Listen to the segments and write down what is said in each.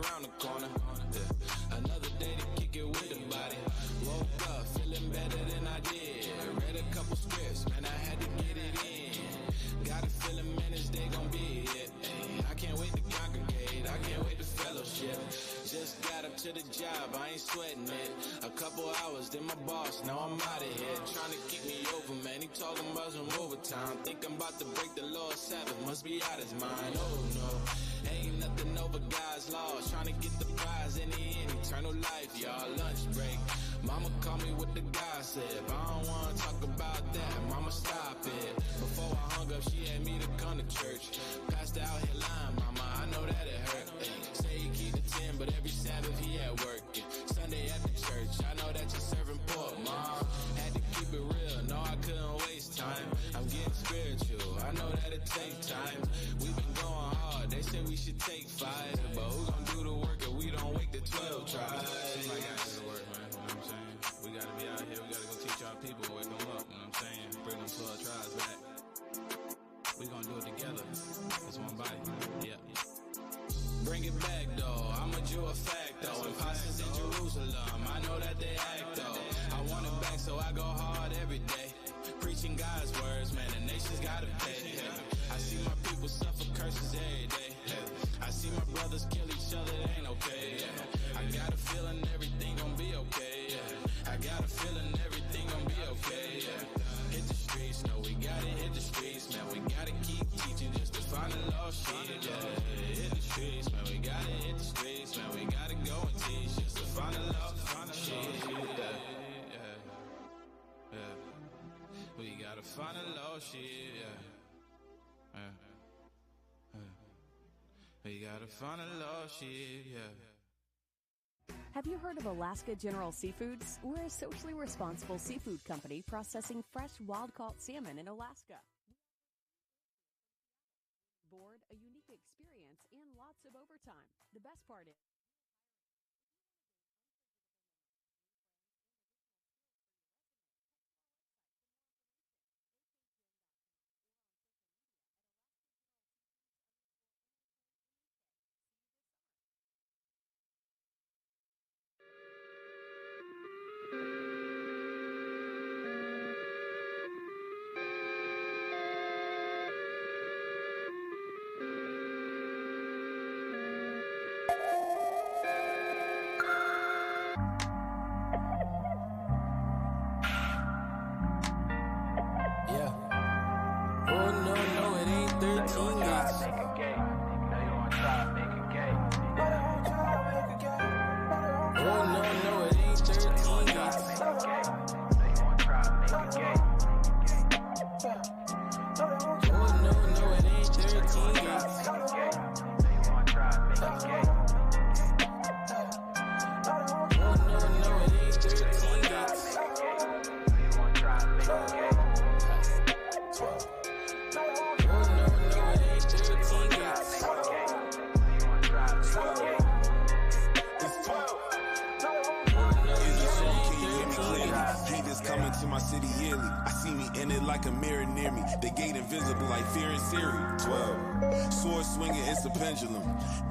around the corner. Yeah. Another day to kick it with the body. Woke up feeling better than I did. Read a couple scripts, man, I had to get it in. Got a feeling, man, this day gon' be it. Ay, I can't wait to congregate, I can't wait to fellowship. Just got up to the job, I ain't sweating it. A couple hours, then my boss, now I'm out of here. Trying to keep me over, man, he talking about some overtime. Think I'm about to break the Lord's Sabbath, must be out his mind. Oh no, ain't nothing over God's laws. Trying to get the prize in the end, eternal life, y'all. Lunch break, mama called me with the gossip. I don't wanna talk about that, mama stop it. Before I hung up, she had me to come to church. Passed out here lying, mama, I know that it hurt. Ay, say he keep the 10, but every Sabbath he at work. Yeah. Sunday at the church, I know that you're serving pork, mom. Had to keep it real, no I couldn't waste time. I'm getting spiritual, I know that it takes time. We've been going hard, they say we should take 5. But who gon' do the work if we don't wake the 12 tribes? Seems like I gotta do the work, man, you know what I'm saying? We gotta be out here, we gotta go teach our people, wake them up, you know what I'm saying? Bring them 12 tribes back. We gonna do it together, it's one body, yeah. Bring it back though, I'm a Jew of fact though. Imposters in Jerusalem, I know that they act though. I want it back so I go hard every day. Preaching God's words, man, the nation's gotta pay. I see my people suffer curses every day. I see my brothers kill each other, it ain't okay. I got a feeling everything gon' be okay. I got a feeling everything gon' be okay. Hit the streets, no, we gotta hit the streets, man. We gotta keep teaching just to find the lost sheep. Hit the streets, man. We gotta hit the streets, man. We gotta go and teach just to find the lost sheep. We gotta find the lost sheep. We gotta find the lost sheep. Have you heard of Alaska General Seafoods? We're a socially responsible seafood company processing fresh wild-caught salmon in Alaska. Board, a unique experience, and lots of overtime. The best part is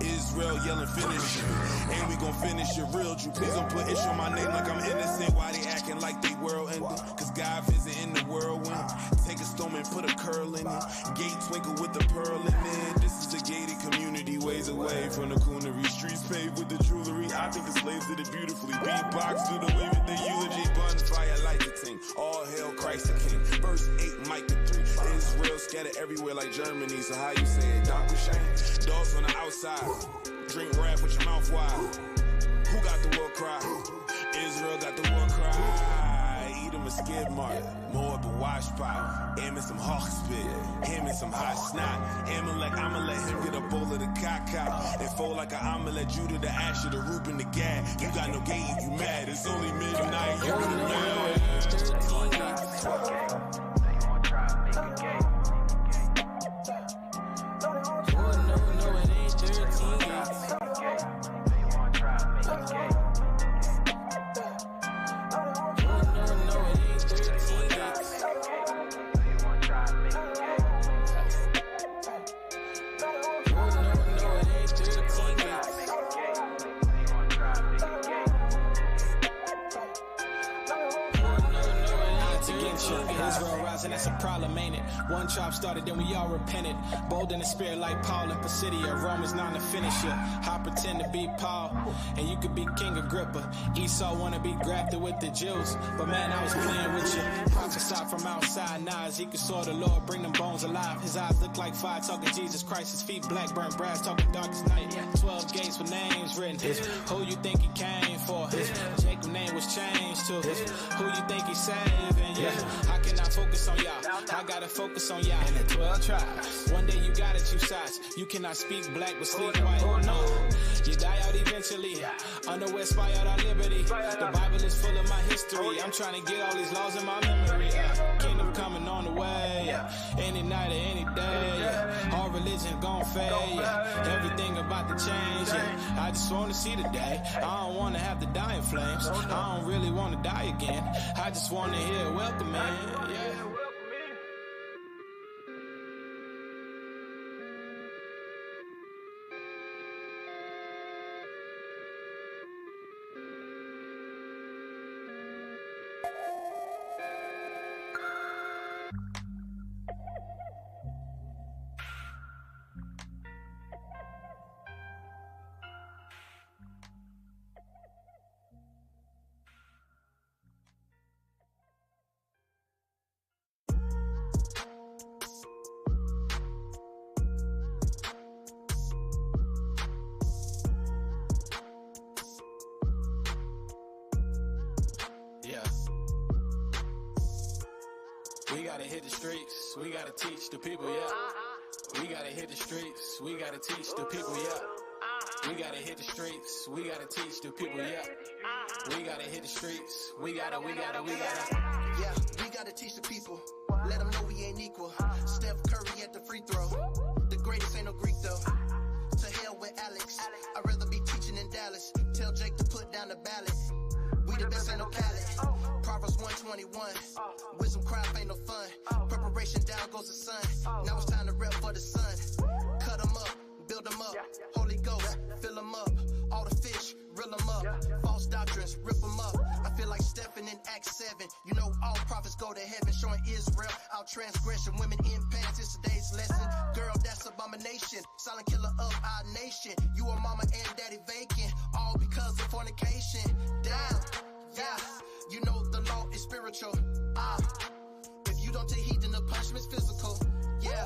Israel yelling finish. And we gon' finish it real Jew. Please don't put issue on my name like I'm innocent. Why they acting like they world ending? Cause God visit in the whirlwind. Take a stone and put a curl in it. Gate twinkle with the pearl in it. This is a gated community, ways away from the coonery. Streets paved with the jewelry. I think the slaves did it beautifully. Beatbox through the way with the eulogy. Bonfire light the ting. All hail Christ the King. Verse 8, Micah 3. Israel scattered everywhere like Germany. So how you say it, Dr. Shane? Dogs on the outside. Drink rap with your mouth wide. Who got the war cry? Israel got the war cry. Eat him a skid mark. More of a wash pot. Him and some hawk spit. Him and some hot snot. I'ma let him get a bowl of the caca. And fold like a omelet. Judah the ash of the root and the gag. You got no game, you mad. It's only midnight. You in the mad. finisher. Israel rising, that's a problem, ain't it? One tribe started, then we all repented. Bold in the spirit like Paul and Pisidia. Romans 9 to finisher. I pretend to be Paul, and you could be King Agrippa. Esau wanna be grafted with the Jews, but man, I was playing with you. Prophesied from outside, now Ezekiel saw the Lord bring them bones alive. His eyes look like fire, talking Jesus Christ. His feet black, burnt brass, talking dark as night. 12 gates with names written. Who you think he came for? Jacob's name was changed to. Who you think he's saving? I cannot focus on y'all. I gotta focus on y'all. And the 12 tribes. One day you gotta choose sides. You cannot speak black but sleep white. Oh no, you die out eventually. Underwear spy out our liberty. The Bible is full of my history. I'm trying to get all these laws in my memory. Kingdom coming on the way. Any night or any day. All religion gon' fade. Everything about to change. I just wanna see the day. I don't wanna have to die in flames. I don't really wanna die again. I just wanna hear welcome, man. Yeah. We gotta hit the streets, we gotta teach the people, yeah. We gotta hit the streets, we gotta teach the people, yeah. We gotta hit the streets, we gotta teach the people, yeah. We gotta hit the streets, we gotta. Yeah, we gotta teach the people, let them know we ain't equal. Steph Curry at the free throw, the greatest ain't no Greek though. To hell with Alex, I'd rather be teaching in Dallas. Tell Jake to put down the ballot. We the best, ain't no Khaled. Proverbs 121. Wisdom craft ain't no fun. Preparation down goes the sun. Now it's time to rep for the sun. Cut them up, build them up. Holy Ghost, fill them up. All the fish, reel them up. False doctrines, rip them up. I feel like Stephen in Acts 7. You know all prophets go to heaven, showing Israel our transgression. Women in pants, it's today's lesson. Girl, that's abomination. Silent killer of our nation. You are mama and daddy vacant. All because of fornication. Damn, yeah. You know the law is spiritual. If you don't take heed, then the punishment's physical. Yeah.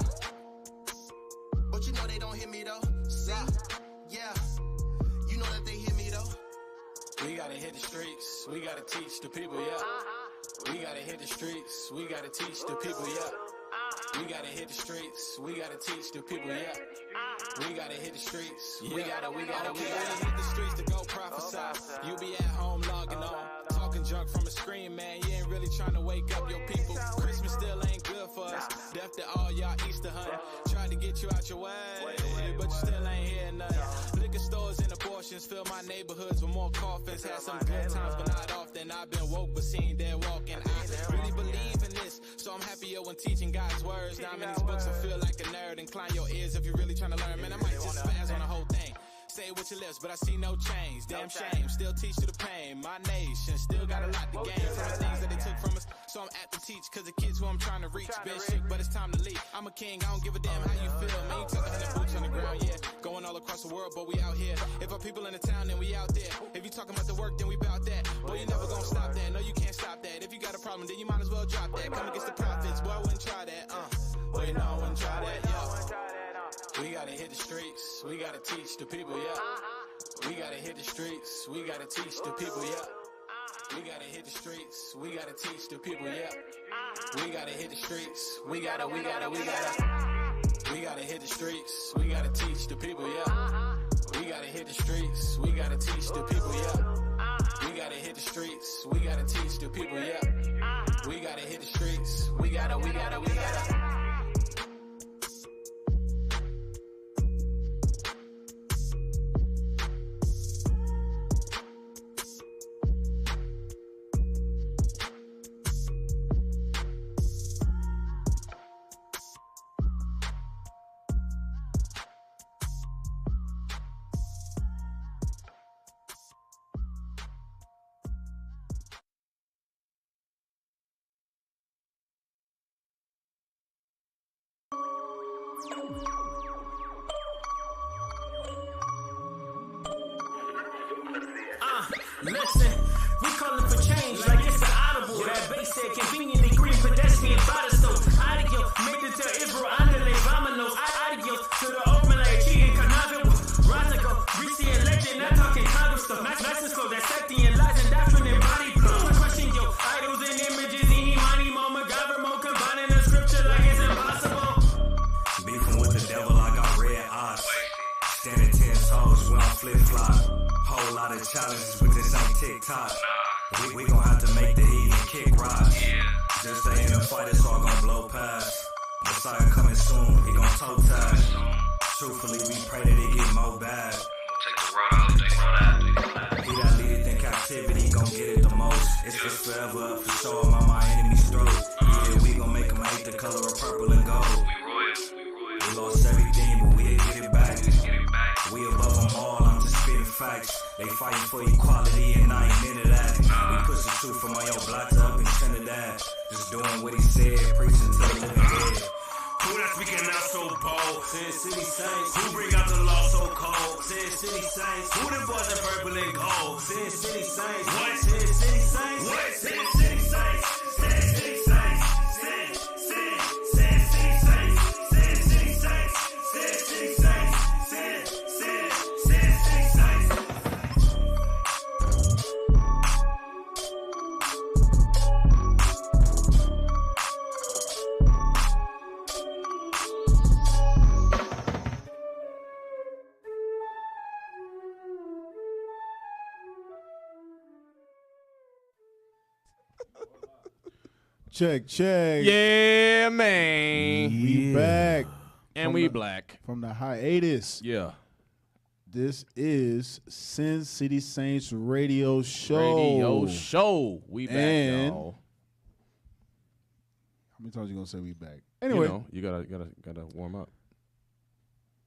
But you know they don't hear me though. See? Yeah. You know that they hear me though. We gotta hit the streets, we gotta teach the people, yeah. We gotta hit the streets, we gotta teach the people, yeah. We gotta hit the streets, we gotta teach the people, yeah. We gotta hit the streets, we gotta hit the streets to go prophesy. You be at home logging on, talking junk from a screen, man. You ain't really trying to wake up your people. Christmas still ain't good for us. Death to all y'all Easter hunt. Trying to get you out your way, but you still ain't hear nothing. Liquor stores and abortions fill my neighborhoods with more coffins. Had some good times, but not often. I've been woke, but seen dead walking. I really believe in this, so I'm happier when teaching God's words. Now I'm in these books, I feel like a nerd. Incline your ears if you're really trying to learn. Man, I might just spaz on the whole thing. Say it with your lips, but I see no change. Damn shame, still teach to the pain. My nation still got a lot to gain from the things that they took from us. So I'm apt to teach, cause the kids who I'm trying to reach. Been shook, but it's time to leave. I'm a king, I don't give a damn how you feel. Man, you took 100 boots on the ground, yeah. Going all across the world, but we out here. If our people in the town, then we out there. If you talking about the work, then we bout that. Boy, you never gonna stop that. No, you can't stop that. If you got a problem, then you might as well drop that. Come against the prophets, boy, I wouldn't try that. Boy, you know I wouldn't try that, yo. We gotta hit the streets, we gotta teach the people, yeah. We gotta hit the streets, we gotta teach the people, yeah. We gotta hit the streets, we gotta teach the people, yeah. We gotta hit the streets, we gotta. We gotta hit the streets, we gotta teach the people, yeah. We gotta hit the streets, we gotta teach the people, yeah. We gotta hit the streets, we gotta teach the people, yeah. We gotta hit the streets, we gotta. Listen, we calling for change like it's an audible. That bass said conveniently green pedestrian body so audio made it to Israel under the vominos. Audio to the open like cheating Canavio. Rosico, greasy and legend, not talking Congress stuff. Nice and slow, that safety and lies and doctrine and body blow. Question your idols and images, any money, mama, government combining the scripture like it's impossible. Beefing with the devil, I got red eyes. Standing 10 toes, we don't flip flop. Whole lot of challenges, but this ain't TikTok. We gon' have to make the heat and kick rise. Just stay in the fight, it's all gon' blow past. Messiah coming soon, he gon' toe tag. Truthfully, we pray that it get more bad. Take the road out, take the road out. He that leadeth in captivity gon' get it the most. It's forever up for sure, my enemy's throat. Yeah, we gon' make him hate the color of purple and gold. We lost everything, but we get it back. We above them all, I'm just spitting facts. They fighting for equality and I ain't into that. We push the truth from my old block up in Trinidad. Just doing what he said, preaching to the living dead. Who that speaking out so bold? Said city saints. Who bring out the law so cold? Said city saints. Who the boys in purple and gold? Said city saints. What? Said city saints. What? Said city saints. Said city saints. Said city saints. Said city saints. Said city saints. Said city saints. Check. Yeah, man. We back. And we black. From the hiatus. Yeah. This is Sin City Saints Radio Show. We back, And y'all. how many times you gonna say we back? Anyway, You know, you gotta warm up.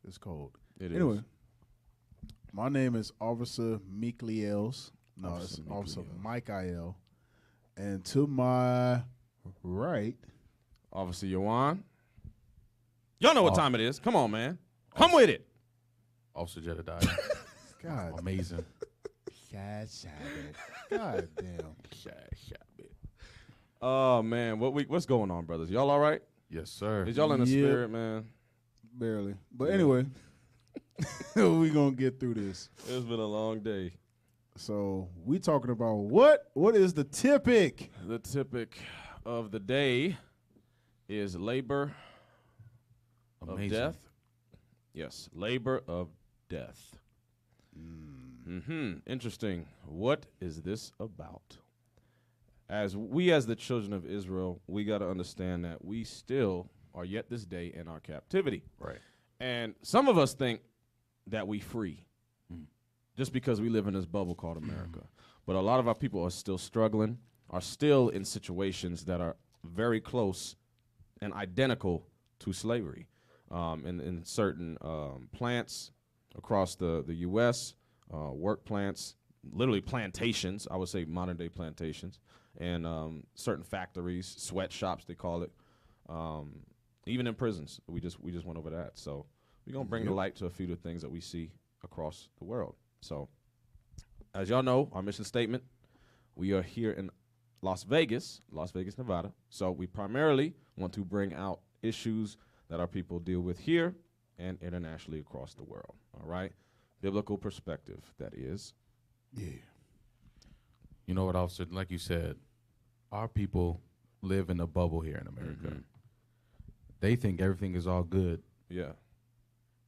it's cold. It is. Anyway, my name is Officer Meekly Els. No, Officer it's Meekly Officer Els. Mike IL. And to my right, Officer Yawan. Y'all know what time it is. Come on, man. Come with it. Officer Jedediah. God, Amazing. God damn. Oh man, what's going on, brothers? Y'all all right? Yes, sir. Is y'all in the Yep. spirit, man? Barely. But anyway, we gonna get through this. It's been a long day. So we talking about what? What is the topic? The topic of the day is labor Amazing. of death. Yes, labor of death. Interesting. What is this about? As the children of Israel, we got to understand that we still are yet this day in our captivity. Right. And some of us think that we free just because we live in this bubble called America. But a lot of our people are still struggling, are still in situations that are very close and identical to slavery. In certain plants across the U.S., work plants, literally plantations, I would say modern-day plantations, and certain factories, sweatshops they call it, even in prisons. We just went over that. So we're going to bring the light to a few of the things that we see across the world. So as y'all know, our mission statement, we are here in Las Vegas, Nevada. So we primarily want to bring out issues that our people deal with here and internationally across the world. All right? Biblical perspective, that is. Yeah. You know what, Officer? Like you said, our people live in a bubble here in America. They think everything is all good, Yeah.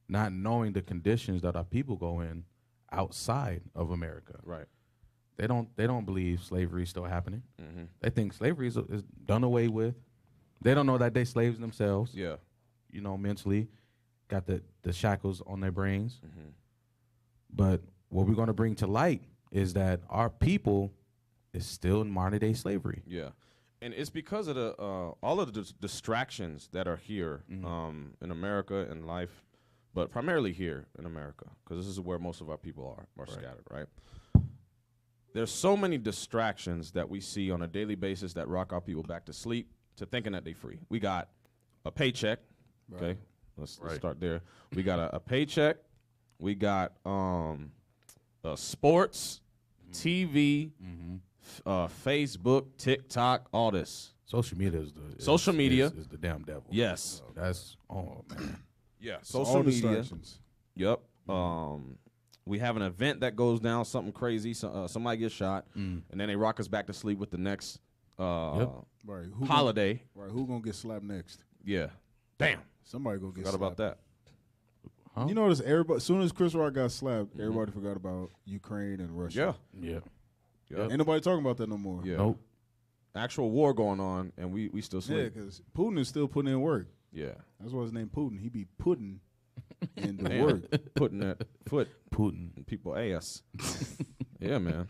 not knowing the conditions that our people go in outside of America. Right. They don't believe slavery is still happening. They think slavery is done away with. They don't know that they slaves themselves. Yeah. You know, mentally, got the shackles on their brains. But what we're going to bring to light is that our people is still in modern day slavery. Yeah. And it's because of the all of the distractions that are here in America and life, but primarily here in America, because this is where most of our people are scattered, right? There's so many distractions that we see on a daily basis that rock our people back to sleep, to thinking that they're free. We got a paycheck, okay? Let's start there. We got a paycheck. We got sports, TV, Facebook, TikTok, all this. Social media is the damn devil. Yes. So that's man. Yeah. So Social all media. distractions. Yep. We have an event that goes down, something crazy. Somebody gets shot, and then they rock us back to sleep with the next Right. holiday. Who gonna get slapped next? Yeah. Damn. Somebody gonna get Forgot slapped. about that. You notice everybody. As soon as Chris Rock got slapped, everybody forgot about Ukraine and Russia. Yeah. Ain't nobody talking about that no more. Yeah. Nope. Actual war going on, and we still Yeah, sleep. because Putin is still putting in work. Yeah. That's why his name Putin. He be putting in the Man, work. putting that foot Putin. in people's ass. Yeah, man.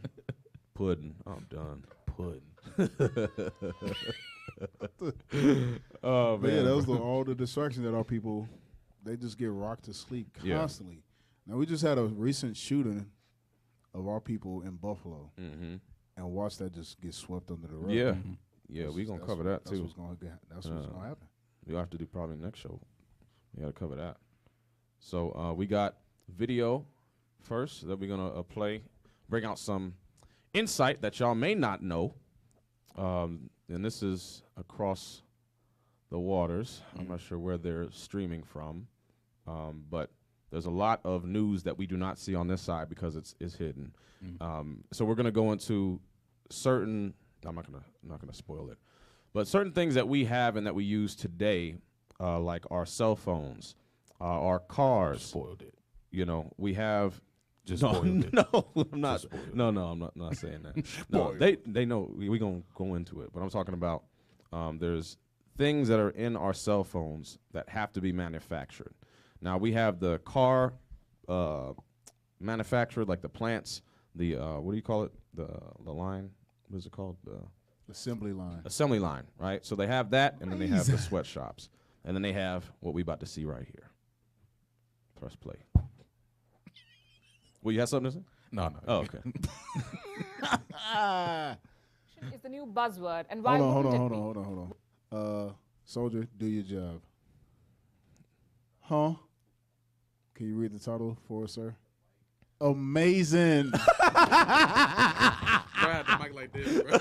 Pudding. I'm done. Pudding. Oh, But yeah, that was all the distraction that our people, they just get rocked to sleep constantly. Now, we just had a recent shooting of our people in Buffalo, and watch that just get swept under the rug. Yeah. Yeah, we're going to cover that, too. That's what's going to happen. We'll have to do probably next show. We got to cover that. So we got video first that we're going to play, bring out some insight that y'all may not know. And this is across the waters. I'm not sure where they're streaming from, but there's a lot of news that we do not see on this side because it's hidden. So we're going to go into certain. I'm not gonna spoil it, but certain things that we have and that we use today, like our cell phones, our cars. Spoiled it. You know, we have. Just No, spoiled it. no, I'm not. No, I'm not saying that. No, they know we gonna go into it, but I'm talking about there's things that are in our cell phones that have to be manufactured. Now we have the car manufactured, like the plants, the what do you call it? The line. What is it called? The Assembly line. assembly line, right? So they have that, and then they have the sweatshops, and then they have what we about to see right here. Press play. Well, you have something to say? No. Oh, okay. Is the new buzzword, and why Hold wouldn't it be? on. Soldier, do your job. Huh? Can you read the title for us, sir? Amazing. Mic like this, bro.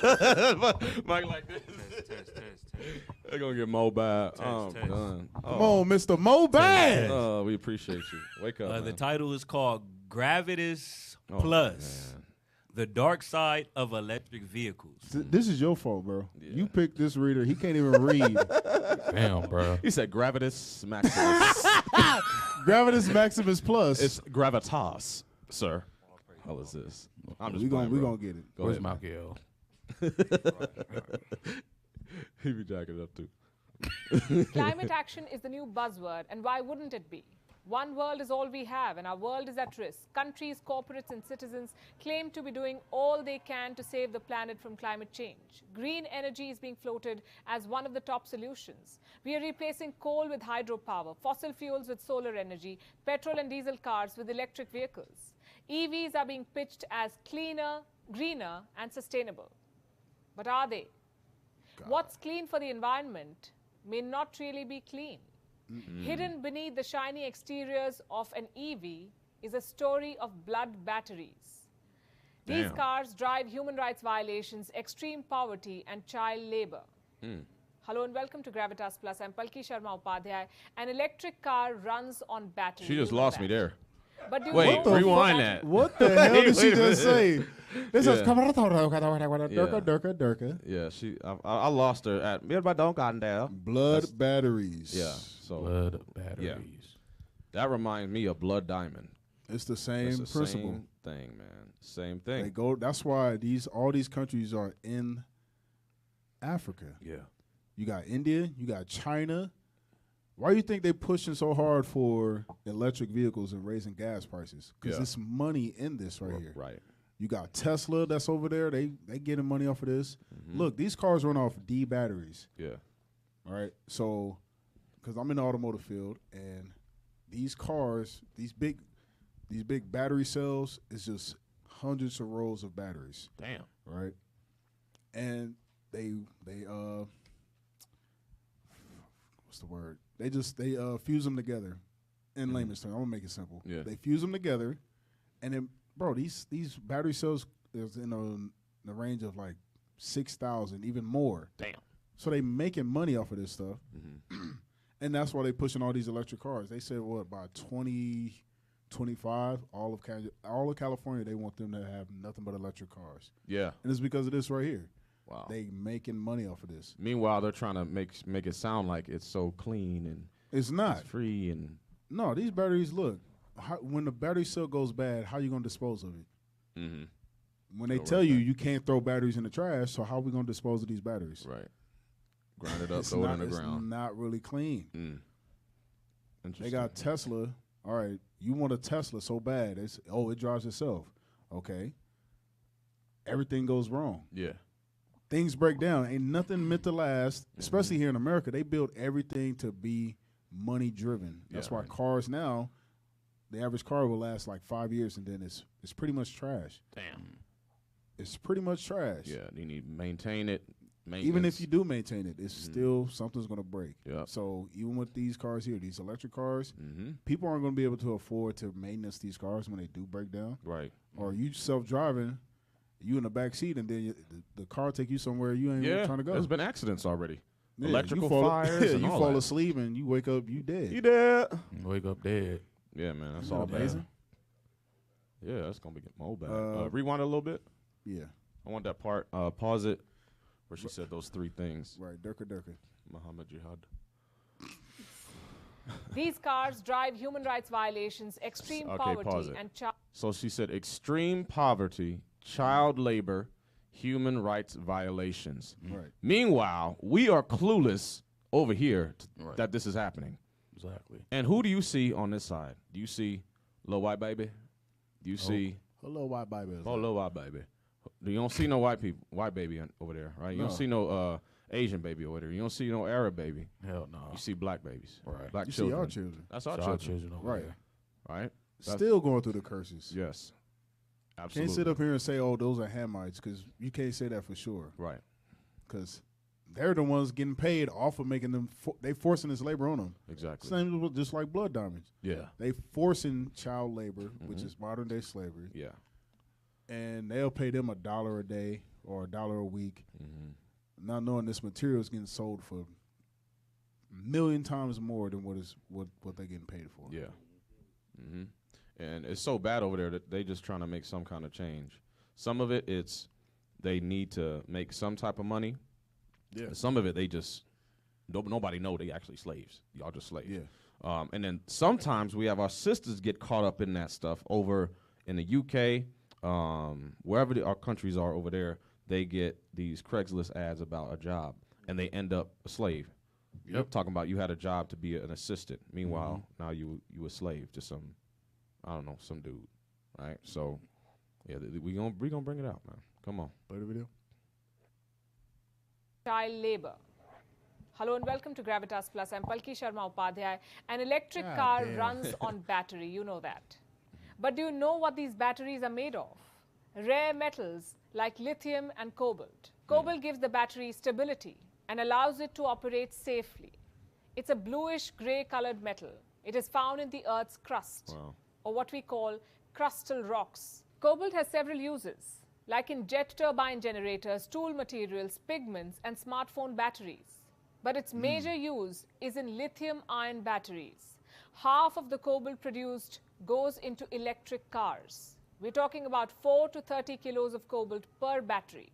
Mic like this. Test. They're gonna get mobile. Test. Done. Come on, Mr. Mobad. Oh, we appreciate you. Wake up. The man. title is called Gravitas Oh, Plus, man. the dark side of electric vehicles. This is your fault, bro. You picked this reader. He can't even read. Damn, bro. He said gravitas maximus. Gravitas Maximus Plus. It's gravitas, sir. How is this? I'm just we playing, gonna bro. get it. Go Where's ahead, man. Malkiel? He be jacking it up too. Climate action is the new buzzword, and why wouldn't it be? One world is all we have, and our world is at risk. Countries, corporates, and citizens claim to be doing all they can to save the planet from climate change. Green energy is being floated as one of the top solutions. We are replacing coal with hydropower, fossil fuels with solar energy, petrol and diesel cars with electric vehicles. EVs are being pitched as cleaner, greener, and sustainable. But are they? What's clean for the environment may not really be clean. Hidden beneath the shiny exteriors of an EV is a story of blood batteries. These Damn. cars drive human rights violations, extreme poverty, and child labor. Hello and welcome to Gravitas Plus. I'm Palki Sharma Upadhyay. An electric car runs on battery. She just You know lost that. me there. But do you Wait, know rewind what that. What the hell did she Wait a just say? This is Yeah. Durka. Yeah, I lost her at there. Blood batteries. Yeah, so Blood batteries. that reminds me of Blood Diamond. It's the It's same the principle. same thing, man. Same They thing. go. That's why all these countries are in Africa. Yeah. You got India. You got China. Why do you think they're pushing so hard for electric vehicles and raising gas prices? Because Yeah. there's money in this right here. Right. You got Tesla that's over there. They getting money off of this. Look, these cars run off D batteries. Yeah. All right. So, because I'm in the automotive field, and these cars, these big battery cells, is just hundreds of rows of batteries. Damn. Right. And they what's the word? They fuse them together. In layman's terms, I'm gonna make it simple. Yeah. They fuse them together, and then, bro, these battery cells is in the range of like 6,000, even more. Damn. So they making money off of this stuff, and that's why they pushing all these electric cars. They said what by 2025, all of California, they want them to have nothing but electric cars. Yeah. And it's because of this right here. Wow. They making money off of this. Meanwhile, they're trying to make it sound like it's so clean and It's not. it's free and No, these batteries, look, when the battery cell goes bad, how you going to dispose of it? When they tell you can't throw batteries in the trash, so how are we going to dispose of these batteries? right. Grind it up, throw it in the ground. It's not really clean. Interesting. They got Tesla. All right, you want a Tesla so bad. It drives itself. Okay. Everything goes wrong. Yeah. Things break down. Ain't nothing meant to last, especially here in America. They build everything to be money driven. That's why cars now, the average car will last like 5 years, and then it's pretty much trash. Damn. It's pretty much trash. Yeah, you need to maintain it. Even if you do maintain it, it's still something's going to break. Yeah. So even with these cars here, these electric cars, people aren't going to be able to afford to maintenance these cars when they do break down. Right. Or you self-driving, you in the back seat, and then the car take you somewhere you ain't even trying to go. There's been accidents already. Yeah, Electrical you fires and you all fall that. asleep and you wake up, you dead. You dead. Wake up dead. Yeah, man, that's Isn't all that amazing? bad. Yeah, that's gonna be getting more bad. Rewind it a little bit. Yeah. I want that part. Pause it where she said those three things. Right, Durka. Muhammad Jihad. These cars drive human rights violations, extreme Okay, pause poverty, it. and So she said extreme poverty, child labor, human rights violations. Right. Meanwhile, we are clueless over here that this is happening. Exactly. And who do you see on this side? Do you see Lil White Baby? Do you see Hello, white baby. Lil White Baby? You don't see no white baby over there, right? You don't see no Asian baby over there. You don't see no Arab baby. Hell no. You see black babies, Right. Black You see children. our children. That's our Our children, children over Right. there. right? That's- Still going through the curses. Yes, absolutely. Can't sit up here and say, oh, those are Hamites, because you can't say that for sure. Right. Because they're the ones getting paid off of making them, they forcing this labor on them. Exactly. Same with just like blood diamonds. Yeah. They forcing child labor, which is modern day slavery, Yeah. and they'll pay them $1 a day or $1 a week, not knowing this material is getting sold for a million times more than what they're getting paid for. Yeah. And it's so bad over there that they just trying to make some kind of change. Some of it, it's they need to make some type of money. Yeah. Some of it, they just nobody know they actually slaves. Y'all just slaves. Yeah. And then sometimes we have our sisters get caught up in that stuff over in the UK, wherever our countries are over there. They get these Craigslist ads about a job, and they end up a slave. Yep. Talking about you had a job to be an assistant. Meanwhile, now you a slave to some, I don't know, some dude, right? So, yeah, we gonna bring it out, man. Come on. Play the video. child labor. Hello and welcome to Gravitas Plus. I'm Palki Sharma Upadhyay. An electric car runs on battery, you know that. But do you know what these batteries are made of? Rare metals like lithium and cobalt. Cobalt gives the battery stability and allows it to operate safely. It's a bluish gray colored metal. It is found in the Earth's crust, or what we call crustal rocks. Cobalt has several uses, like in jet turbine generators, tool materials, pigments, and smartphone batteries. But its major use is in lithium-ion batteries. Half of the cobalt produced goes into electric cars. We're talking about 4 to 30 kilos of cobalt per battery.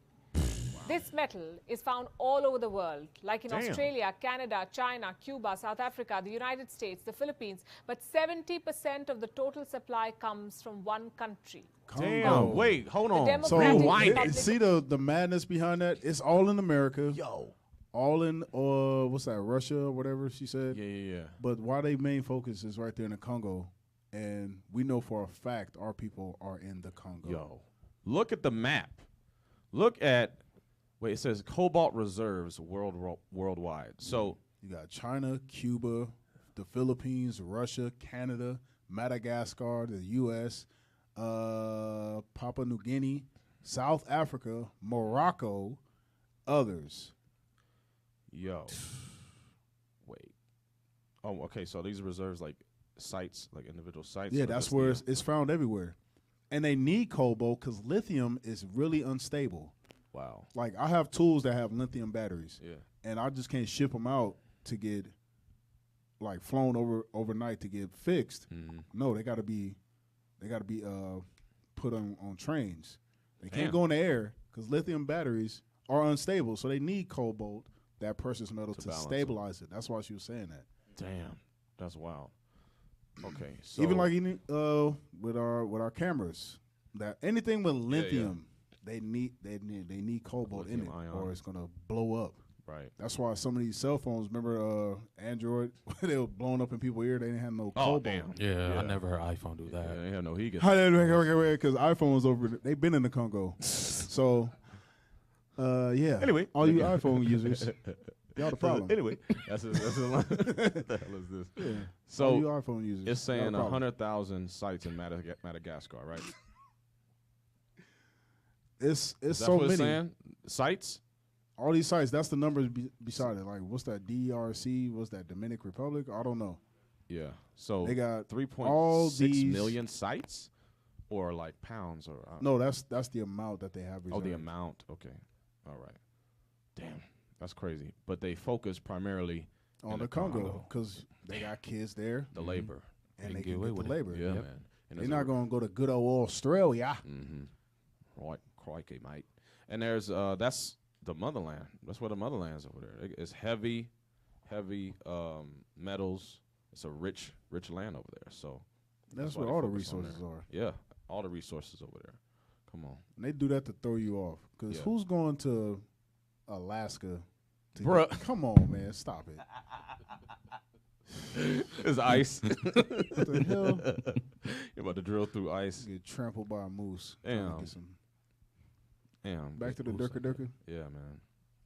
This metal is found all over the world, like in Australia, Canada, China, Cuba, South Africa, the United States, the Philippines. But 70% of the total supply comes from one country. Damn. Wait, hold on. So Democratic see the madness behind that? It's all in America. Yo. All in what's that, Russia or whatever she said? Yeah. But why they main focus is right there in the Congo, and we know for a fact our people are in the Congo. Yo. Look at the map. Look at, it says cobalt reserves worldwide. So You got China, Cuba, the Philippines, Russia, Canada, Madagascar, the U.S., Papua New Guinea, South Africa, Morocco, others. Yo. Wait. Oh, okay. So these reserves like sites, like individual sites. Yeah, or that's just where the- it's found everywhere. And they need cobalt because lithium is really unstable. Wow. Like I have tools that have lithium batteries, Yeah. and I just can't ship them out to get like flown overnight to get fixed. No, they got to be put on trains. They can't Damn. go in the air because lithium batteries are unstable. So they need cobalt, that precious metal, to balance stabilize it. That's why she was saying that. Damn. That's wild. Okay. So Even like with our cameras, that anything with lithium, they need cobalt in it, Lithium ion. or it's gonna blow up. Right. That's why some of these cell phones, remember Android, they were blowing up in people's ear. They didn't have no Oh, cobalt. damn. Yeah, I never heard iPhone do that. Yeah, they have no heat. Because iPhones they've been in the Congo. So, yeah. Anyway. all you iPhone users, y'all the problem. Anyway, that's a line. What the hell is this? Yeah. So all you iPhone users, it's y'all the saying problem. 100,000 sites in Madagascar, right? It's Is that so what many. it's saying? Sites? All these sites, that's the numbers beside it. Like, what's that? DRC? What's that? Dominican Republic? I don't know. Yeah. So They got all 3.6 these- million sites, or like pounds, or No, that's the amount that they have. oh, the reserved. amount. Okay. All right. Damn, that's crazy. But they focus primarily on in the Congo because they got kids there the labor. and They they get can away get with the it. labor. Yeah, Yep. man. And They're there's not a- going to go to good old Australia. Right, crikey, mate. And there's that's the motherland. That's where the motherland's over there. It's heavy metals. It's a rich land over there. So That's why where they all the focus on resources are. yeah, all the resources over there. Come on, And they do that to throw you off. Because Yeah. who's going to Alaska? Bruh. Come on, man. Stop it. it's ice. What the hell? You're about to drill through ice. Get trampled by a moose. trying to Damn. get some- Damn. Back to the goose Durka out Durka. there. Yeah, man.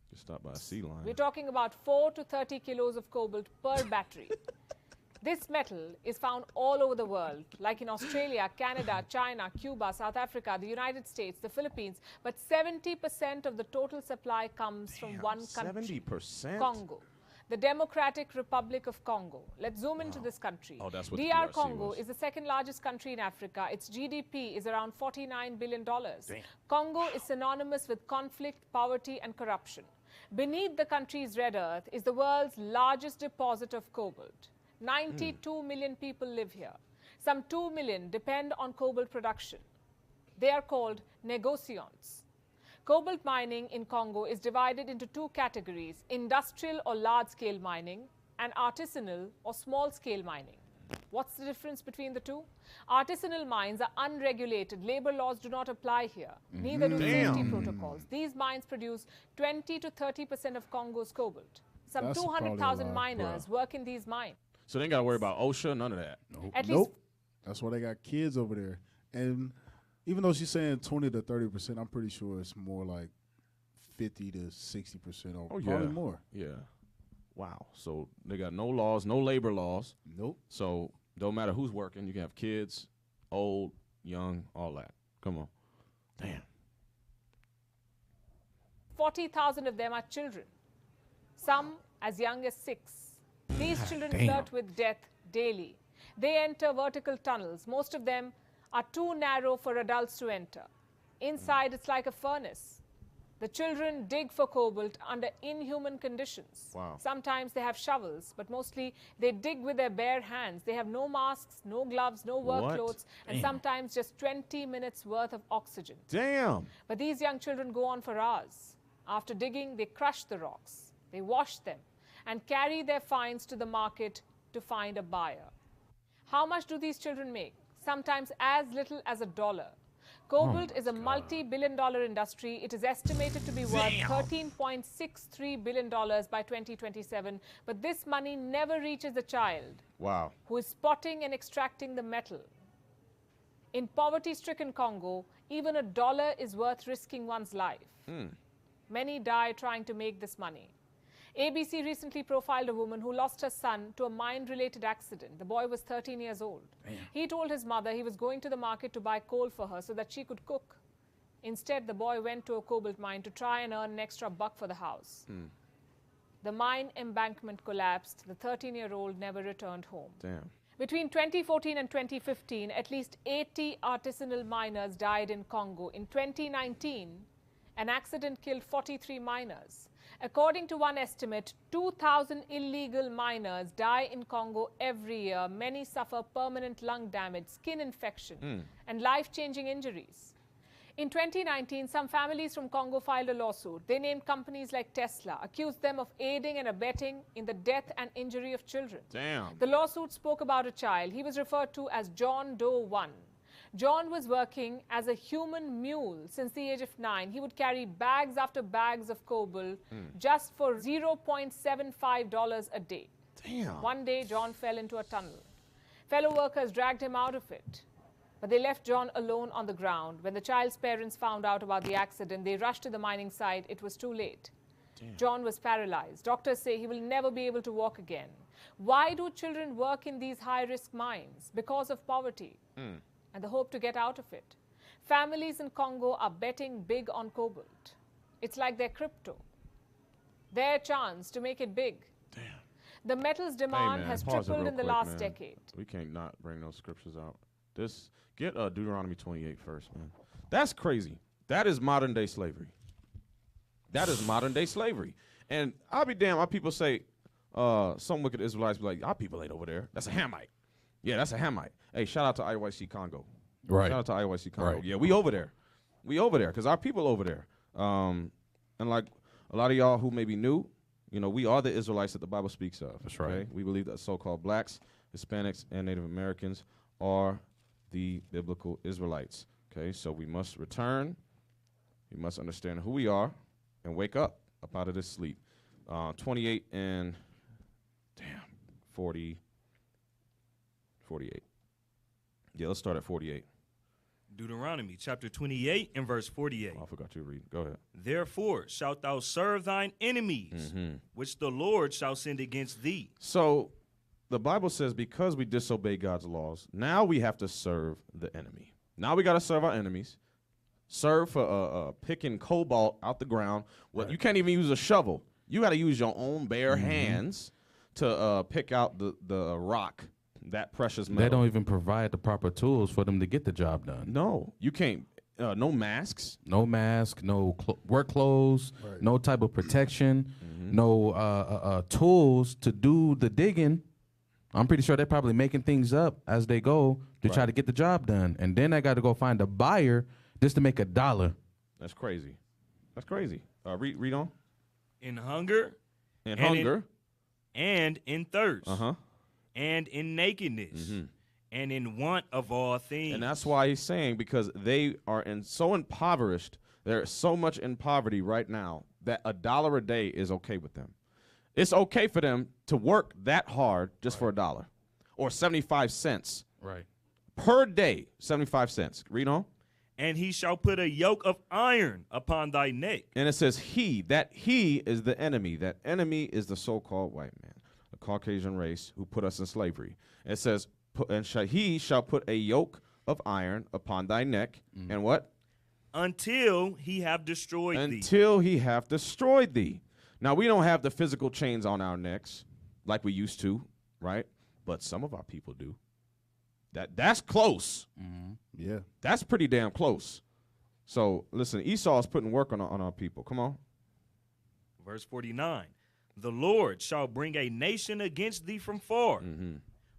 Get stopped by a sea lion. We're talking about 4 to 30 kilos of cobalt per battery. This metal is found all over the world, like in Australia, Canada, China, Cuba, South Africa, the United States, the Philippines. But 70% of the total supply comes from one country, 70%? Congo. The Democratic Republic of Congo. Let's zoom into this country. Oh, that's what the DR DRC Congo was. is the second largest country in Africa. Its GDP is around $49 billion. Congo is synonymous with conflict, poverty, and corruption. Beneath the country's red earth is the world's largest deposit of cobalt. 92 million people live here. Some 2 million depend on cobalt production. They are called negociants. Cobalt mining in Congo is divided into two categories: industrial or large-scale mining and artisanal or small-scale mining. What's the difference between the two? Artisanal mines are unregulated. Labor laws do not apply here. Neither do safety protocols. These mines produce 20 to 30% of Congo's cobalt. Some That's probably a 200,000 lot, miners work in these mines. So they ain't got to worry about OSHA, none of that. At least Nope. That's why they got kids over there. And even though she's saying 20 to 30%, I'm pretty sure it's more like 50 to 60% or probably more. Yeah. Wow. So they got no laws, no labor laws. Nope. So don't matter who's working. You can have kids, old, young, all that. Come on. Damn. 40,000 of them are children, some as young as 6. These children damn. flirt with death daily. They enter vertical tunnels. Most of them are too narrow for adults to enter. Inside, it's like a furnace. The children dig for cobalt under inhuman conditions. Wow. Sometimes they have shovels, but mostly they dig with their bare hands. They have no masks, no gloves, no work What? clothes, and sometimes just 20 minutes worth of oxygen. Damn. But these young children go on for hours. After digging, they crush the rocks, they wash them, and carry their finds to the market to find a buyer. How much do these children make? Sometimes as little as $1. Cobalt is a multi-billion-dollar industry. It is estimated to be worth $13.63 billion by 2027. But this money never reaches the child Wow. who is spotting and extracting the metal. In poverty-stricken Congo, even $1 is worth risking one's life. Many die trying to make this money. ABC recently profiled a woman who lost her son to a mine-related accident. The boy was 13 years old. He told his mother he was going to the market to buy coal for her so that she could cook. Instead, the boy went to a cobalt mine to try and earn an extra buck for the house. The mine embankment collapsed. The 13-year-old never returned home. Damn. Between 2014 and 2015, at least 80 artisanal miners died in Congo. In 2019, an accident killed 43 miners. According to one estimate, 2,000 illegal miners die in Congo every year. Many suffer permanent lung damage, skin infection, and life-changing injuries. In 2019, some families from Congo filed a lawsuit. They named companies like Tesla, accused them of aiding and abetting in the death and injury of children. Damn. The lawsuit spoke about a child. He was referred to as John Doe 1. John was working as a human mule since the age of 9. He would carry bags after bags of cobalt just for $0.75 a day. Damn. One day, John fell into a tunnel. Fellow workers dragged him out of it. But they left John alone on the ground. When the child's parents found out about the accident, they rushed to the mining site. It was too late. Damn. John was paralyzed. Doctors say he will never be able to walk again. Why do children work in these high-risk mines? Because of poverty and the hope to get out of it. Families in Congo are betting big on cobalt. It's like their crypto. Their chance to make it big. Damn. The metals demand has tripled in the last decade. We can't not bring those scriptures out. Get Deuteronomy 28 first, man. That's crazy. That is modern day slavery. That is modern day slavery. And I'll be damned, our people say, some wicked Israelites be like, our people ain't over there. That's a Hamite. Yeah, that's a Hamite. Hey, shout out to IUIC Congo. Right. Shout out to IUIC Congo. Right. Yeah, we over there. We over there because our people over there. And like a lot of y'all who may be new, you know, we are the Israelites that the Bible speaks of. That's right. Okay? We believe that so-called blacks, Hispanics, and Native Americans are the biblical Israelites. Okay, so we must return. We must understand who we are and wake up out of this sleep. 28 and 48. Yeah, let's start at 48. Deuteronomy chapter 28 and verse 48. Oh, I forgot you to read. Go ahead. Therefore shalt thou serve thine enemies, which the Lord shall send against thee. So the Bible says because we disobey God's laws, now we have to serve the enemy. Now we got to serve our enemies. Serve for picking cobalt out the ground. Well, you can't even use a shovel. You got to use your own bare hands to pick out the rock, that precious metal. They don't even provide the proper tools for them to get the job done. No, you can't. No masks. No mask, no work clothes, no type of protection, no tools to do the digging. I'm pretty sure they're probably making things up as they go to try to get the job done. And then I got to go find a buyer just to make $1. That's crazy. That's crazy. Read on. In hunger. In hunger. And in thirst. And in nakedness. And in want of all things. And that's why he's saying, because they are so impoverished, they're so much in poverty right now, that $1 a day is okay with them. It's okay for them to work that hard just for $1 or 75 cents per day, 75 cents. Read on. And he shall put a yoke of iron upon thy neck. And it says that he is the enemy. That enemy is the so-called white man, the Caucasian race who put us in slavery. It says, he shall put a yoke of iron upon thy neck. And what? Until he have destroyed thee. Until he have destroyed thee. Now, we don't have the physical chains on our necks like we used to, right? But some of our people do. That's close. Yeah. That's pretty damn close. So, listen, Esau's putting work on our people. Come on. Verse 49. The Lord shall bring a nation against thee from far,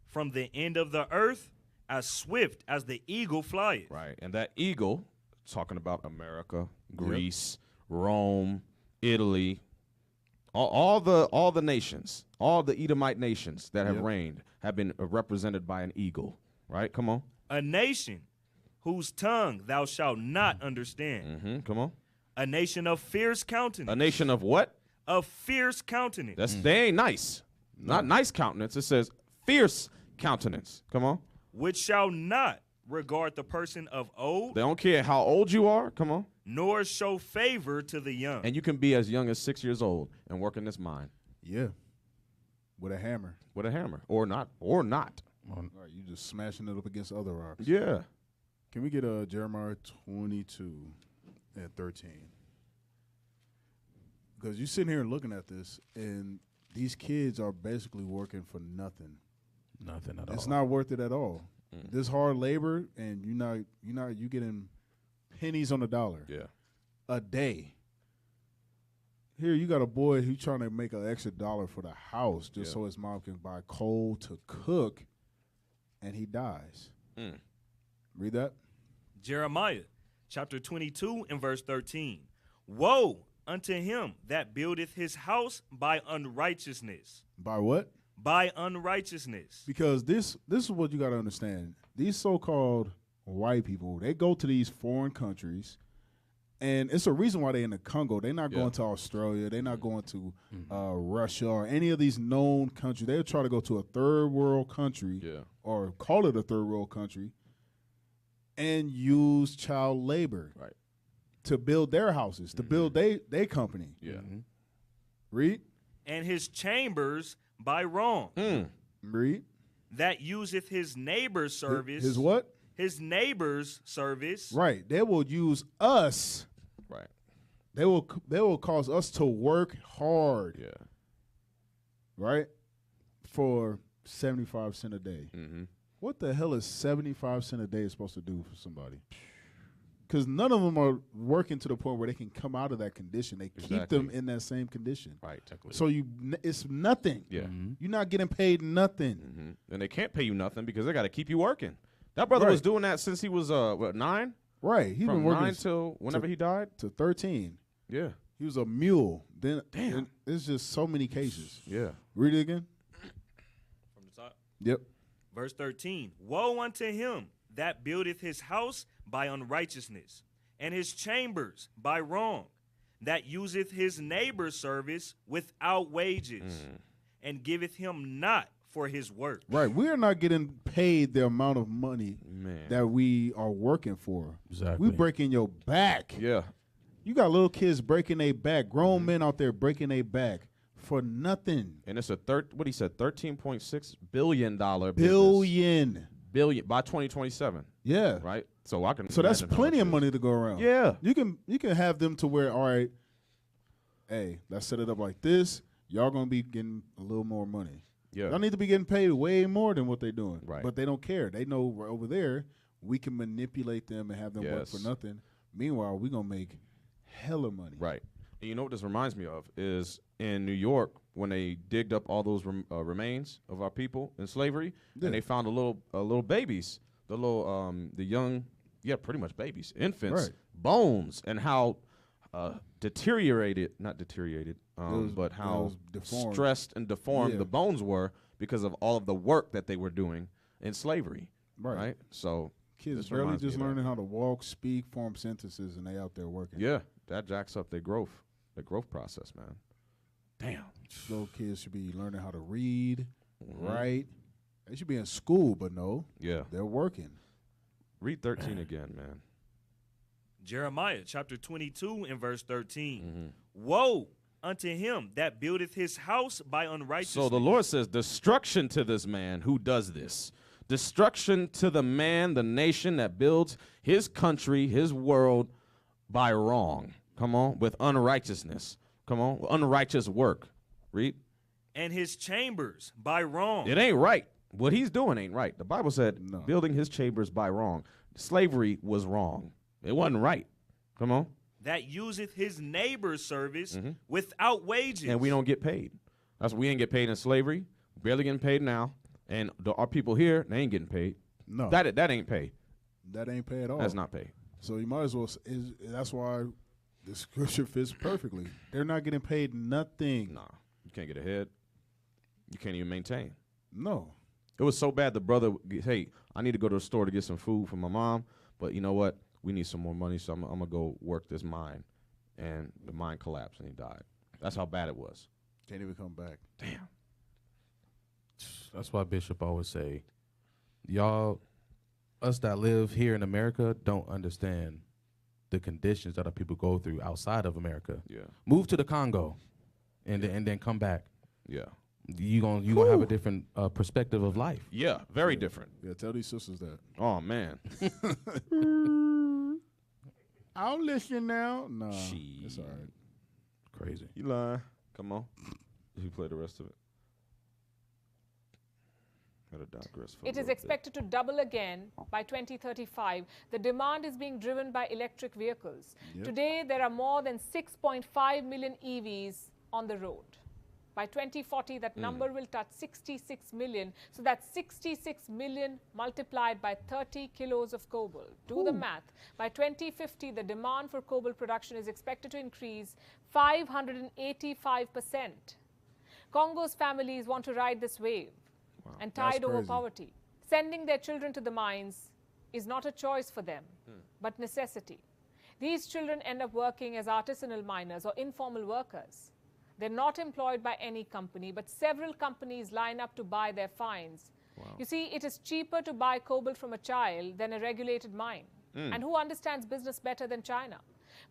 from the end of the earth, as swift as the eagle flieth. Right, and that eagle, talking about America, Greece, Rome, Italy, all the nations, all the Edomite nations that have reigned have been represented by an eagle. Right, come on. A nation whose tongue thou shalt not understand. Come on. A nation of fierce countenance. A nation of what? Of fierce countenance. They ain't nice. Not nice countenance. It says fierce countenance. Come on. Which shall not regard the person of old. They don't care how old you are. Come on. Nor show favor to the young. And you can be as young as 6 years old and work in this mine. Yeah. With a hammer. With a hammer. Or not. Or not. All right, you just smashing it up against other rocks. Yeah. Can we get Jeremiah 22 and 13? Because you're sitting here looking at this, and these kids are basically working for nothing. Nothing at all. It's not worth it at all. This hard labor, and you getting pennies on the dollar. Yeah. A day. Here you got a boy who's trying to make an extra $1 for the house just so his mom can buy coal to cook, and he dies. Read that. Jeremiah chapter 22 and verse 13. Woe unto him that buildeth his house by unrighteousness. By what? By unrighteousness. Because this is what you got to understand. These so-called white people, they go to these foreign countries, and it's a reason why they're in the Congo. They're not going to Australia. They're not going to Russia or any of these known countries. They'll try to go to a third world country or call it a third world country and use child labor to build their houses, to build their company. Read. And his chambers by wrong. Read. That useth his neighbor's service. His what? His neighbor's service. Right. They will use us. Right. They will cause us to work hard. Yeah. Right? For 75 cents a day. What the hell is 75 cents a day supposed to do for somebody? Because none of them are working to the point where they can come out of that condition. They keep them in that same condition. Right, exactly. So it's nothing. Yeah. You're not getting paid nothing. And they can't pay you nothing because they got to keep you working. That brother was doing that since he was 9. Right. He's From been working 9 till whenever he died to 13. Yeah. He was a mule. Then damn, it's just so many cases. Yeah. Read it again. From the top. Yep. Verse 13. Woe unto him that buildeth his house by unrighteousness, and his chambers by wrong, that useth his neighbor's service without wages, and giveth him not for his work. Right. We are not getting paid the amount of money that we are working for. Exactly. We breaking your back. Yeah. You got little kids breaking their back, grown men out there breaking their back for nothing. And it's a what he said, $13.6 billion business. Billion by 2027. Yeah. Right? So I can So that's imagine how plenty much of it is. money to go around. Yeah. You can have them to where, all right, hey, let's set it up like this. Y'all gonna be getting a little more money. Yeah. Y'all need to be getting paid way more than what they're doing. Right. But they don't care. They know we're over there, we can manipulate them and have them work for nothing. Meanwhile, we're gonna make hella money. Right. And you know what this reminds me of is in New York when they digged up all those remains of our people in slavery, and they found the little babies, the young, pretty much babies, infants, bones, and how not deteriorated, but how stressed and deformed the bones were because of all of the work that they were doing in slavery. Right. So kids barely just learning how to walk, speak, form sentences, and they out there working. Yeah, that jacks up their growth process, man. Damn. Little kids should be learning how to read, write. They should be in school, but no. Yeah. They're working. Read 13 again, man. Jeremiah chapter 22 and verse 13. Woe unto him that buildeth his house by unrighteousness. So the Lord says, destruction to this man who does this. Destruction to the man, the nation that builds his country, his world by wrong. Come on, with unrighteousness. Come on, unrighteous work. Read. And his chambers by wrong. It ain't right. What he's doing ain't right. The Bible said building his chambers by wrong. Slavery was wrong. It wasn't right. Come on. That useth his neighbor's service without wages. And we don't get paid. That's we ain't get paid in slavery. Barely getting paid now. And our people here, they ain't getting paid. No. That ain't pay. That ain't pay at all. That's not pay. So you might as well. That's why the scripture fits perfectly. They're not getting paid nothing. Nah. You can't get ahead. You can't even maintain. No. It was so bad the brother, hey, I need to go to the store to get some food for my mom, but you know what? We need some more money, so I'm going to go work this mine. And the mine collapsed and he died. That's how bad it was. Can't even come back. Damn. That's why Bishop always say, y'all, us that live here in America don't understand the conditions that our people go through outside of America. Yeah. Move to the Congo and then come back. Yeah. You gonna have a different perspective of life. Yeah, very different. Yeah, tell these sisters that. Oh, man. I'll listen now. No, it's all right. crazy. You lying. Come on. You play the rest of it. Gotta digress for a It is little bit. expected to double again by 2035. The demand is being driven by electric vehicles. Today, there are more than 6.5 million EVs on the road. By 2040, that number will touch 66 million. So that's 66 million multiplied by 30 kilos of cobalt. Do the math. By 2050, the demand for cobalt production is expected to increase 585%. Congo's families want to ride this wave and tide over poverty. Sending their children to the mines is not a choice for them, but necessity. These children end up working as artisanal miners or informal workers. They're not employed by any company, but several companies line up to buy their finds. You see, it is cheaper to buy cobalt from a child than a regulated mine. And who understands business better than China?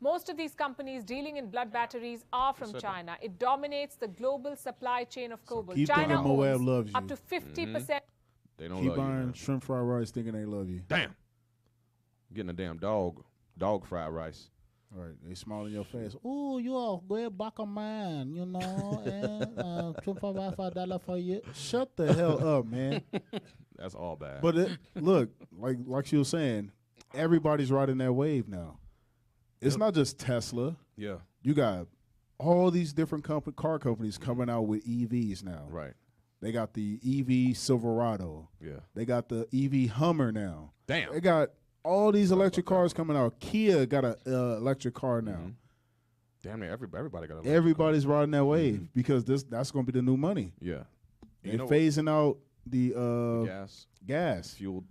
Most of these companies dealing in blood batteries are from China. It dominates the global supply chain of cobalt. keep China thinking Moab owns loves you. up to 50%. They don't Keep love you. buying man. shrimp fried rice thinking they love you. Damn. Getting a damn dog fried rice. All right, they smile in your face. Oh, you are way back of man, you know, and $25 for you. Shut the hell up, man. That's all bad. But look, like she was saying, everybody's riding that wave now. It's not just Tesla. Yeah. You got all these different car companies coming out with EVs now. Right. They got the EV Silverado. Yeah. They got the EV Hummer now. Damn. They got all these electric cars coming out. Kia got an electric car now. Damn near everybody got a Everybody's riding that wave because that's going to be the new money. Yeah. They're phasing out the gas. Fueled.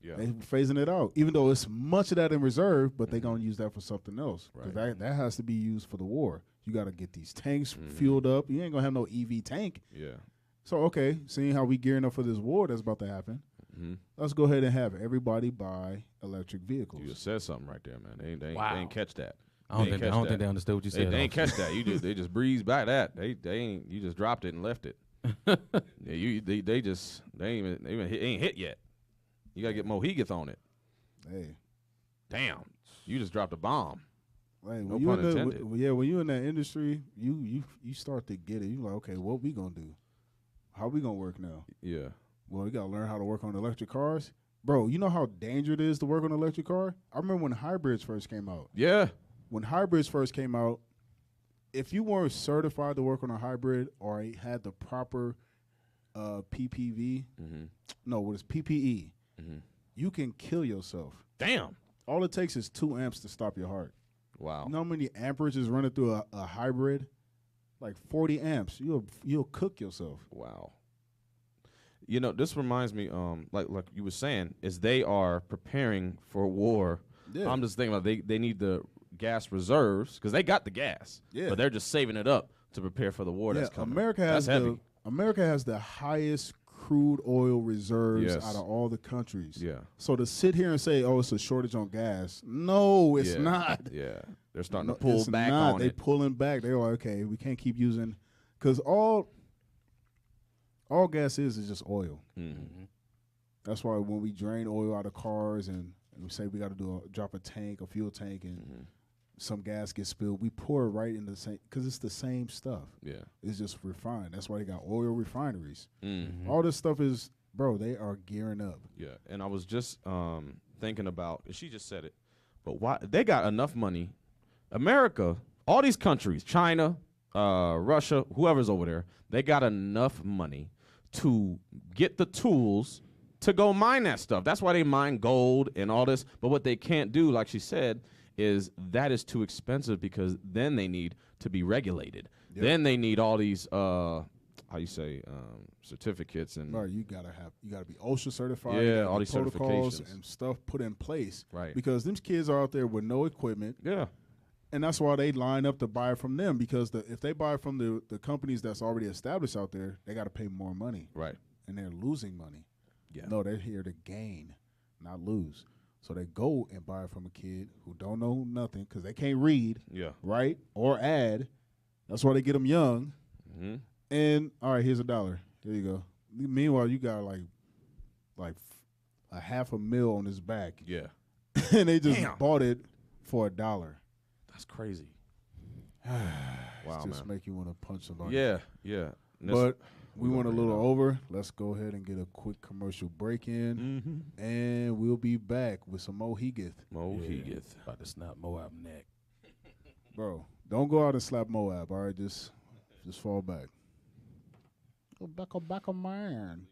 Yeah. They're phasing it out, even though it's much of that in reserve, but they're going to use that for something else. Right. That has to be used for the war. You got to get these tanks fueled up. You ain't going to have no EV tank. Yeah. So, okay, seeing how we gearing up for this war that's about to happen, let's go ahead and have everybody buy electric vehicles. You just said something right there, man. They ain't catch that. I don't think they understood what you said. They ain't catch that. They just breezed by that. They ain't. You just dropped it and left it. They ain't hit yet. You gotta get Mohegans on it. Hey, damn! You just dropped a bomb. Hey, no pun intended. When you in that industry, you start to get it. You like, okay, what we gonna do? How we gonna work now? Yeah. Well, you gotta learn how to work on electric cars, bro. You know how dangerous it is to work on an electric car. I remember when hybrids first came out. Yeah. When hybrids first came out, if you weren't certified to work on a hybrid or had the proper PPV, no, what is PPE? You can kill yourself. Damn. All it takes is 2 amps to stop your heart. Wow. You know how many amperage is running through a hybrid? Like 40 amps. You'll cook yourself. Wow. You know, this reminds me, like you were saying, is they are preparing for war. Yeah. I'm just thinking about they need the gas reserves because they got the gas, but they're just saving it up to prepare for the war that's coming. America has the highest crude oil reserves out of all the countries. Yeah. So to sit here and say, "Oh, it's a shortage on gas," no, it's not. Yeah, they're starting to pull back on it. They're pulling back. They're like, okay, we can't keep using because all gas is just oil. That's why when we drain oil out of cars and we say we got to drop a fuel tank, and some gas gets spilled, we pour it right in the same because it's the same stuff. Yeah, it's just refined. That's why they got oil refineries. All this stuff is, bro. They are gearing up. Yeah, and I was just thinking about. She just said it, but why they got enough money? America, all these countries, China, Russia, whoever's over there, they got enough money to get the tools to go mine that stuff. That's why they mine gold and all this. But what they can't do, like she said, is that is too expensive because then they need to be regulated. Yep. Then they need all these certificates and you gotta be OSHA certified. Yeah, all these protocols certifications and stuff put in place. Right. Because them kids are out there with no equipment. Yeah. And that's why they line up to buy from them because if they buy from the companies that's already established out there, they got to pay more money. Right. And they're losing money. Yeah. No, they're here to gain, not lose. So they go and buy from a kid who don't know nothing because they can't read, right, or add. That's why they get them young. And all right, here's $1. There you go. Meanwhile, you got like a $500,000 on his back. Yeah, and they just bought it for $1. That's crazy. Wow, just man. make you want to punch somebody. Yeah. But we went a little over. Let's go ahead and get a quick commercial break in, Mm-hmm. and we'll be back with some Mohegith. About to snap Moab neck. Bro, don't go out and slap Moab, all right? Just fall back. Go back on man.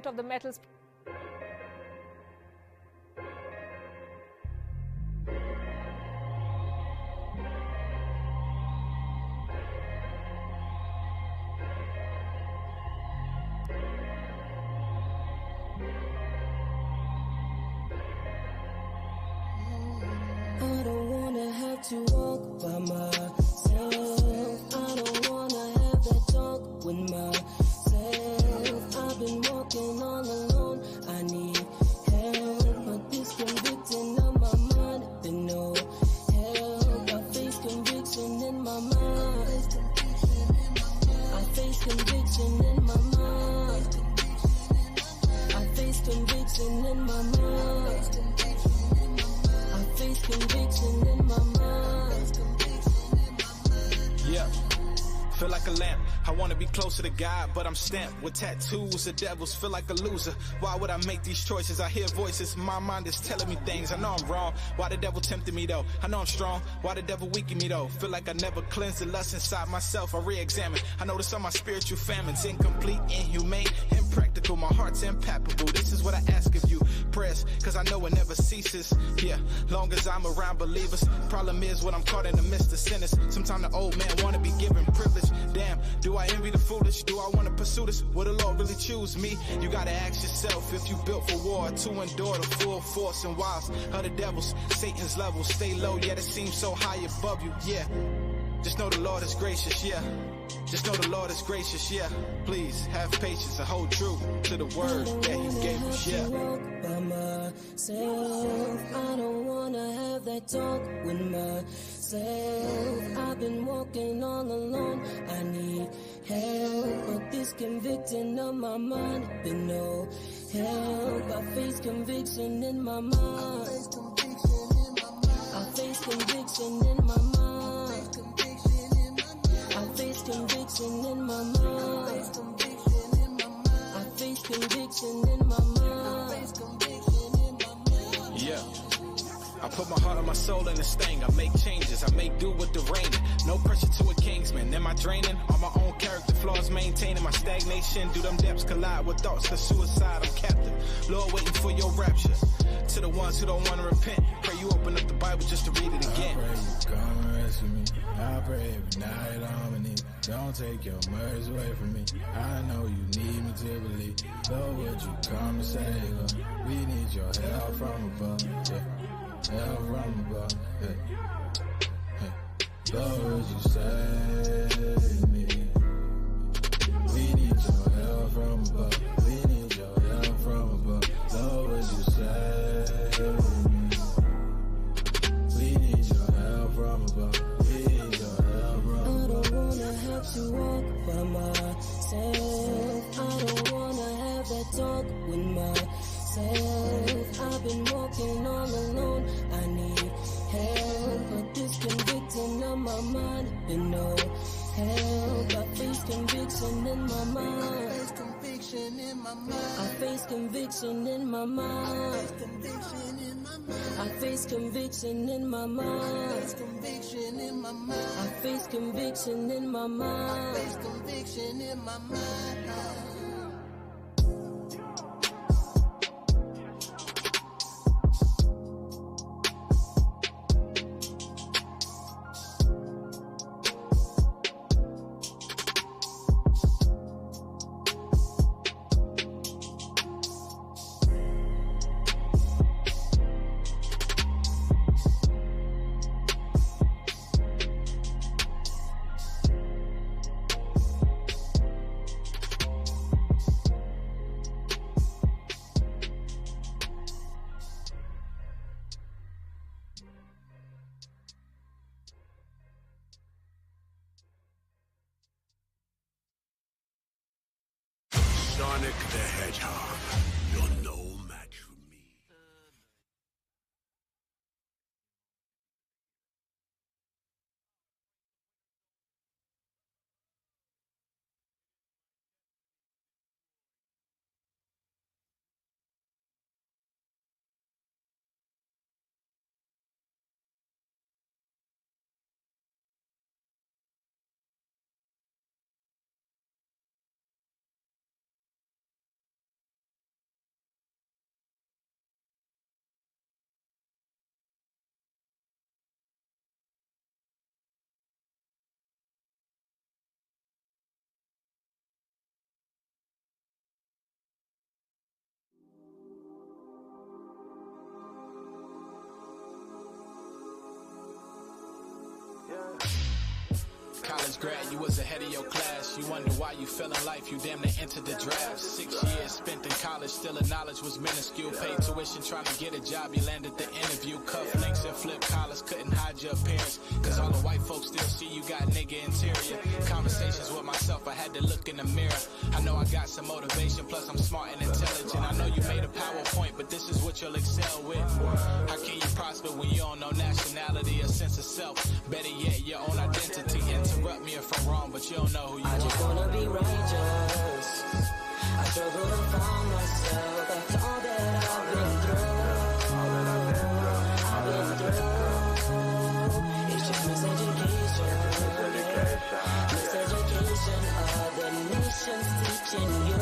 Of the metals. I don't wanna have to walk by myself. I don't wanna have that talk with myself. I've been walking all alone. I need help, but this conviction on my mind, been no help. I face conviction in my mind. I face conviction in my mind. I face conviction in my mind. I face conviction in my mind. Yeah. Feel like a lamp. I wanna be closer to God, but I'm stamped with tattoos. The devils feel like a loser. Why would I make these choices? I hear voices. My mind is telling me things. I know I'm wrong. Why the devil tempted me though? I know I'm strong. Why the devil weaken me though? Feel like I never cleansed the lust inside myself. I re-examine. I notice all my spiritual famines. Incomplete, inhumane, impractical. My heart's impalpable. This is what I ask of you. Prayers, cause I know it never ceases. Yeah, long as I'm around believers. Problem is when I'm caught in the midst of sinners. Sometimes the old man wanna be given privilege. Damn, do I envy the foolish? Do I want to pursue this? Will the Lord really choose me? You gotta ask yourself if you built for war to endure the full force and wiles of the devils. Satan's levels stay low, yet it seems so high above you. Yeah, just know the Lord is gracious. Yeah, just know the Lord is gracious. Yeah, please have patience and hold true to the word that He gave us. Yeah. By myself, I don't wanna have that talk with myself. I've been walking all alone. I need help, but this conviction of my mind been no help. I face conviction in my mind. I face conviction in my mind. I face conviction in my mind. I face conviction in my mind. Yeah. I put my heart and my soul in this thing. I make changes, I make do with the rain. No pressure to a kingsman. Am I draining? On my own character flaws, maintaining my stagnation. Do them depths collide with thoughts of suicide? I'm captive. Lord, waiting for your rapture. To the ones who don't want to repent, pray you open up the Bible just to read it again. I pray you come and rest with me. I pray every night I'm in need. Don't take your mercy away from me. I know you need me to believe. Lord, would you come and save us? We need your help from above. Yeah. Help from above. Hey. Lord, would you save me? We need your help from above. We need your help from above. Lord, would you save me? We need your help from above. We need your help from above. I don't wanna have to walk by myself. I don't wanna have that talk with myself. I've been walking all alone. I need help, but this conviction of my mind been no help. I face conviction in my mind. I face conviction in my mind. I face conviction in my mind. I face conviction in my mind. Hedgehog, you're no match for me. College grad, you was ahead of your class. You wonder why you fell in life, you damn near entered the draft. 6 years spent in college, still the knowledge was minuscule. Paid tuition, trying to get a job, you landed the interview. Cufflinks and flip collars, couldn't hide your appearance. Cause all the white folks still see you got nigga interior. Conversations with myself, I had to look in the mirror. I know I got some motivation, plus I'm smart and intelligent. I know you made a PowerPoint, but this is what you'll excel with. How can you prosper when you don't know nationality or sense of self? Better yet, your own identity. Interrupt me if I'm wrong, but you don't know who you are. I just wanna be righteous. I struggle to find myself after all that I've been through. It's just miseducation. Miseducation of the nations teaching you.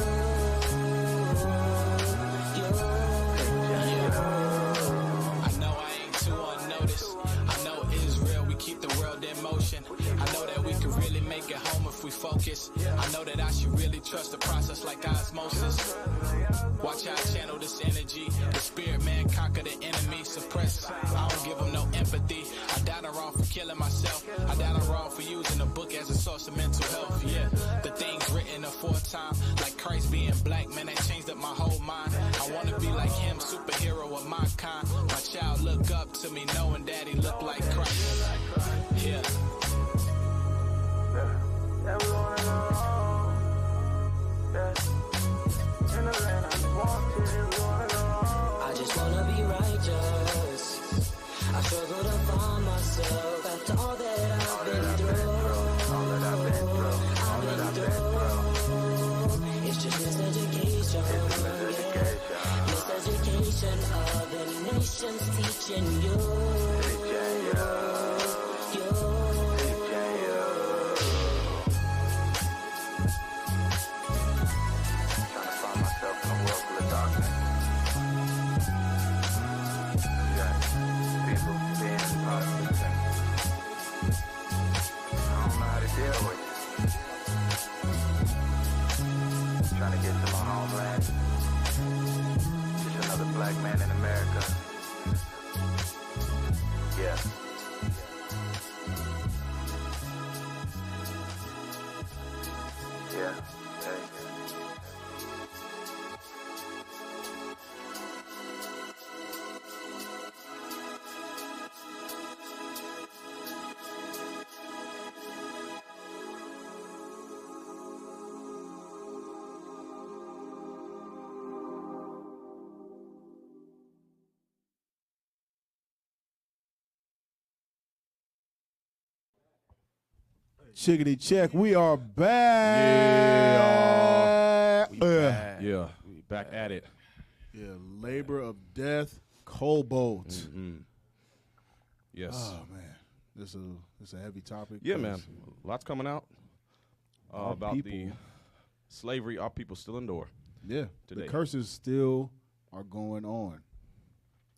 I know I ain't too unnoticed. I know Israel, we keep the world in motion. I know that we could really make it home if we focus. I know that I should really trust the process like osmosis. Watch how I channel this energy. The spirit man conquer the enemy, suppress. I don't give them no empathy. I died on wrong for killing myself. I died on wrong for using a book as a source of mental health. Yeah, the things written aforetime, like Christ being black, man, that changed up my whole mind. I wanna be like him, superhero of my kind. My child look up to me knowing that he look like Christ. Yeah. Yeah, we wanna go home. Yeah. In the land I walked in, we wanna go home. I just wanna be righteous. I struggle to find myself after all that I've been through. It's just miseducation. Miseducation of the nations teaching you. Trying to get to my homeland. Just another black man in America. Yeah. Yeah. Hey. Chickity check. We are back. Yeah, we back at it. Yeah, labor of death, Cobalt. Yes. Oh man, this is a heavy topic. Yeah, man. Lots coming out about people. the slavery our people still endure. Yeah, today. The curses still are going on.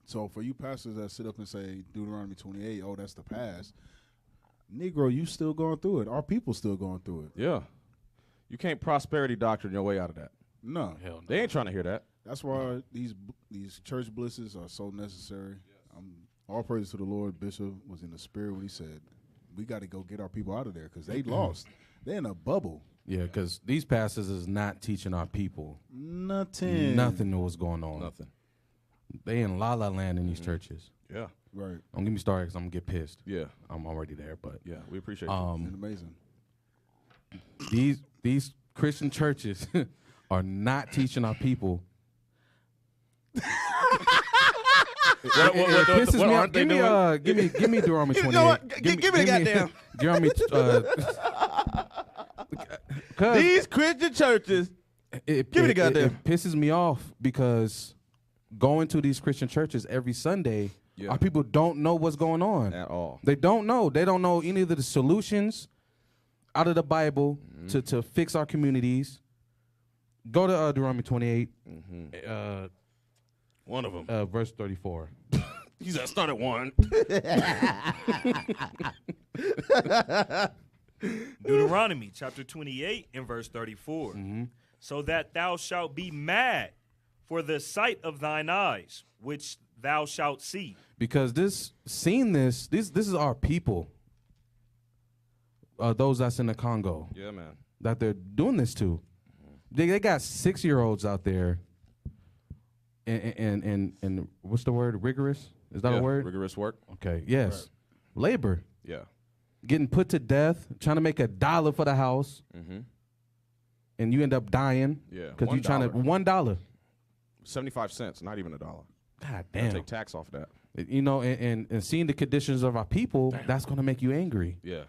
So for you pastors that sit up and say Deuteronomy 28, oh, that's the past. Negro, you still going through it. Our people still going through it. Yeah. You can't prosperity doctrine your way out of that. No. Hell no. They ain't trying to hear that. That's why these church blisses are so necessary. All praise to the Lord. Bishop was in the spirit when he said, we got to go get our people out of there because they lost. They're in a bubble. Yeah, because these pastors is not teaching our people. Nothing. Nothing know what's going on. Nothing. They in la la land in these churches. Yeah. Right. Don't get me started because I'm going to get pissed. Yeah. I'm already there, but. Yeah, we appreciate it. It's amazing. These Christian churches are not teaching our people. What aren't they doing? Give me Deuteronomy 28. You know what? Give me the goddamn. Deuteronomy. These Christian churches. Give me the goddamn. It pisses me off because going to these Christian churches every Sunday, our people don't know what's going on at all. They don't know. They don't know any of the solutions out of the Bible to fix our communities. Go to Deuteronomy 28. One of them. Verse 34. He said, start at 1. Deuteronomy chapter 28 and verse 34. So that thou shalt be mad for the sight of thine eyes, which thou shalt see. Because this is our people. Those that's in the Congo. Yeah, man. That they're doing this to. They got 6-year-olds out there. And what's the word? Rigorous? Is that a word? Rigorous work. Okay. Yes. Right. Labor. Yeah. Getting put to death, trying to make $1 for the house, and you end up dying. Yeah. Because you're trying to $1. 75 cents, not even $1. God damn. Take tax off that. You know, and seeing the conditions of our people, that's going to make you angry. Yeah.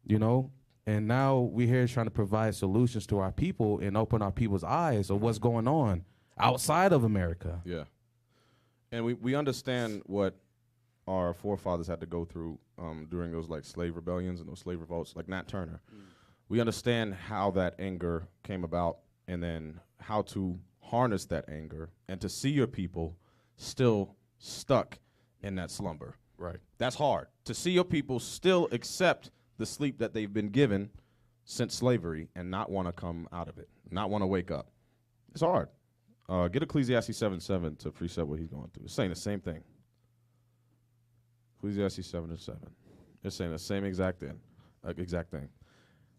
You know, and now we're here trying to provide solutions to our people and open our people's eyes of what's going on outside of America. Yeah. And we understand what our forefathers had to go through during those like slave rebellions and those slave revolts, like Nat Turner. We understand how that anger came about and then how to harness that anger and to see your people still stuck in that slumber. Right. That's hard. To see your people still accept the sleep that they've been given since slavery and not want to come out of it, not want to wake up. It's hard. Get Ecclesiastes 7:7 to precept what he's going through. It's saying the same thing. Ecclesiastes 7:7. It's saying the same exact thing.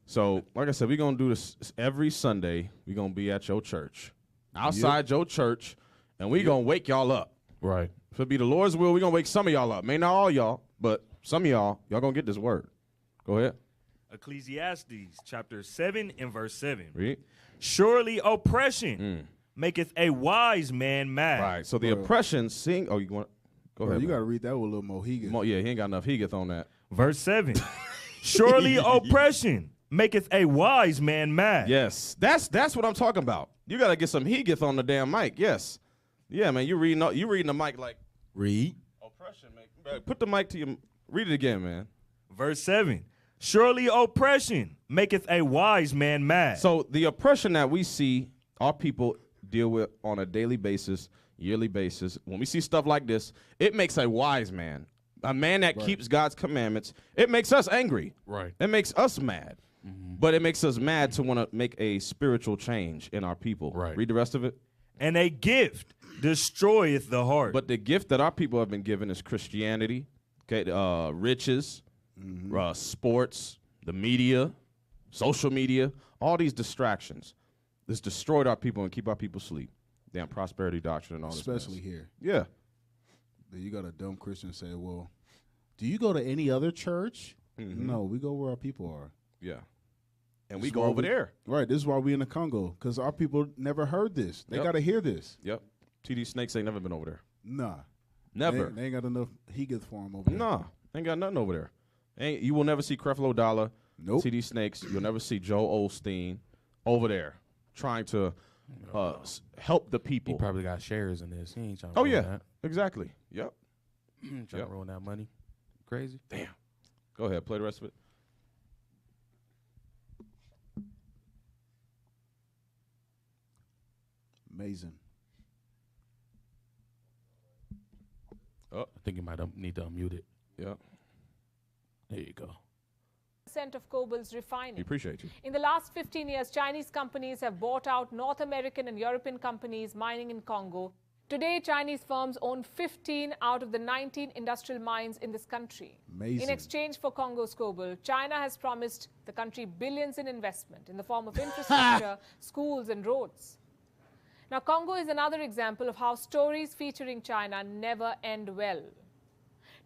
So, like I said, we're going to do this every Sunday. We're going to be at your church, outside your church, and we're going to wake y'all up. Right. If it be the Lord's will, we're going to wake some of y'all up. May not all y'all, but some of y'all going to get this word. Go ahead. Ecclesiastes chapter 7 and verse 7. Read. Surely oppression maketh a wise man mad. Right. So the oppression, you want? Go ahead. You got to read that with a little Mohegan. Yeah, he ain't got enough Hegeth on that. Verse 7. Surely oppression maketh a wise man mad. Yes, that's what I'm talking about. You got to get some Hegeth on the damn mic. Yes. Yeah, man. You reading the mic like read. Oppression put the mic to your. Read it again, man. Verse 7. Surely oppression maketh a wise man mad. So the oppression that we see our people deal with on a daily basis, yearly basis, when we see stuff like this, it makes a wise man, a man that keeps God's commandments. It makes us angry. Right. It makes us mad. But it makes us mad to want to make a spiritual change in our people. Right. Read the rest of it. And a gift destroyeth the heart. But the gift that our people have been given is Christianity, okay, riches, sports, the media, social media, all these distractions. This destroyed our people and keep our people asleep. Damn prosperity doctrine and all this. Especially here. Yeah. You got a dumb Christian say, well, do you go to any other church? No, we go where our people are. Yeah. And we go over there. Right. This is why we in the Congo, because our people never heard this. They got to hear this. Yep. TD Snakes ain't never been over there. Nah. Never. They ain't got enough Hegeth for them over there. Nah. Ain't got nothing over there. You will never see Creflo Dollar, TD Snakes. You'll never see Joe Osteen over there trying to help the people. He probably got shares in this. He ain't trying to ruin that. Exactly. Yep. Trying to ruin that money. Crazy. Damn. Go ahead. Play the rest of it. Amazing. I think you might need to unmute it. Yeah. There you go. Of Cobalt's refining. We appreciate you. In the last 15 years, Chinese companies have bought out North American and European companies mining in Congo. Today, Chinese firms own 15 out of the 19 industrial mines in this country. Amazing. In exchange for Congo's cobalt, China has promised the country billions in investment in the form of infrastructure, schools and roads. Now, Congo is another example of how stories featuring China never end well.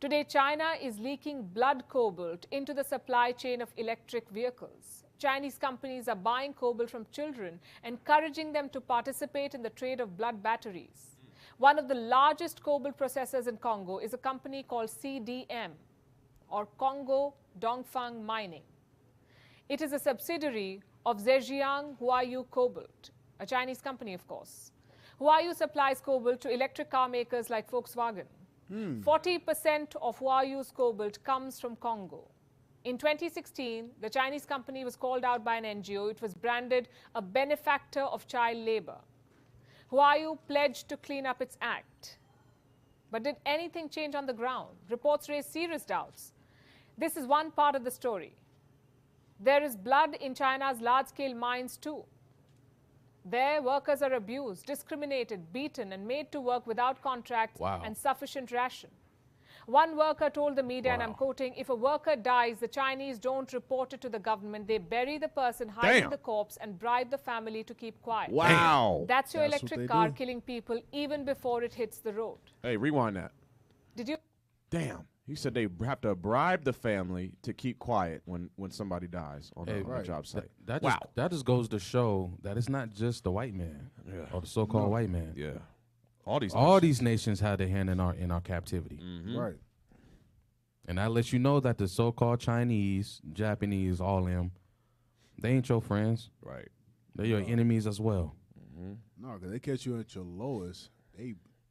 Today, China is leaking blood cobalt into the supply chain of electric vehicles. Chinese companies are buying cobalt from children, encouraging them to participate in the trade of blood batteries. One of the largest cobalt processors in Congo is a company called CDM, or Congo Dongfang Mining. It is a subsidiary of Zhejiang Huayu Cobalt, a Chinese company, of course. Huayu supplies cobalt to electric car makers like Volkswagen. 40% of Huayu's cobalt comes from Congo. In 2016, the Chinese company was called out by an NGO. It was branded a benefactor of child labor. Huayu pledged to clean up its act. But did anything change on the ground? Reports raise serious doubts. This is one part of the story. There is blood in China's large-scale mines too. There, workers are abused, discriminated, beaten, and made to work without contracts and sufficient ration. One worker told the media, and I'm quoting, "If a worker dies, the Chinese don't report it to the government. They bury the person, hiding the corpse, and bribe the family to keep quiet." Wow. That's your electric car killing people even before it hits the road. Hey, rewind that. Did you? Damn. You said they have to bribe the family to keep quiet when somebody dies on a job site. That just goes to show that it's not just the white man or the so-called white man. Yeah. All these nations had their hand in our captivity. Right. And that lets you know that the so-called Chinese, Japanese, all them, they ain't your friends. Right. They're your enemies as well. No, because they catch you at your lowest.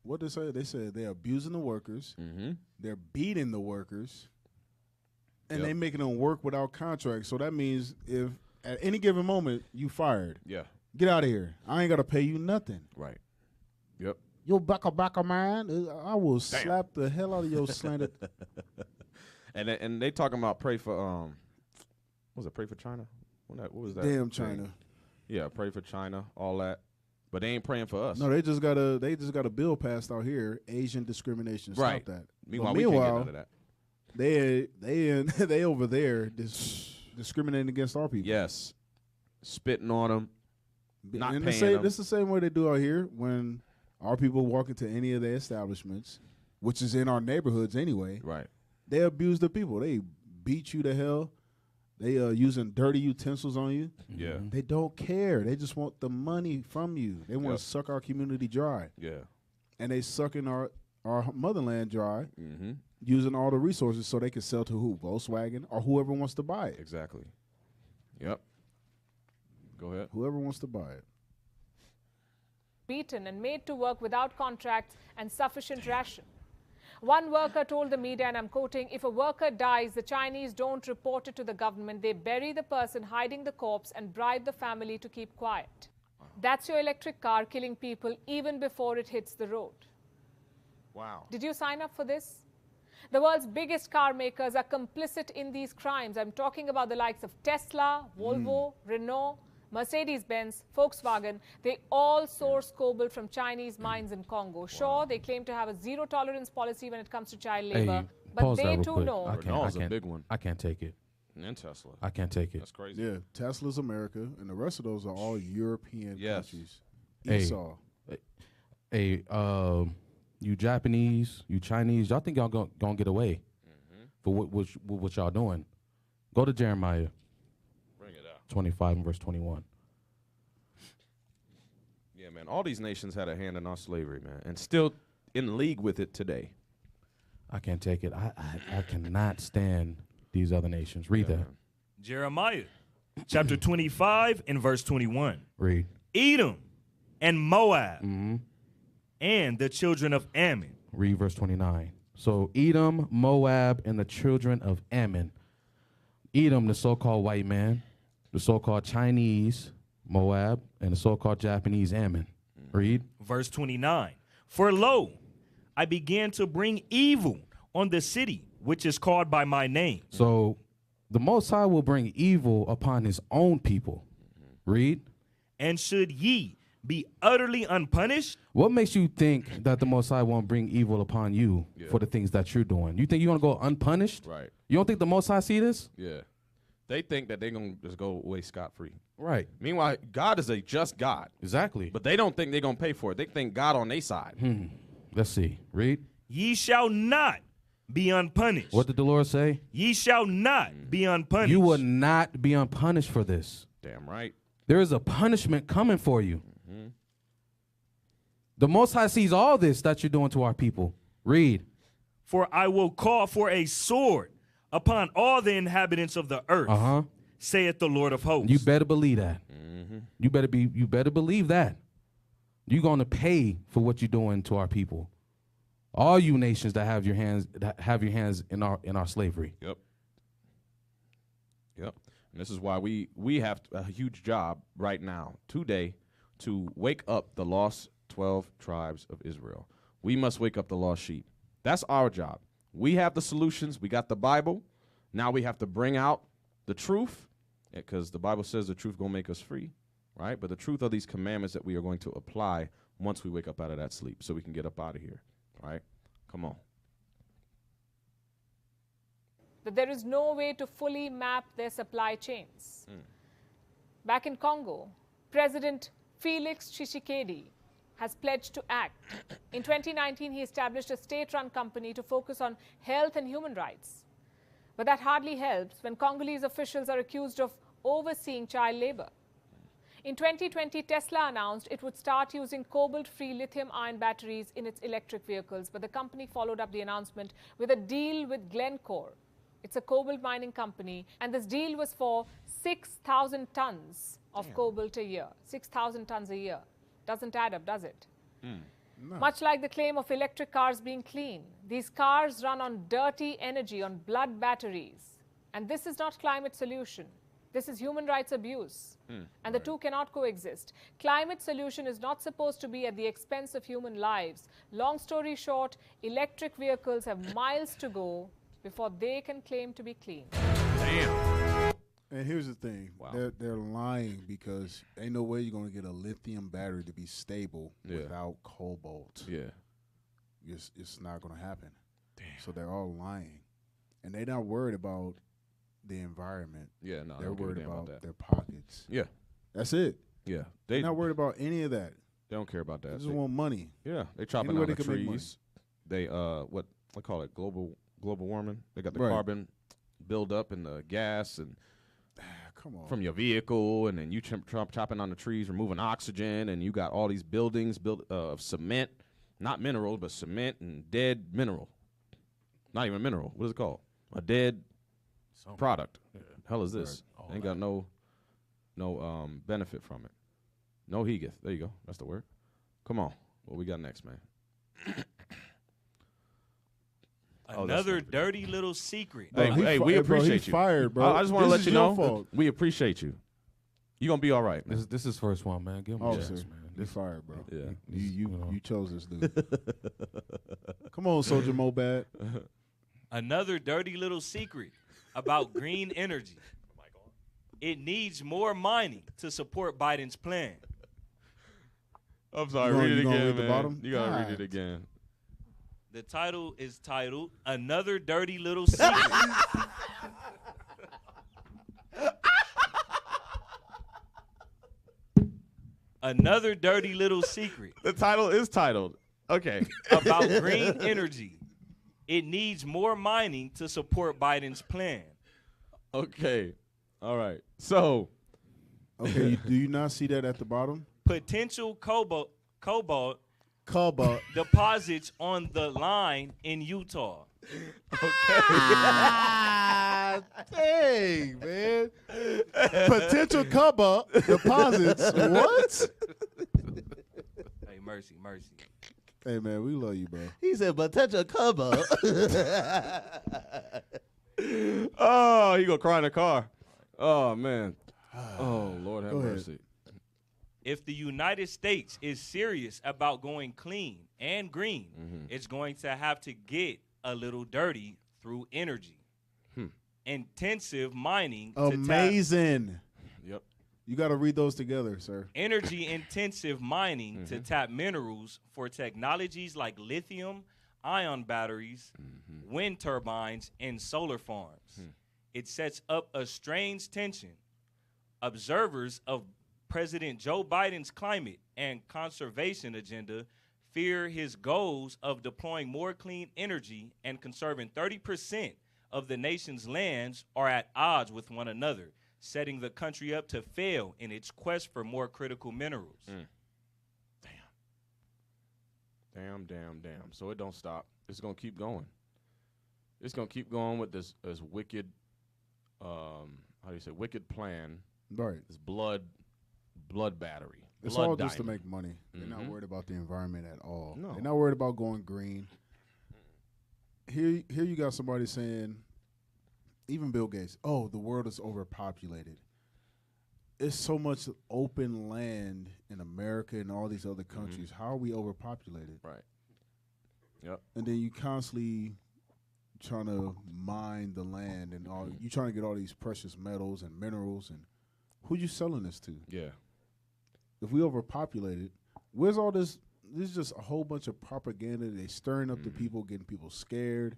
What they say? They said they're abusing the workers. They're beating the workers. And they making them work without contracts. So that means if at any given moment you fired, get out of here. I ain't got to pay you nothing. Right. Yep. Yo, baka man, I will slap the hell out of your slanted. And they talking about pray for what was it? Pray for China. What was that? Damn China. Yeah, pray for China. All that. But they ain't praying for us. No, they just got a bill passed out here, Asian discrimination. Right. Stop that. Meanwhile, we can't get none of that. They over there discriminating against our people. Yes. Spitting on them. Not and paying them. This is the same way they do out here when our people walk into any of their establishments, which is in our neighborhoods anyway. Right. They abuse the people. They beat you to hell. They are using dirty utensils on you. Yeah. They don't care. They just want the money from you. They want to suck our community dry. Yeah. And they sucking our motherland dry, using all the resources so they can sell to who? Volkswagen or whoever wants to buy it. Exactly. Yep. Go ahead. Whoever wants to buy it. Beaten and made to work without contracts and sufficient ration. One worker told the media, and I'm quoting, "If a worker dies, the Chinese don't report it to the government. They bury the person, hiding the corpse, and bribe the family to keep quiet." That's your electric car killing people even before it hits the road. Wow. Did you sign up for this? The world's biggest car makers are complicit in these crimes. I'm talking about the likes of Tesla, Volvo, Renault, Mercedes-Benz, Volkswagen. They all source cobalt from Chinese mines in Congo. Sure, they claim to have a zero-tolerance policy when it comes to child labor, but they too know. Renault's a big one. I can't take it. And Tesla. I can't take it. That's crazy. Yeah, Tesla's America, and the rest of those are all European countries. Hey, Esau. Hey, you Japanese, you Chinese, y'all think y'all gonna get away for what y'all doing? Go to Jeremiah. Bring it out. 25 and verse 21. Yeah, man. All these nations had a hand in our slavery, man, and still in league with it today. I can't take it. I cannot stand these other nations. Read that. Man. Jeremiah chapter 25 and verse 21. Read. Edom and Moab and the children of Ammon. Read verse 29. So Edom, Moab, and the children of Ammon. Edom, the so-called white man, the so-called Chinese, Moab, and the so-called Japanese, Ammon. Read. Verse 29. For lo, I began to bring evil on the city, which is called by my name. So the Most High will bring evil upon his own people. Read. And should ye be utterly unpunished? What makes you think that the Most High won't bring evil upon you for the things that you're doing? You think you're going to go unpunished? Right. You don't think the Most High see this? Yeah. They think that they're going to just go away scot-free. Right. Meanwhile, God is a just God. Exactly. But they don't think they're going to pay for it. They think God on their side. Let's see. Read. Ye shall not be unpunished. What did the Lord say? Ye shall not be unpunished. You will not be unpunished for this. Damn right. There is a punishment coming for you. The Most High sees all this that you're doing to our people. Read. For I will call for a sword upon all the inhabitants of the earth, saith the Lord of hosts. You better believe that. You better believe that. You're going to pay for what you're doing to our people. All you nations that have your hands in our slavery. Yep. And this is why we have a huge job right now, today, to wake up the lost 12 tribes of Israel. We must wake up the lost sheep. That's our job. We have the solutions. We got the Bible. Now we have to bring out the truth, because the Bible says the truth gonna make us free, right? But the truth are these commandments that we are going to apply once we wake up out of that sleep, so we can get up out of here, right? Come on. That there is no way to fully map their supply chains. Back in Congo, President Felix Tshisekedi has pledged to act. In 2019, he established a state-run company to focus on health and human rights. But that hardly helps when Congolese officials are accused of overseeing child labor. In 2020, Tesla announced it would start using cobalt-free lithium-ion batteries in its electric vehicles, but the company followed up the announcement with a deal with Glencore. It's a cobalt mining company, and this deal was for 6,000 tons of cobalt a year. 6,000 tons a year. Doesn't add up, does it? No. Much like the claim of electric cars being clean, these cars run on dirty energy, on blood batteries. And this is not climate solution. This is human rights abuse. And the two cannot coexist. Climate solution is not supposed to be at the expense of human lives. Long story short, electric vehicles have miles to go before they can claim to be clean. Damn. And here's the thing. They're lying, because ain't no way you're going to get a lithium battery to be stable without cobalt. Yeah. It's not going to happen. Damn. So they're all lying. And they're not worried about the environment. Yeah, no. They're worried about that. their pockets. Yeah. That's it. Yeah. They're not worried about any of that. They don't care about that. They just want money. Yeah. They chopping Anywhere down they the can make money. trees. They, what I call it, global warming. They got the Right. carbon build up in the gas and come on, from your vehicle, and then you chopping on the trees, removing oxygen, and you got all these buildings built of cement, not mineral, but cement and dead mineral. Not even mineral. What is it called? A dead product. Yeah. Hell is this? Ain't got no benefit from it. No heageth. There you go. That's the word. Come on. What we got next, man? Another dirty little secret. Hey, we appreciate you. Fired, bro. I just want to let you know fault. we appreciate you. You're gonna be all right, man. This is first one, man. Give him a chance, man. This fired, bro. Yeah. You chose this dude. Come on, Soldier Mobad. Another dirty little secret about green energy. It needs more mining to support Biden's plan. I'm sorry. Read it again, man. You gotta read it again. The title is titled "Another Dirty Little Secret." Another dirty little secret. The title is titled. Okay. About green energy. It needs more mining to support Biden's plan. Okay. All right. So. Okay. Do you not see that at the bottom? Potential cobalt deposits on the line in Utah. Okay. Dang, man. Potential cobalt deposits. What? Hey, mercy. Hey, man, we love you, bro. He said potential cobalt. Oh, you gonna cry in the car. Oh, man. Oh, Lord have mercy. If the United States is serious about going clean and green, it's going to have to get a little dirty through energy. Intensive mining. Amazing. Yep. You got to read those together, sir. Energy intensive mining to tap minerals for technologies like lithium, ion batteries, wind turbines, and solar farms. It sets up a strange tension. Observers of President Joe Biden's climate and conservation agenda fear his goals of deploying more clean energy and conserving 30% of the nation's lands are at odds with one another, setting the country up to fail in its quest for more critical minerals. Damn. So it don't stop. It's going to keep going. It's going to keep going with this wicked, wicked plan. Right. This blood battery. It's blood all just to diamond. make money. They're not worried about the environment at all. No. They're not worried about going green. Here you got somebody saying, even Bill Gates, oh, the world is overpopulated. It's so much open land in America and all these other countries. How are we overpopulated? Right. Yep. And then you constantly trying to mine the land and all. You trying to get all these precious metals and minerals, and who you selling this to? Yeah. If we overpopulated, where's all this? This is just a whole bunch of propaganda. They stirring up the people, getting people scared.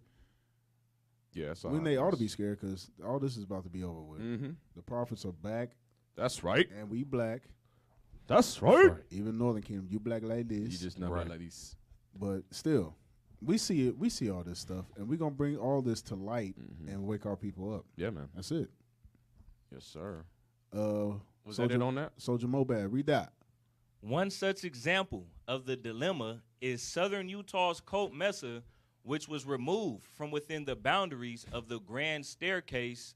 Yeah, that's all when they ought to be scared because all this is about to be over with. The prophets are back. That's right. And we black. That's right. Even Northern Kingdom, you black like this. You just never like this. But still, we see it. We see all this stuff, and we're gonna bring all this to light and wake our people up. Yeah, man. That's it. Yes, sir. Was that it on that? Soldier Mobad, read that. One such example of the dilemma is southern Utah's Colt Mesa, which was removed from within the boundaries of the Grand Staircase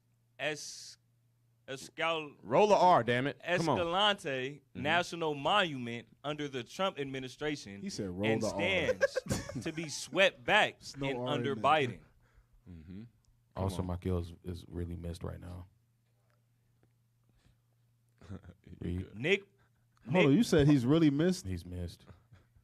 Roll the R, damn it. Come on. Escalante National Monument under the Trump administration. He said roll and the R. stands to be swept back no and R under in there. Biden. Also, my kill is really missed right now. Nick Hold on, you said he's really missed? He's missed.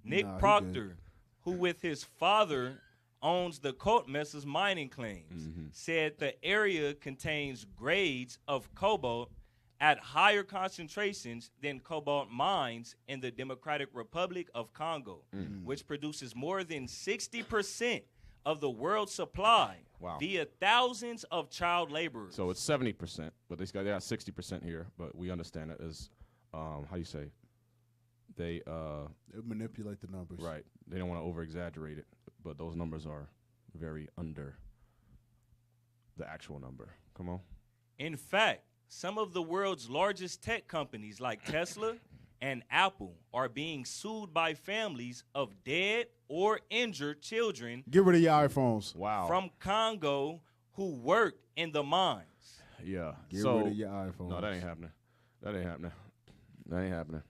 Nick Nah, he Proctor, who with his father owns the Colt Mesa's mining claims, said the area contains grades of cobalt at higher concentrations than cobalt mines in the Democratic Republic of Congo, which produces more than 60% of the world's supply via thousands of child laborers. So it's 70%, but they got 60% here. But we understand it as, how you say, they manipulate the numbers. Right. They don't want to over-exaggerate it, but those numbers are very under the actual number. Come on. In fact, some of the world's largest tech companies like Tesla and Apple are being sued by families of dead or injured children. Get rid of your iPhones. Wow. From Congo who worked in the mines. Yeah. Get rid of your iPhones. No, that ain't happening. That ain't happening.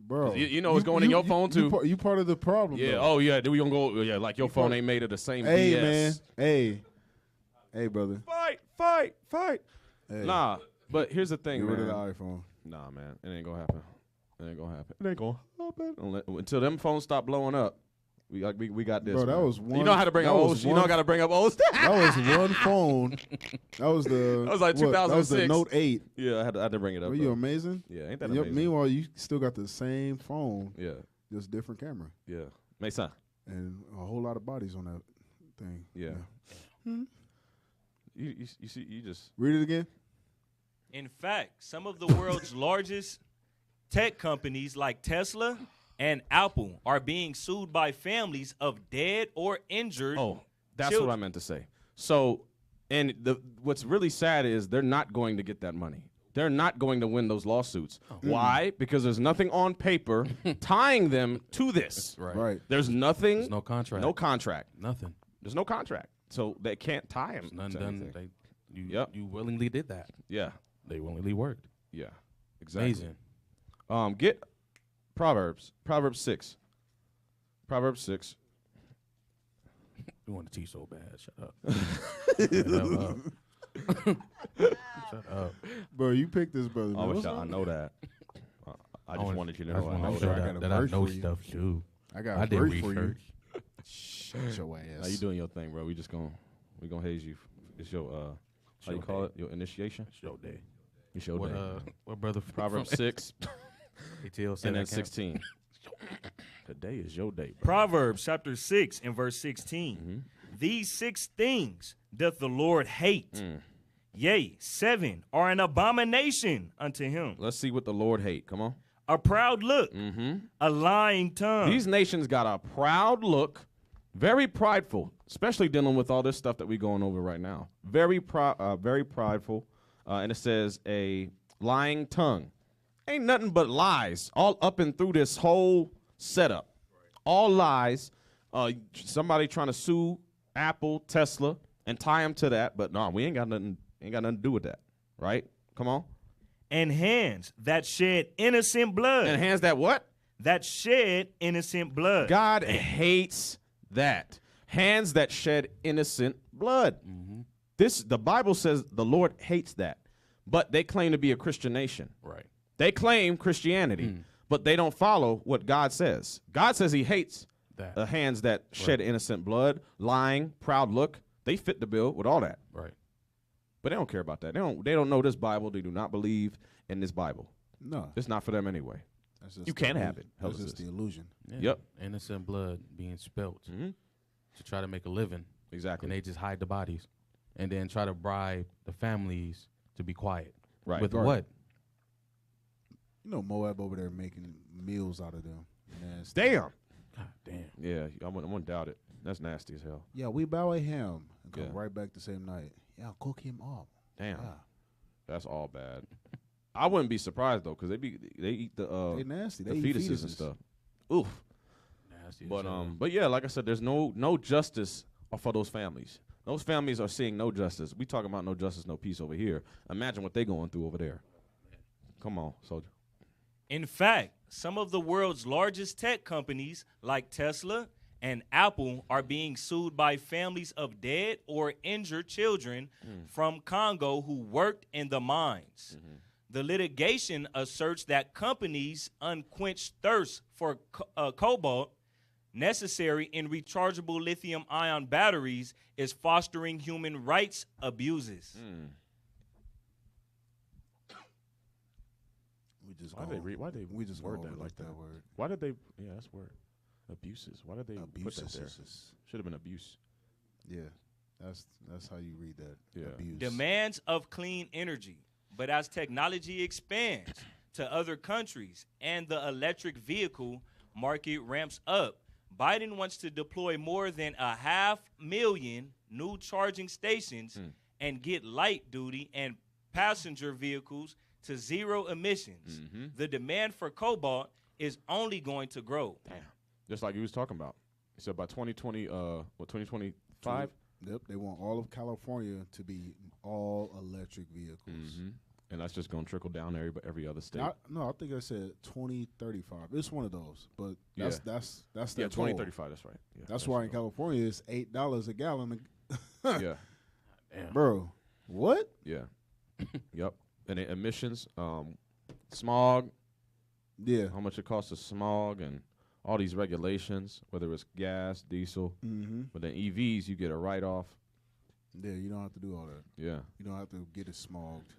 Bro, you know what's going in your phone too. You part of the problem. Yeah. Though. Oh yeah. We gonna go. Yeah. Like your phone ain't made of the same. Hey BS. man. Hey brother. Fight. Hey. Nah. But here's the thing, Get man. rid of the iPhone. Nah, man. It ain't gonna happen. Until them phones stop blowing up. We got this. Bro, that man. was one. You know how to bring up old. You know how to bring up old stuff. That was one phone. That was the. That was like 2006. That was the Note 8. Yeah, I had to bring it up. Were you amazing? Yeah, ain't that And amazing? Meanwhile, you still got the same phone. Yeah. Just different camera. Yeah. Mesa. And a whole lot of bodies on that thing. Yeah. You see, you just read it again. In fact, some of the world's largest tech companies like Tesla and Apple are being sued by families of dead or injured. Oh, that's children. what I meant to say. So, and what's really sad is they're not going to get that money. They're not going to win those lawsuits. Why? Because there's nothing on paper tying them to this. Right. There's nothing. There's no contract. No contract. Nothing. There's no contract. So they can't tie him. None to done. anything. You willingly did that. Yeah. They willingly worked. Yeah. Exactly. Amazing. Get Proverbs 6. Proverbs 6. You want to teach so bad. Shut up. Shut up. Bro, you picked this, brother. I wish I know that. I just wanted you to know. I got I know stuff too. I got I did verse for you. research. Shut your ass. Now you doing your thing, bro. We gonna haze you. It's your how you call it? Your initiation. It's your day. It's your day. What brother? Proverbs 6. and then 16. Today is your day, bro. Proverbs chapter 6 and verse 16. These 6 things doth the Lord hate. Yea, 7 are an abomination unto him. Let's see what the Lord hate. Come on. A proud look. A lying tongue. These nations got a proud look, very prideful, especially dealing with all this stuff that we're going over right now. Very prideful. And it says a lying tongue. Ain't nothing but lies all up and through this whole setup. All lies. Somebody trying to sue Apple, Tesla, and tie them to that. But no, we ain't got nothing to do with that. Right? Come on. And hands that shed innocent blood. And hands that what? That shed innocent blood. God hates that. Hands that shed innocent blood. The Bible says the Lord hates that. But they claim to be a Christian nation. Right. They claim Christianity, but they don't follow what God says. God says he hates the hands that shed innocent blood, lying, proud look. They fit the bill with all that. Right. But they don't care about that. They don't know this Bible. They do not believe in this Bible. No. It's not for them anyway. You can't have it. That's just the illusion. Yeah. Yep. Innocent blood being spilt to try to make a living. Exactly. And they just hide the bodies and then try to bribe the families to be quiet. Right. With what? You know Moab over there making meals out of them. Nasty. Damn. God damn. Yeah, I wouldn't doubt it. That's nasty as hell. Yeah, we bow a ham and come Yeah. right back the same night. Yeah, cook him up. Damn. Yeah. That's all bad. I wouldn't be surprised though, because they eat the They nasty. the They eat fetuses and fetuses. stuff. Oof. Nasty as But hell. but yeah, like I said, there's no justice for those families. Those families are seeing no justice. We talking about no justice, no peace over here. Imagine what they going through over there. Come on, soldier. In fact, some of the world's largest tech companies, like Tesla and Apple, are being sued by families of dead or injured children from Congo who worked in the mines. The litigation asserts that companies' unquenched thirst for cobalt, necessary in rechargeable lithium-ion batteries, is fostering human rights abuses. We just word word that like that? word. Why did they? Yeah, that's word. Abuses. Why did they put that there? Abuses. Should have been abuse. Yeah, that's how you read that. Yeah. Abuse. Demands of clean energy. But as technology expands to other countries and the electric vehicle market ramps up, Biden wants to deploy more than 500,000 new charging stations and get light duty and passenger vehicles to zero emissions. The demand for cobalt is only going to grow. Damn. Just like you was talking about. He said by 2020, 2025? Yep, they want all of California to be all electric vehicles. And that's just going to trickle down every other state. I think I said 2035. It's one of those, but that's yeah, that 2035. That's right. Yeah, that's why in California it's $8 a gallon. Yeah. Damn. Bro, what? Yeah. Yep. And the emissions, smog. Yeah. How much it costs to smog and all these regulations, whether it's gas, diesel. But then EVs, you get a write-off. Yeah, you don't have to do all that. Yeah. You don't have to get it smogged.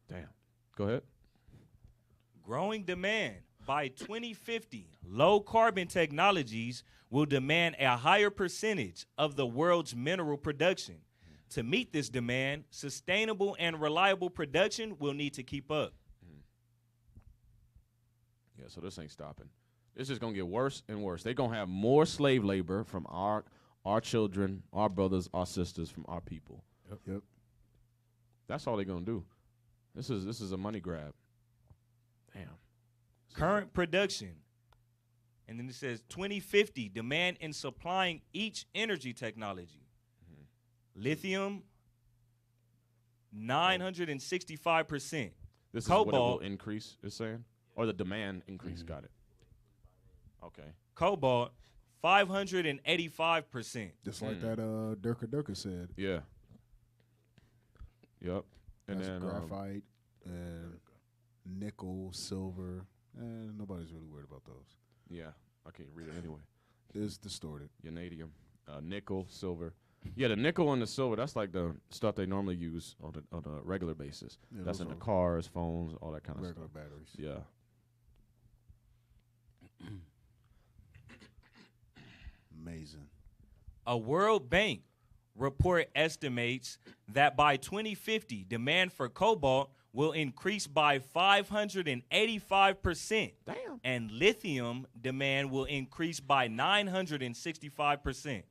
Damn. Go ahead. Growing demand. By 2050, low carbon technologies will demand a higher percentage of the world's mineral production. To meet this demand, sustainable and reliable production will need to keep up. Yeah, so this ain't stopping. It's just going to get worse and worse. They're going to have more slave labor from our children, our brothers, our sisters, from our people. Yep. That's all they're going to do. This is a money grab. Damn. Current production. And then it says 2050, demand in supplying each energy technology. Lithium, 965%. This is Cobalt, what it will increase, it's saying? Or the demand increase, got it. Okay. Cobalt, 585%. Just like that Durka said. Yeah. Yep. And That's then graphite and nickel, silver. Nobody's really worried about those. yeah, I can't read it anyway. It's distorted. Vanadium, nickel, silver. Yeah, the nickel and the silver, that's like the stuff they normally use on a regular basis. Yeah, That's those in the are cars, phones, all that kind of regular stuff. batteries. Yeah. Amazing. A World Bank report estimates that by 2050, demand for cobalt will increase by 585%. Damn. And lithium demand will increase by 965%.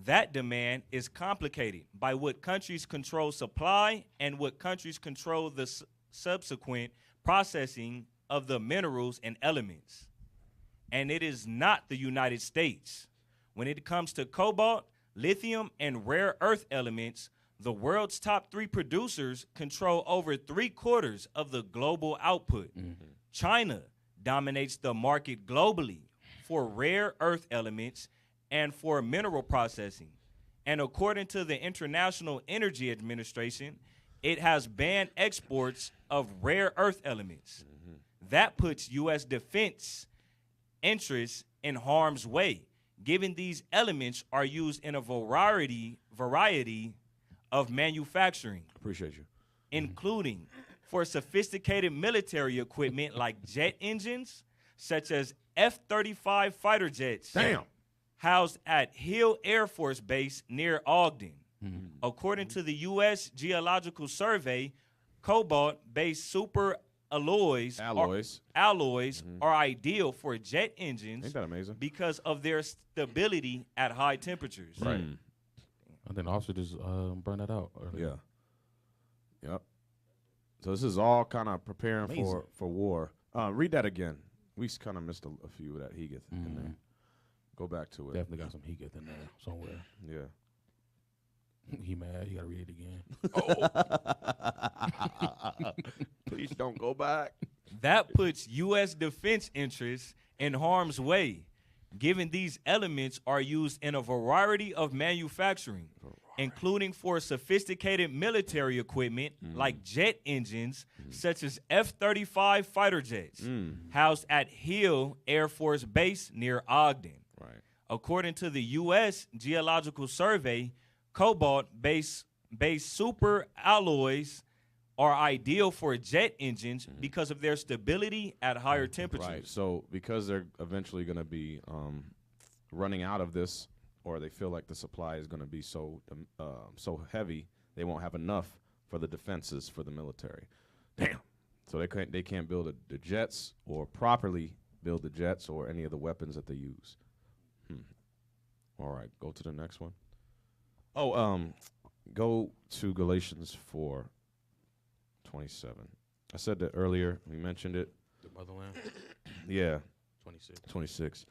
That demand is complicated by what countries control supply and what countries control the subsequent processing of the minerals and elements. And it is not the United States. When it comes to cobalt, lithium, and rare earth elements, the world's top 3 producers control over 3/4 of the global output. China dominates the market globally for rare earth elements and for mineral processing. And according to the International Energy Administration, it has banned exports of rare earth elements. That puts U.S. defense interests in harm's way, given these elements are used in a variety of manufacturing. Appreciate you. Including for sophisticated military equipment like jet engines, such as F-35 fighter jets. Damn. Housed at Hill Air Force Base near Ogden. According to the U.S. Geological Survey, cobalt-based super alloys are ideal for jet engines. Ain't that amazing? Because of their stability at high temperatures. Right. I think the officer just burned that out earlier. Yeah. Yep. So this is all kind of preparing Amazing. for war. Read that again. We kind of missed a few of that Hegeth in there. Go back to it. Definitely got some Hegeth in there somewhere. Yeah. He mad. You got to read it again. Please don't go back. That puts U.S. defense interests in harm's way, given these elements are used in a variety of manufacturing, including for sophisticated military equipment like jet engines, such as F-35 fighter jets, housed at Hill Air Force Base near Ogden. Right. According to the U.S. Geological Survey, cobalt-based super alloys are ideal for jet engines because of their stability at higher temperatures. Right. So because they're eventually going to be running out of this, or they feel like the supply is going to be so heavy, they won't have enough for the defenses for the military. Damn. So they can't build the jets or properly build the jets or any of the weapons that they use. All right. Go to the next one. Go to Galatians 4:27. I said that earlier. We mentioned it. The motherland? Yeah. 26.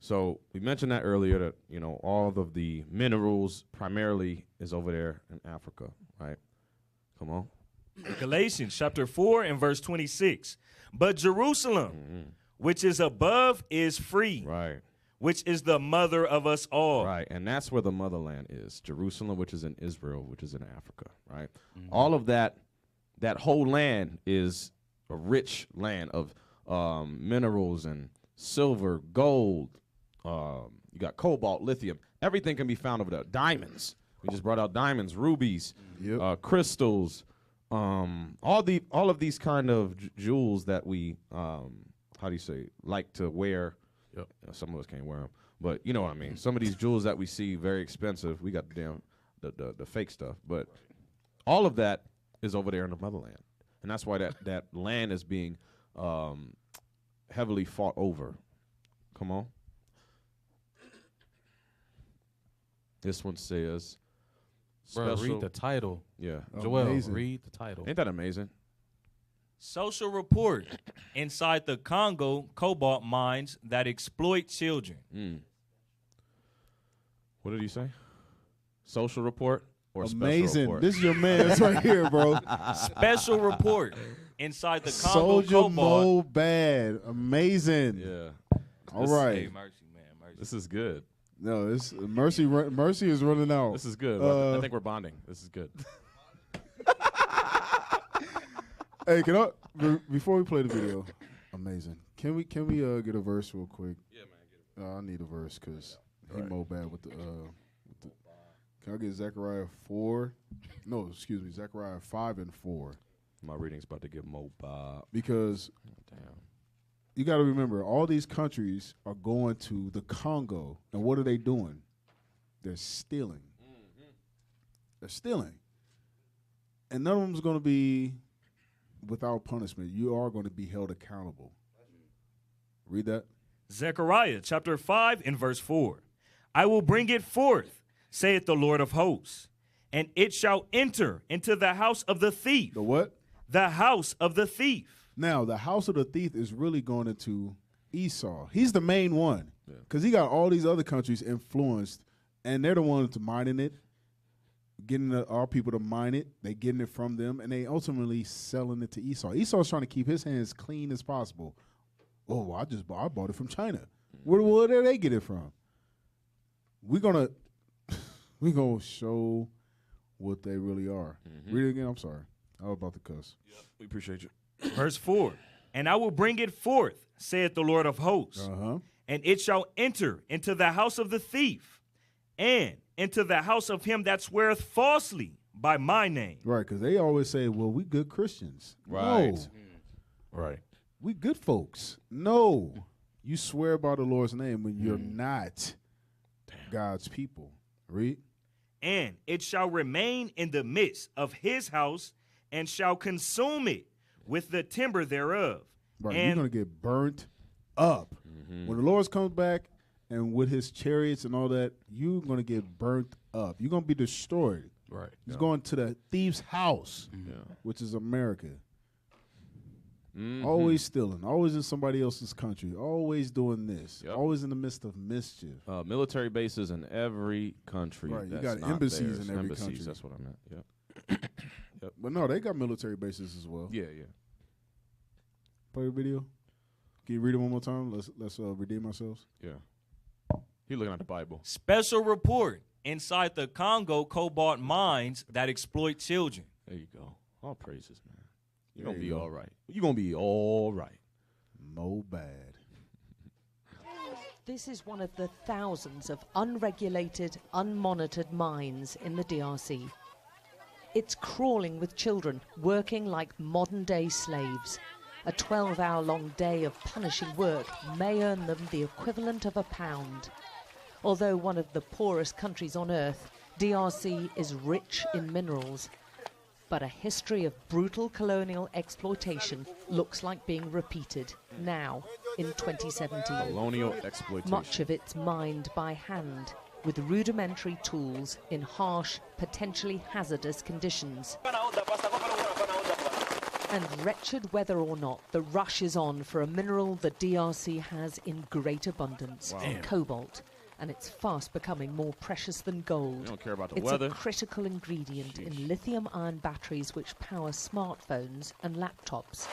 So we mentioned that earlier that, all of the minerals primarily is over there in Africa, right? Come on. Galatians chapter 4 and verse 26. But Jerusalem, which is above, is free. Right. Which is the mother of us all. Right, and that's where the motherland is. Jerusalem, which is in Israel, which is in Africa, right? All of that whole land is a rich land of minerals and silver, gold. You got cobalt, lithium. Everything can be found over there. Diamonds. We just brought out diamonds, rubies, crystals, all of these kind of jewels that we, like to wear. Yep. Some of us can't wear them, but you know what I mean. Some of these jewels that we see very expensive. We got the fake stuff, but all of that is over there in the motherland, and that's why that land is being heavily fought over. Come on. This one says, Bro, read the title. Yeah, Joel, Amazing. read the title. Ain't that amazing? Social report inside the Congo cobalt mines that exploit children. What did he say? Social report or Amazing. special report? This is your man. That's right here, bro. Special report inside the Congo Soldier cobalt. Mo Bad. Amazing. Yeah. All right. Hey, mercy, man, mercy. This is good. No, this Mercy is running out. This is good. I think we're bonding. This is good. Hey, before we play the video, amazing. Can we get a verse real quick? Yeah, man. I need a verse because he Mo Bad with the. Can I get Zechariah 4? No, excuse me, Zechariah 5 and 4. My reading's about to get Mo Bob. Because you got to remember, all these countries are going to the Congo, and what are they doing? They're stealing. They're stealing. And none of them is going to be without punishment. You are going to be held accountable. Read that. Zechariah chapter 5 and verse 4. I will bring it forth, saith the Lord of hosts, and it shall enter into the house of the thief. The what? The house of the thief. Now, the house of the thief is really going into Esau. He's the main one because he got all these other countries influenced, and they're the ones mining it, getting our people to mine it. They getting it from them, and they ultimately selling it to Esau. Esau's trying to keep his hands clean as possible. Oh, I bought it from China. Where did they get it from? We're gonna show what they really are. Read it again. I'm sorry. I was about to cuss. Yep, we appreciate you. Verse 4. And I will bring it forth, saith the Lord of hosts, and it shall enter into the house of the thief, and into the house of him that sweareth falsely by my name. Right, because they always say, well, we good Christians. Right. No. Right. We good folks. No. You swear by the Lord's name when you're not God's people. Read. And it shall remain in the midst of his house, and shall consume it with the timber thereof. Right, and you're going to get burnt up. When the Lord comes back and with his chariots and all that, you're going to get burnt up. You're going to be destroyed. Right. He's going to the thief's house, which is America. Always stealing, always in somebody else's country, always doing this, always in the midst of mischief. Military bases in every country. Right, you that's got not embassies theirs. in every Embassies, country. That's what I meant. Yep. Yep. But no, they got military bases as well. Yeah. Play the video. Can you read it one more time? Let's redeem ourselves. Yeah. He looking at the Bible. special report inside the Congo cobalt mines that exploit children. There you go. All praises, man. You're There going to you be go. all right. You're going to be all right. Mo bad. This is one of the thousands of unregulated, unmonitored mines in the DRC. It's crawling with children, working like modern-day slaves. A 12-hour-long day of punishing work may earn them the equivalent of £1. Although one of the poorest countries on earth, DRC is rich in minerals. But a history of brutal colonial exploitation looks like being repeated now in 2017. Colonial exploitation. Much of it's mined by hand with rudimentary tools in harsh, potentially hazardous conditions. And wretched whether or not, the rush is on for a mineral the DRC has in great abundance, cobalt. And it's fast becoming more precious than gold. You don't care about the it's weather. a critical ingredient in lithium-ion batteries which power smartphones and laptops.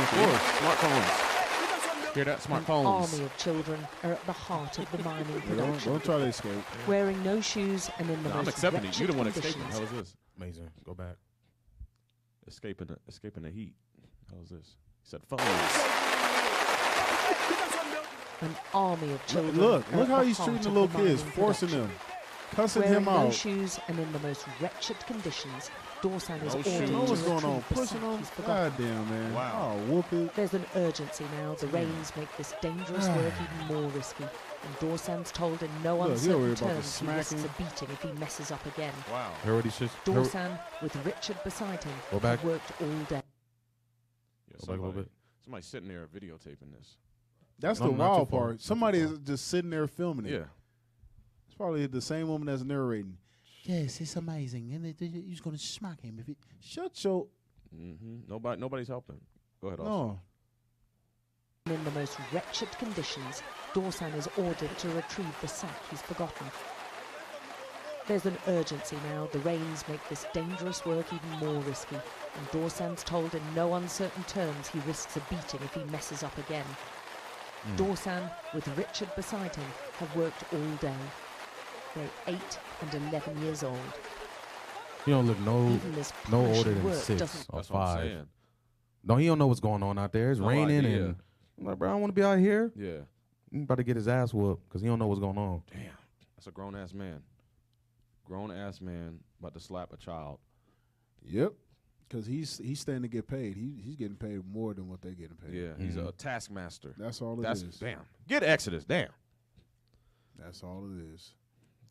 Smartphones. Hear that? An Smartphones. army of children are at the heart of the mining production. Don't try to escape. Wearing no shoes and in the I'm most accepting it. wretched You're the one escaping. conditions. How is this? Amazing. Go back. Escaping the heat. How is this? He said phones. An army of children. Look are at how the he's heart treating the of little mining kids, forcing production. them, cussing Wearing him no out. shoes and in the most wretched conditions, Dorsan is Oh, ordered shit. to What's going retrieve on? the Pushing sack on? he's forgotten. God damn, man. Wow. Oh, whoop it. There's an urgency now. The rains make this dangerous work even more risky. And Dorsan's told in no Look, he over uncertain here about to terms he smack risks him. a beating if he messes up again. Wow. Hear what he says? Dorsan, with Richard beside him, Go back. have worked all day. Yeah, Go back a little bit. Somebody's sitting there videotaping this. That's No, the not too wild far. part. Not too Somebody far. is just sitting there filming it. Yeah. It's probably the same woman that's narrating. Yes, it's amazing. And he's going to smack him. If it Shut your... Nobody's helping. Go ahead, No. In the most wretched conditions, Dorsan is ordered to retrieve the sack he's forgotten. There's an urgency now. The rains make this dangerous work even more risky. And Dorsan's told in no uncertain terms he risks a beating if he messes up again. Dorsan, with Richard beside him, have worked all day. They're 8 and 11 years old. He don't live Even this no older punishing than work 6 doesn't- or That's what I'm 5. saying. No, he don't know what's going on out there. It's No raining, idea. and I'm like, bro, I don't want to be out here. Yeah. He's about to get his ass whooped because he don't know what's going on. Damn. That's a grown ass man. Grown ass man about to slap a child. Yep. Because he's staying to get paid. He's getting paid more than what they're getting paid. Yeah. He's a taskmaster. That's all it That's is. damn. Get Exodus. Damn. That's all it is.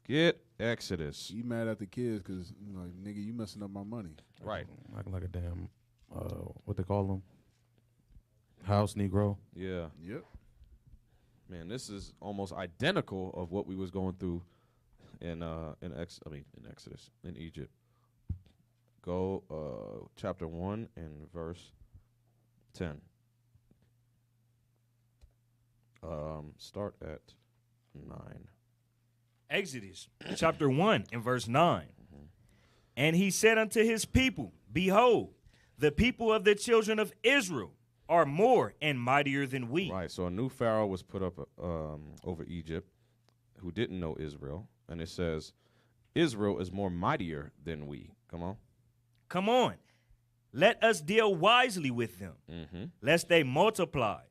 Get Exodus. You mad at the kids because, like, nigga, you messing up my money. Right. Like a damn, what they call them? House Negro. Yeah. Yep. Man, this is almost identical of what we was going through in Exodus, in Egypt. Go chapter 1 and verse 10. Start at 9. Exodus chapter 1 and verse 9. And he said unto his people, Behold, the people of the children of Israel are more and mightier than we. Right, so a new Pharaoh was put up over Egypt who didn't know Israel. And it says, Israel is more mightier than we. Come on. Come on. Let us deal wisely with them, lest they multiply.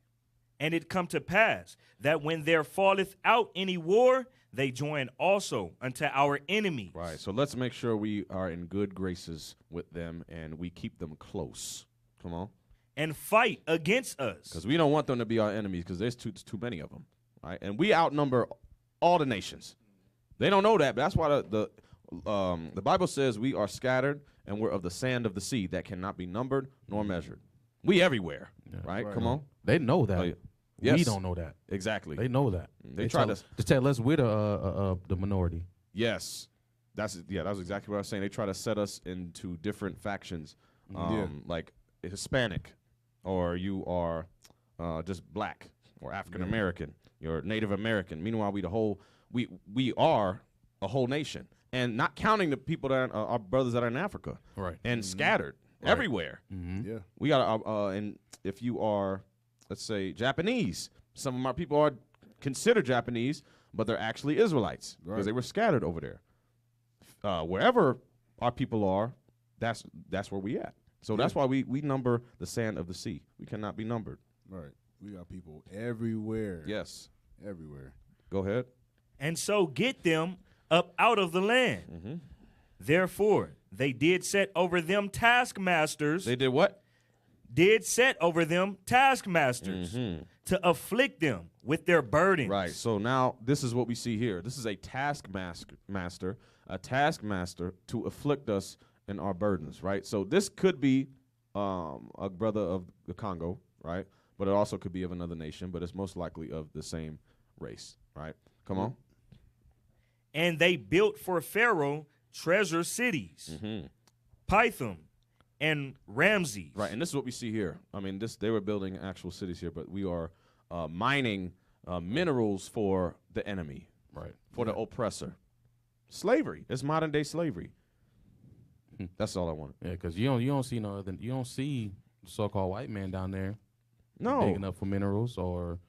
And it come to pass that when there falleth out any war, they join also unto our enemies. Right, so let's make sure we are in good graces with them and we keep them close. Come on. And fight against us. Because we don't want them to be our enemies because there's too many of them. Right, and we outnumber all the nations. They don't know that, but that's why the Bible says we are scattered and we're of the sand of the sea that cannot be numbered nor measured. We everywhere, right? Come on. They know that. Oh, yeah. Yes. We don't know that. Exactly. They know that. They try to tell us we're the minority. Yes. That was exactly what I was saying. They try to set us into different factions, like Hispanic, or you are just black or African American, you're Native American. Meanwhile, we are a whole nation, and not counting the people that are our brothers that are in Africa, right, and scattered everywhere. Yeah, we got and if you are, let's say, Japanese, some of our people are considered Japanese, but they're actually Israelites because they were scattered over there. Wherever our people are, that's where we at. So that's why we number the sand of the sea. We cannot be numbered. Right. We got people everywhere. Yes. Everywhere. Go ahead. And so get them up out of the land. Therefore, they did set over them taskmasters. They did what? Did set over them taskmasters to afflict them with their burdens. Right. So now this is what we see here. This is a taskmaster to afflict us in our burdens, right? So this could be a brother of the Congo, right? But it also could be of another nation, but it's most likely of the same race, right? Come on. And they built for Pharaoh treasure cities, Pithom and Ramses. Right, and this is what we see here. I mean, they were building actual cities here, but we are mining minerals for the enemy, right? For the oppressor. Slavery. It's modern day slavery. That's all I want. Yeah, because you don't see so-called white man down there. No. Digging up for minerals or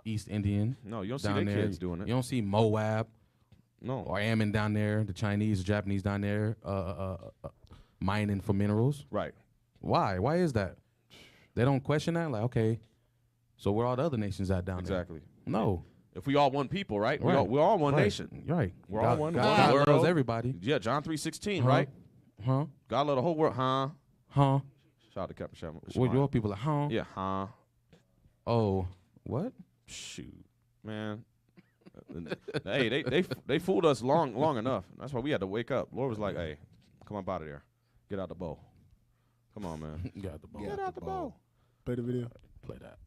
East Indian. No, you don't see down their there. kids doing it. You don't see Moab. No. Or Ammon down there, the Chinese, the Japanese down there mining for minerals. Right. Why? Why is that? They don't question that? Like, okay, so where all the other nations at down there? Exactly. No. If we all one people, right? We're all one nation. Right. We're all one God world. loves everybody. Yeah, John 3:16, right? Huh? God love the whole world, huh? Shout out to Captain Shaman. What your people like, huh? Yeah, huh? Oh, what? Shoot, man. Hey, they fooled us long enough. That's why we had to wake up. Lord was like, hey, come up out of there. Get out the bow. Come on, man. Get out the bow. Get out the bow. Play the video. Play that.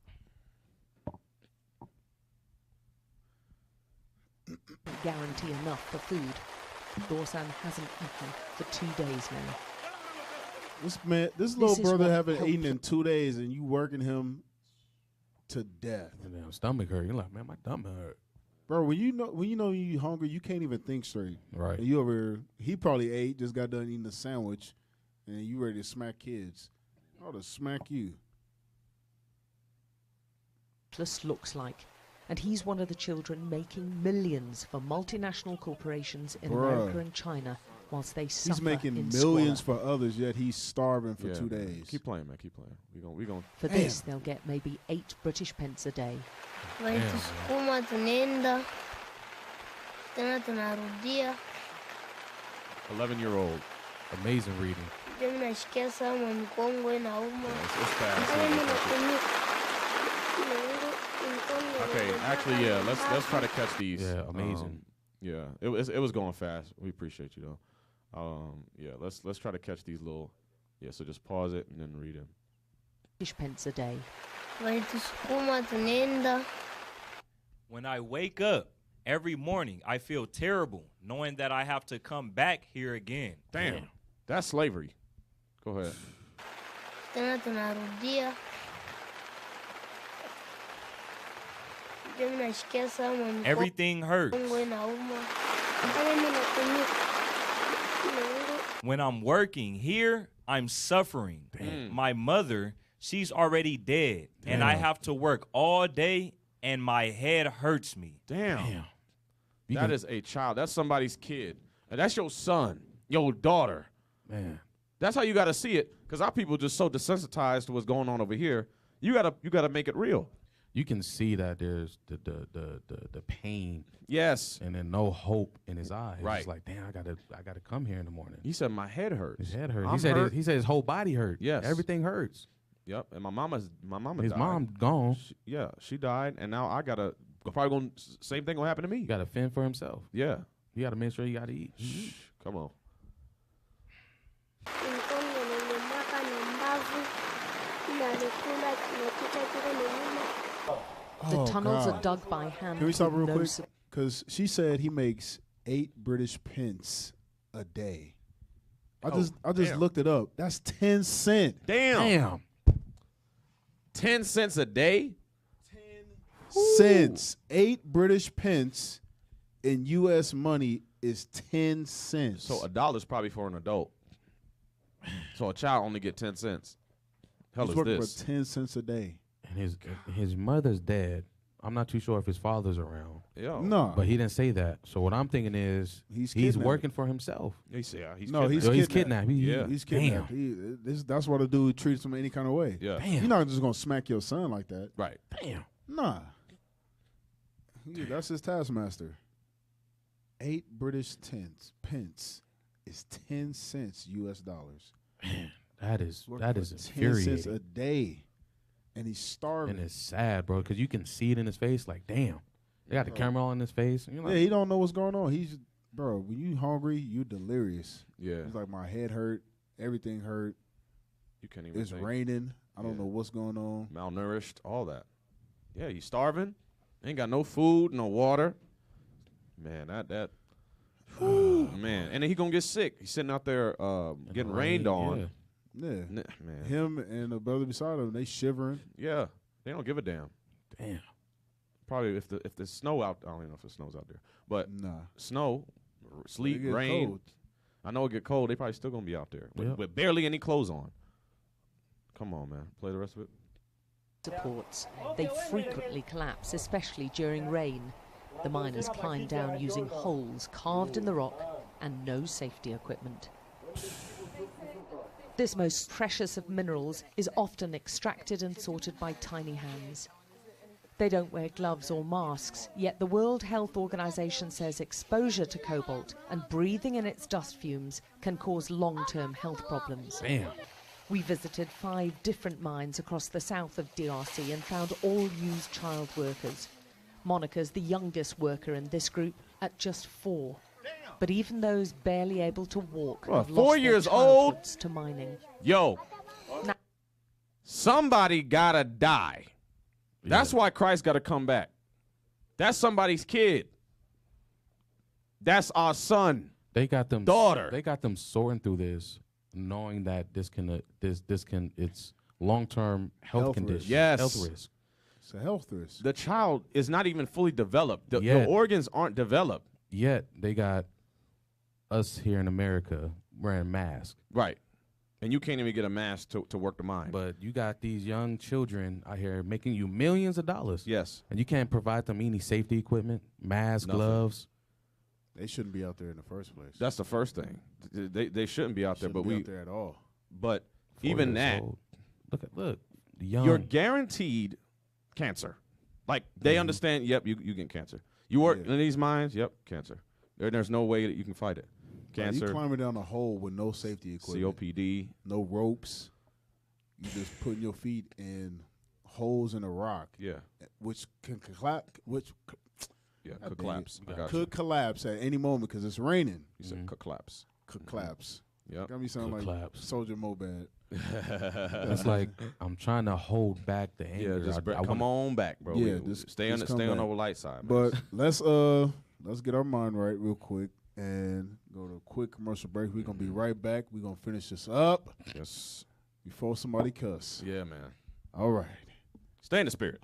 Guarantee enough for food. Dorsan hasn't eaten for 2 days now. This little is brother what haven't helped eaten in him. 2 days, and you working him to death. And then stomach hurt. You're like, man, my stomach hurt. Bro, when you know you hungry, you can't even think straight. Right. And you over here, he probably ate, just got done eating a sandwich, and you ready to smack kids. I ought to smack you. Plus looks like. And he's one of the children making millions for multinational corporations in Bruh. America and China whilst they suffer He's making in millions squalor. for others, yet he's starving for 2 days. Keep playing, man. Keep playing. We going. For this, they'll get maybe 8 British pence a day. Vai tu skuma tunaenda tena tunarudia. 11-year-old. Amazing reading. Ndio nasikia sama mkongo inauma. It's fast. Kama ninatumia I Okay, actually, yeah. Let's try to catch these. Yeah, amazing. Yeah, it was going fast. We appreciate you though. Yeah, let's try to catch these little. Yeah, so just pause it and then read them. Pence a day. When I wake up every morning, I feel terrible knowing that I have to come back here again. Damn, that's slavery. Go ahead. Everything hurts. When I'm working here, I'm suffering. My mother, she's already dead, and I have to work all day, and my head hurts me. Damn. That is a child. That's somebody's kid. And that's your son, your daughter. Man. That's how you got to see it, because our people just so desensitized to what's going on over here. You gotta make it real. You can see that there's the pain. Yes. And then no hope in his eyes. Right. It's like, damn, I gotta come here in the morning. He said my head hurts. His head hurts. I'm He said his whole body hurt. Yes. Everything hurts. Yep. And my mama His died. mom gone. She died, and now I gotta probably going same thing will happen to me. You gotta fend for himself. Yeah. You gotta make sure you gotta eat. Come on. The tunnels are dug by hand. Can we stop with real no quick? sup- Because she said he makes 8 British pence a day. I just damn. looked it up. That's 10 cents. Damn. 10 cents a day? Cents. 8 British pence in U.S. money is 10 cents. So $1 probably for an adult. So a child only get 10 cents. Hell He's is working this? for 10 cents a day. And his mother's dead. I'm not too sure if his father's around. Yeah. No. But he didn't say that. So what I'm thinking is He's he's kidnapped. working for himself. He's kidnapped. He's kidnapped. That's what a dude treats him any kind of way. Yeah. Damn. You're not just going to smack your son like that. Right. Damn. Nah. That's his taskmaster. 8 British pence is 10 cents U.S. dollars. Man, that is Working for 10 infuriating. cents a day. And he's starving. And it's sad, bro, because you can see it in his face. Like, damn, they got the camera on his face. And you're like, Yeah, he don't know what's going on. He's, bro, when you hungry, you delirious. Yeah. He's like, my head hurt. Everything hurt. You can't even It's think. raining. I don't know what's going on. Malnourished, all that. Yeah, he's starving. Ain't got no food, no water. Man, that. Man, and then he gonna get sick. He's sitting out there getting rained on. Yeah. Man. Him and the brother beside him, they shivering. Yeah, they don't give a damn. Damn. Probably if the snow out, I don't even know if it snows out there, but Nah. snow, sleet, It get rain. cold. I know it get cold. They probably still gonna be out there Yep. with barely any clothes on. Come on, man, play the rest of it. supports. They frequently collapse, especially during rain. The miners climb down using holes carved in the rock and no safety equipment. This most precious of minerals is often extracted and sorted by tiny hands. They don't wear gloves or masks, yet the World Health Organization says exposure to cobalt and breathing in its dust fumes can cause long-term health problems. Damn. We visited 5 different mines across the south of DRC and found all used child workers. Monica's the youngest worker in this group at just 4. But even those barely able to walk Well, have 4 lost years their old? childhoods to mining. Yo, Now, somebody gotta die. That's why Christ gotta come back. That's somebody's kid. That's our son. They got them daughter. They got them sorting through this, knowing that it's long-term health condition. risk. Yes. Health risk. It's a health risk. The child is not even fully developed. The Yet. organs aren't developed. Yet they got us here in America wearing masks. Right. And you can't even get a mask to work the mine. But you got these young children out here making you millions of dollars. Yes. And you can't provide them any safety equipment, masks, Nothing. gloves. They shouldn't be out there in the first place. That's the first thing. They shouldn't be out there, Shouldn't but be we out there at all. But 4 even years that, old. Look, young. you're guaranteed cancer. Like they understand. Yep, you get cancer. You work in these mines. Yep, cancer. There's no way that you can fight it. Cancer. You climbing down a hole with no safety equipment. COPD. No ropes. You just putting your feet in holes in the rock. Yeah. Which can collapse. Could collapse. Could collapse at any moment because it's raining. You said could collapse. Could collapse. Yep. Got me sounding like Soldier Mobad. It's like I'm trying to hold back the anger. Yeah, just come on back, bro. Yeah, stay on the light side. Man. But let's get our mind right real quick and go to a quick commercial break. We're gonna be right back. We're gonna finish this up. Yes. Before somebody cuss. Yeah, man. All right. Stay in the spirit.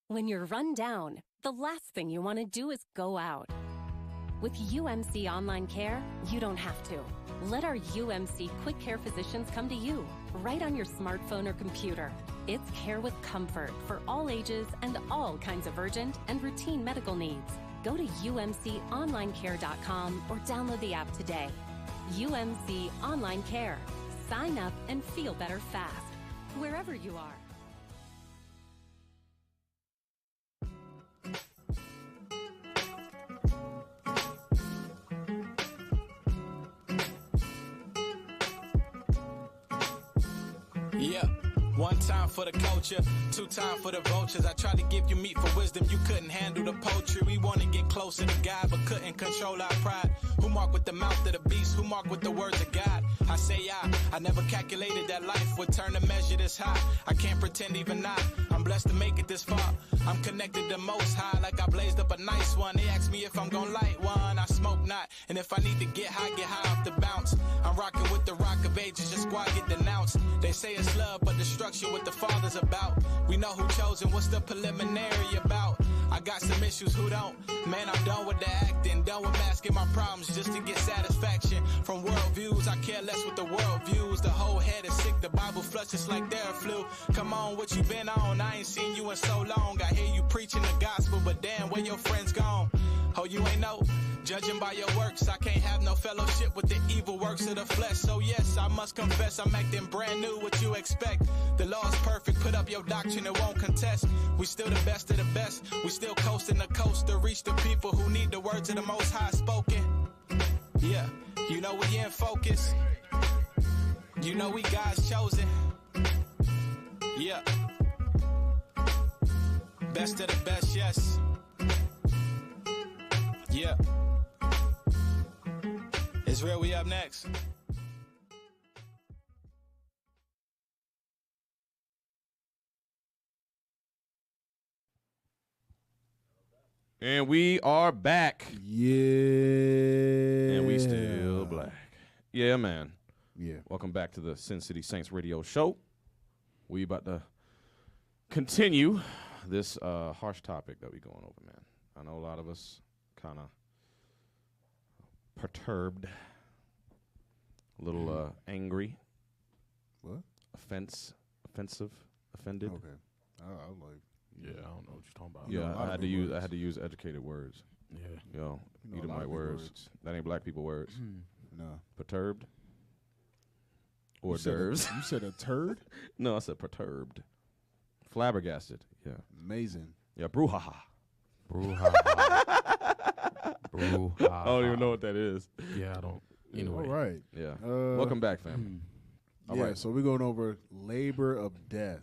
When you're run down, the last thing you want to do is go out. With UMC Online Care, you don't have to. Let our UMC Quick Care physicians come to you, right on your smartphone or computer. It's care with comfort for all ages and all kinds of urgent and routine medical needs. Go to umconlinecare.com or download the app today. UMC Online Care. Sign up and feel better fast, wherever you are. Yeah. One time for the culture, 2 times for the vultures. I tried to give you meat for wisdom, you couldn't handle the poultry. We want to get closer to God, but couldn't control our pride. Who mark with the mouth of the beast? Who mark with the words of God? I say I never calculated that life would turn to measure this high. I can't pretend even not. I'm blessed to make it this far. I'm connected to Most High like I blazed up a nice one. They ask me if I'm gon' light one. I smoke not. And if I need to get high off the bounce. I'm rocking with the rock of ages, just squad get denounced. They say it's love, but destruction what the Father's about. We know who chosen, what's the preliminary about? I got some issues, who don't? Man, I'm done with the acting, done with masking my problems just to get satisfaction. From worldviews, I care less what the world views. The whole head is sick, the Bible flushes like they're a flu. Come on, what you been on? I ain't seen you in so long. I hear you preaching the gospel, but damn, where your friends gone? Oh, you ain't know? Judging by your works, I can't have no fellowship with the evil works of the flesh. So yes, I must confess, I'm acting brand new, what you expect. The law is perfect, put up your doctrine, it won't contest. We still the best of the best, we still coasting the coast to reach the people who need the words of the Most High spoken. Yeah, you know we in focus. You know we God's chosen. Yeah. Best of the best, yes. Yeah. Israel, we up next. And we are back. Yeah. And we still black. Yeah, man. Yeah. Welcome back to the Sin City Saints radio show. We about to continue this harsh topic that we going over, man. I know a lot of us kind of perturbed, a little angry. What? Offensive, offended. Okay. I was like, yeah, I don't know what you're talking about. Yeah, I had to use educated words. Yeah. Yo, You know, a lot my of big words. words. That ain't black people words. No. Perturbed. Hors You said a- d'oeuvres. you said a turd? No, I said perturbed. Flabbergasted. Yeah. Amazing. Yeah, brouhaha. Brouhaha. Brouhaha. I don't even know what that is. Yeah, I don't. Anyway. All right. Yeah. Welcome back, fam. All Yeah, right. so we're going over labor of death.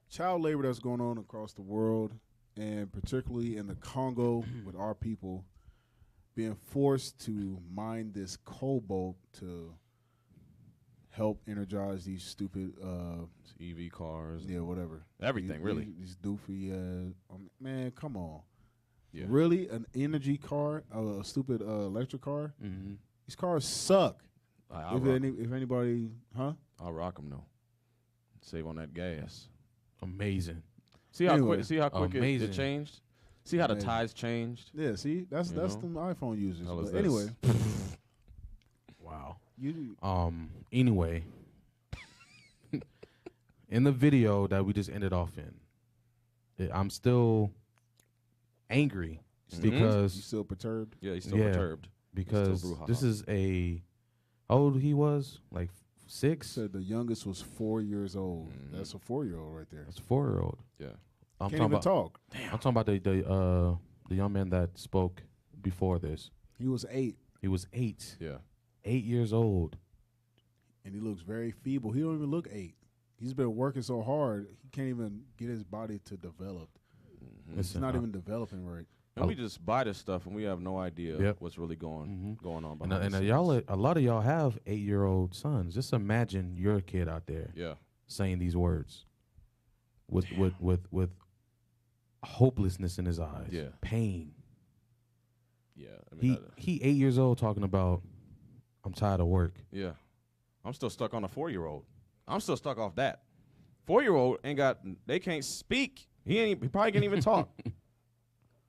Child labor that's going on across the world, and particularly in the Congo with our people being forced to mine this cobalt to help energize these stupid EV cars. Yeah, whatever. Everything, really. These doofy, man, come on. Yeah. Really? An energy car? A stupid electric car? Mm-hmm. These cars suck. If anybody, huh? I'll rock them, though. Save on that gas. Amazing. See how Anyway. quick? See how quick it changed? See how the Amazing. tides changed? Yeah, see? That's You them know? iPhone users. Hell is But anyway. Wow. You Anyway, in the video that we just ended off in, I'm still angry because You still perturbed? Yeah, he's still perturbed. Because Still brouhaha. this is how old he was? Like 6? Said the youngest was 4 years old. That's a 4-year-old right there. That's a 4-year-old. Yeah. I'm Can't talking even about, talk. I'm talking about the young man that spoke before this. He was 8. He was 8. Yeah. 8 years old. And he looks very feeble. He don't even look 8. He's been working so hard, he can't even get his body to develop. It's not even developing right. And we just buy this stuff and we have no idea Yep. what's really going on And, behind and the y'all, scenes. a lot of y'all have 8-year-old sons. Just imagine your kid out there, Yeah. saying these words, with hopelessness in his eyes, Yeah. pain. Yeah. I mean, He 8 years old talking about, I'm tired of work. yeah. I'm still stuck on a 4-year-old. I'm still stuck off that. 4-year-old they can't speak. He probably can't even talk.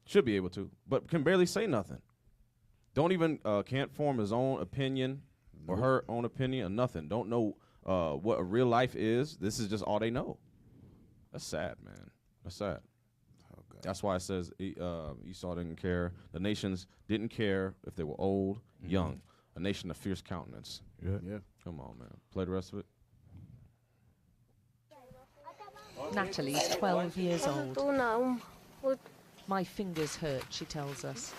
Should be able to, but can barely say nothing. Don't even can't form his own opinion or her own opinion or nothing. Don't know what a real life is. This is just all they know. That's sad, man. That's sad. That's why it says Esau didn't care. The nations didn't care if they were old, young. A nation of fierce countenance. Yeah. Come on, man. Play the rest of it. Natalie's 12 years old. My fingers hurt, she tells us.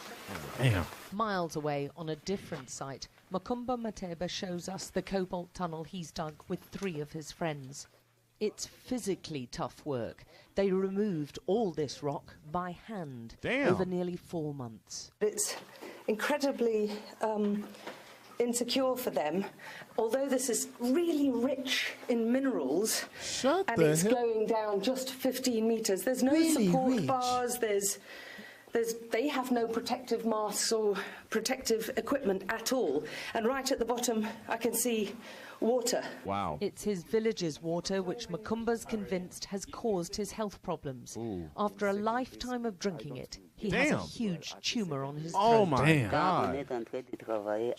Damn. Miles away on a different site, Makumba Mateba shows us the cobalt tunnel he's dug with 3 of his friends. It's physically tough work. They removed all this rock by hand Damn. over nearly 4 months. It's incredibly insecure for them. Although this is really rich in minerals, Shut and the it's hell- going down just 15 meters. There's no Really support rich. bars. They have no protective masks or protective equipment at all. And right at the bottom, I can see water. Wow. It's his village's water, which Makumba's convinced has caused his health problems. After a lifetime of drinking it, he has a Damn. huge tumour on his throat. Oh my God.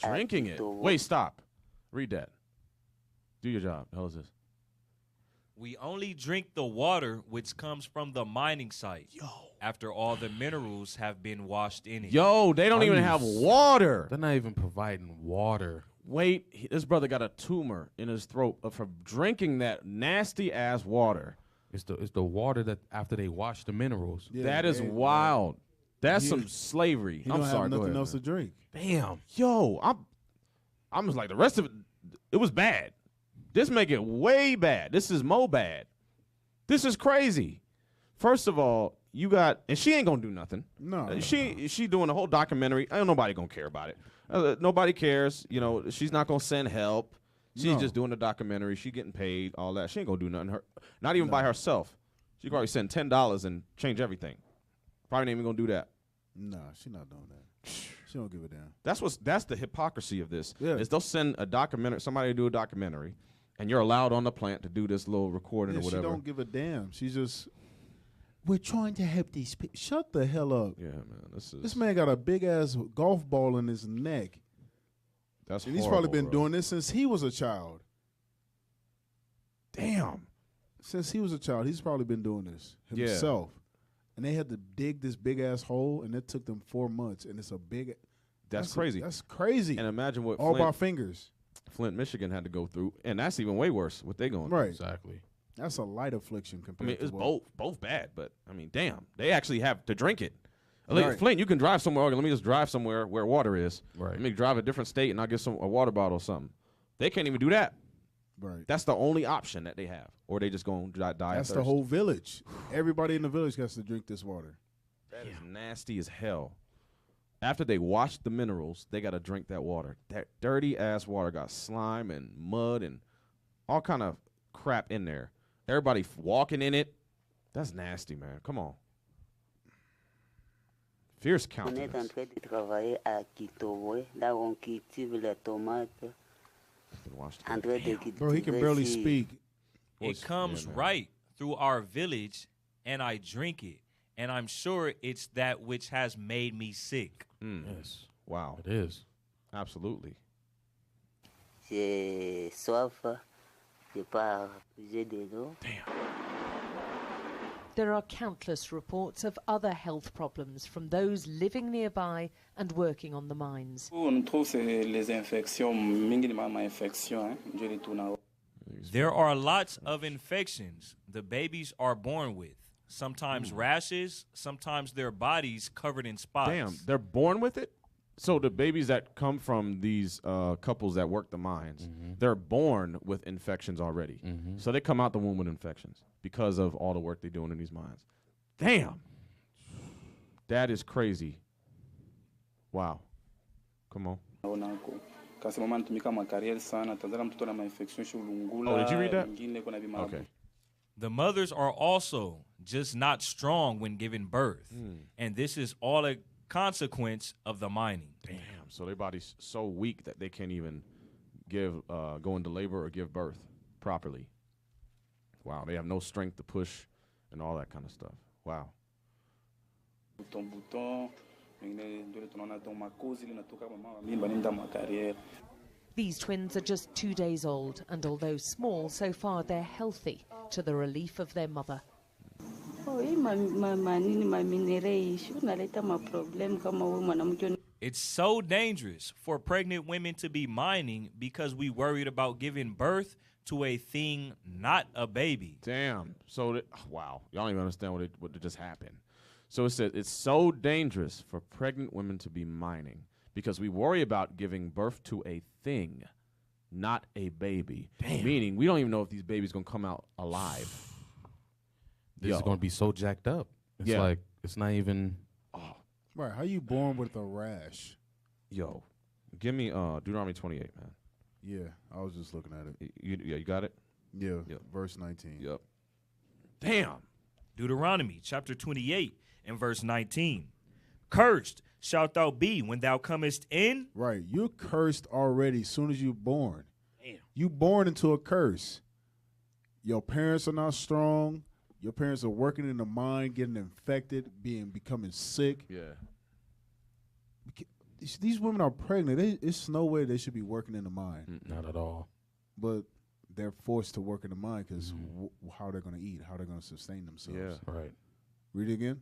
Drinking it. Wait, stop. Read that. Do your job. The hell is this? We only drink the water which comes from the mining site. After all the minerals have been washed in it. Yo, they don't even have water. They're not even providing water. Wait, this brother got a tumor in his throat from drinking that nasty ass water. It's the water that after they wash the minerals. That is wild. That's some slavery. He I'm don't sorry. have go nothing ahead, else man. to drink. Damn. Yo, I'm just like the rest of it. It was bad. This make it way bad. This is mo bad. This is crazy. First of all, you got, and she ain't gonna do nothing. No. She doing the whole documentary. Ain't nobody gonna care about it. Nobody cares. You know, she's not gonna send help. She's No. just doing the documentary. She getting paid, all that. She ain't gonna do nothing. Not even by herself. She probably send $10 and change everything. Probably ain't even gonna do that. No, she not doing that. She don't give a damn. That's the hypocrisy of this. Yeah. Is they'll send a documentary, somebody to do a documentary, and you're allowed on the plant to do this little recording Yeah, or whatever. she don't give a damn. She's just, we're trying to help these people. Shut the hell up. Yeah, man. This man got a big ass golf ball in his neck. That's and he's probably horrible, been bro. doing this since he was a child. Damn. Since he was a child, he's probably been doing this Yeah. himself. And they had to dig this big ass hole, and it took them 4 months. And it's a big. That's crazy. That's crazy. And imagine what all Flint, by fingers. Flint, Michigan had to go through, and that's even way worse. What they going through. Right. Exactly. That's a light affliction I compared mean, to it's what- both bad, but I mean, damn, they actually have to drink it. Like, Right. Flint, you can drive somewhere. Okay, let me just drive somewhere where water is. Right. Let me drive a different state, and I'll get a water bottle or something. They can't even do that. Right. That's the only option that they have, or they just gonna die. That's of the thirst. whole village. Everybody in the village has to drink this water. That is nasty as hell. After they wash the minerals, they got to drink that water. That dirty ass water got slime and mud and all kind of crap in there. Everybody walking in it. That's nasty, man. Come on. Fierce On est en countenance. train de travailler à Kitowe, là où on cultive les tomates. En train de cultiver Bro, he can barely ici. speak. It comes right through our village, and I drink it. And I'm sure it's that which has made me sick. Yes. Wow. It is. Absolutely. J'ai soif, j'ai pas puiser de l'eau. There are countless reports of other health problems from those living nearby and working on the mines. On trouve c'est les infections, minimum infection, hein, je les tourne à- There are lots of infections the babies are born with. Sometimes rashes, sometimes their bodies covered in spots. Damn, they're born with it? So the babies that come from these couples that work the mines, they're born with infections already. So they come out the womb with infections because of all the work they're doing in these mines. Damn. That is crazy. Wow. Come on. Onako. Kasi mama anatumika makariere sana, tazala mtoto na mainfection shulungula. Oh, did you read that? ingine kuna vimabu. Okay. The mothers are also just not strong when giving birth. And this is all a consequence of the mining. Damn. So their body's so weak that they can't even go into labor or give birth properly. Wow. They have no strength to push and all that kind of stuff. Wow. Bouton, ingine ndio tunaona tu makozi linatoka mama mimi banaenda makariere. These twins are just 2 days old, and although small, so far they're healthy, to the relief of their mother. Oh, hii manini maminere issue naleta maproblem kama huyu mwanamke. It's so dangerous for pregnant women to be mining because we worried about giving birth to a thing, not a baby. Damn. So, wow. Y'all don't even understand what just happened. So it said it's so dangerous for pregnant women to be mining because we worry about giving birth to a thing, not a baby. Damn. Meaning we don't even know if these babies going to come out alive. This is going to be so jacked up. It's like, it's not even. Right. How you born with a rash? Yo. Give me Deuteronomy 28, man. Yeah, I was just looking at it. You got it? Yeah, Yep. verse 19. Yep. Damn. Deuteronomy chapter 28 and verse 19. Cursed shalt thou be when thou comest in. Right, you're cursed already as soon as you're born. Damn. You born into a curse. Your parents are not strong. Your parents are working in the mind, getting infected, becoming sick. Yeah. These women are pregnant. It's no way they should be working in the mind. Not at all. But they're forced to work in the mind because how they're going to eat, how they're going to sustain themselves. Yeah. Right. Read it again.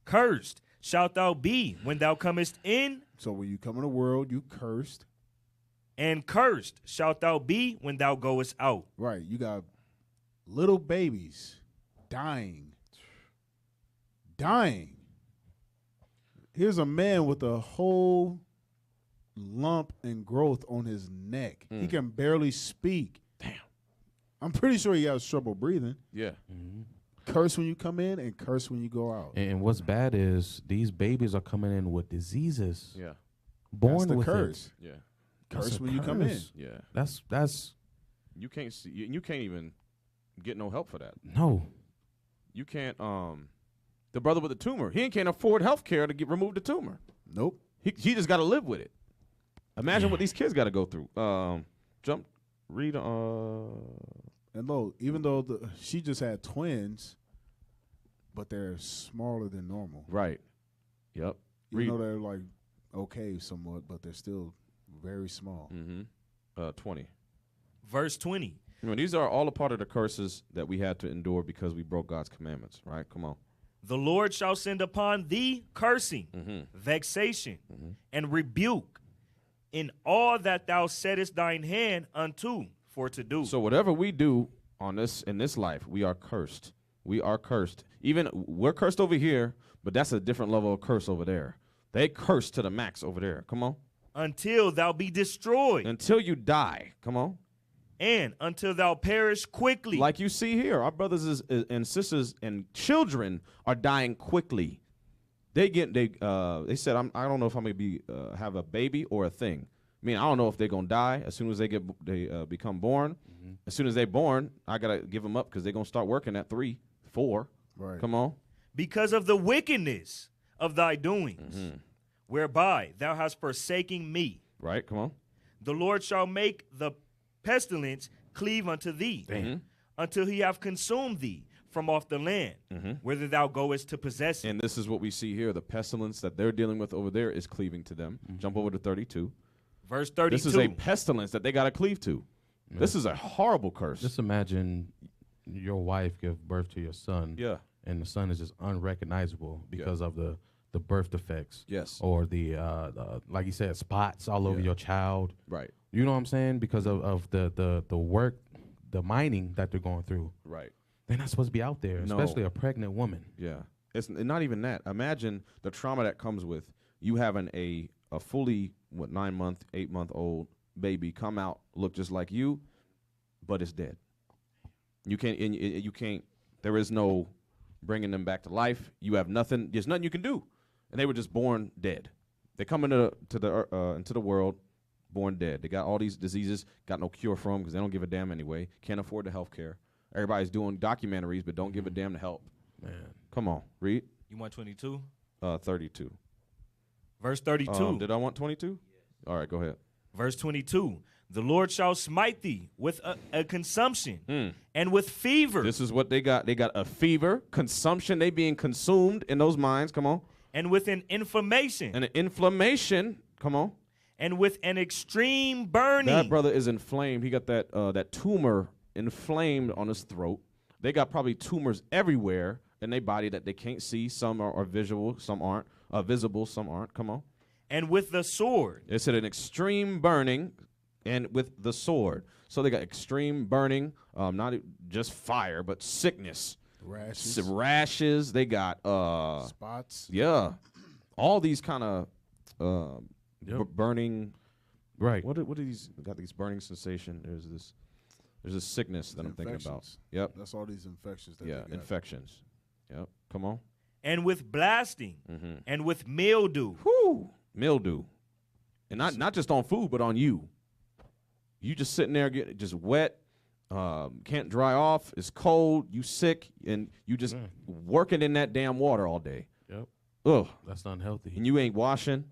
Cursed shalt thou be when thou comest in. So when you come in the world, you cursed. And cursed shalt thou be when thou goest out. Right. You got little babies dying. Here's a man with a whole lump and growth on his neck. He can barely speak. Damn. I'm pretty sure he has trouble breathing. Yeah. Curse when you come in and curse when you go out. And what's bad is these babies are coming in with diseases. Yeah. Born That's the with curse. it. Yeah. Curse That's a when you come in. curse. Yeah. That's You can't see. You can't even get no help for that. no. You can't. The brother with the tumor, he can't afford health care to remove the tumor. Nope. He just got to live with it. Imagine what these kids got to go through. Read. And look, even though she just had twins, but they're smaller than normal. Right. Yep. Even though they're like okay somewhat, but they're still very small. 20. Verse 20. These are all a part of the curses that we had to endure because we broke God's commandments, right? Come on. The Lord shall send upon thee cursing, vexation, and rebuke in all that thou settest thine hand unto for to do. So whatever we do in this life, we are cursed. We are cursed. Even we're cursed over here, but that's a different level of curse over there. They curse to the max over there. Come on. Until thou be destroyed. Until you die. Come on. And until thou perish quickly. Like you see here, our brothers and sisters and children are dying quickly. They said, I don't know if I'm gonna have a baby or a thing. I mean, I don't know if they're gonna die as soon as they become born. As soon as they're born, I gotta give them up because they're gonna start working at 3, 4. Right. Come on. Because of the wickedness of thy doings, whereby thou hast forsaken me. Right. Come on. The Lord shall make the pestilence cleave unto thee, until he have consumed thee from off the land, whither thou goest to possess it. And this is what we see here. The pestilence that they're dealing with over there is cleaving to them. Jump over to 32. Verse 32. This is a pestilence that they got to cleave to. This is a horrible curse. Just imagine your wife give birth to your son. Yeah. And the son is just unrecognizable because of the birth defects. Yes. Or the like you said, spots all over your child. Right. You know what I'm saying? Because of the work, the mining that they're going through. Right. They're not supposed to be out there, especially a pregnant woman. Yeah. It's not even that. Imagine the trauma that comes with you having a fully 9-month, 8-month-old baby come out, look just like you, but it's dead. You can't. There is no bringing them back to life. You have nothing. There's nothing you can do, and they were just born dead. They come into the world born dead. They got all these diseases, got no cure for them because they don't give a damn anyway. Can't afford the health care. Everybody's doing documentaries, but don't give a damn to help. Man, come on, read. You want 22? 32. Verse 32. Did I want 22? All right, go ahead. Verse 22. The Lord shall smite thee with a consumption and with fever. This is what they got. They got a fever, consumption. They being consumed in those minds. Come on. And with an inflammation. And an inflammation. Come on. And with an extreme burning. That brother is inflamed. He got that tumor inflamed on his throat. They got probably tumors everywhere in their body that they can't see. Some are visual, some aren't. Visible, some aren't. Come on. And with the sword. It said an extreme burning and with the sword. So they got extreme burning, not just fire, but sickness. Rashes. They got spots. Yeah. All these kind of burning. Right. What are these? Got these burning sensation. There's this sickness that I'm thinking about. Yep. That's all these infections that they got. Infections. Yep. Come on. And with blasting and with mildew. Whoo. Mildew. And not just on food, but on you. You just sitting there getting just wet, can't dry off, it's cold, you sick, and you just working in that damn water all day. Yep. Ugh. That's unhealthy. And you ain't washing.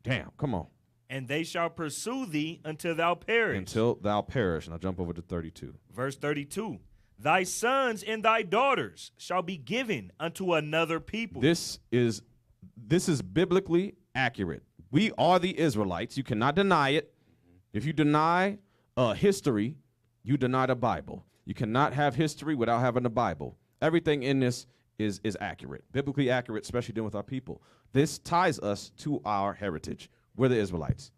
Damn, come on. And they shall pursue thee until thou perish. Until thou perish. And I'll jump over to 32. Verse 32. Thy sons and thy daughters shall be given unto another people. This is biblically accurate. We are the Israelites. You cannot deny it. If you deny history, you deny the Bible. You cannot have history without having the Bible. Everything in this is accurate, biblically accurate, especially dealing with our people. This ties us to our heritage. We're the Israelites.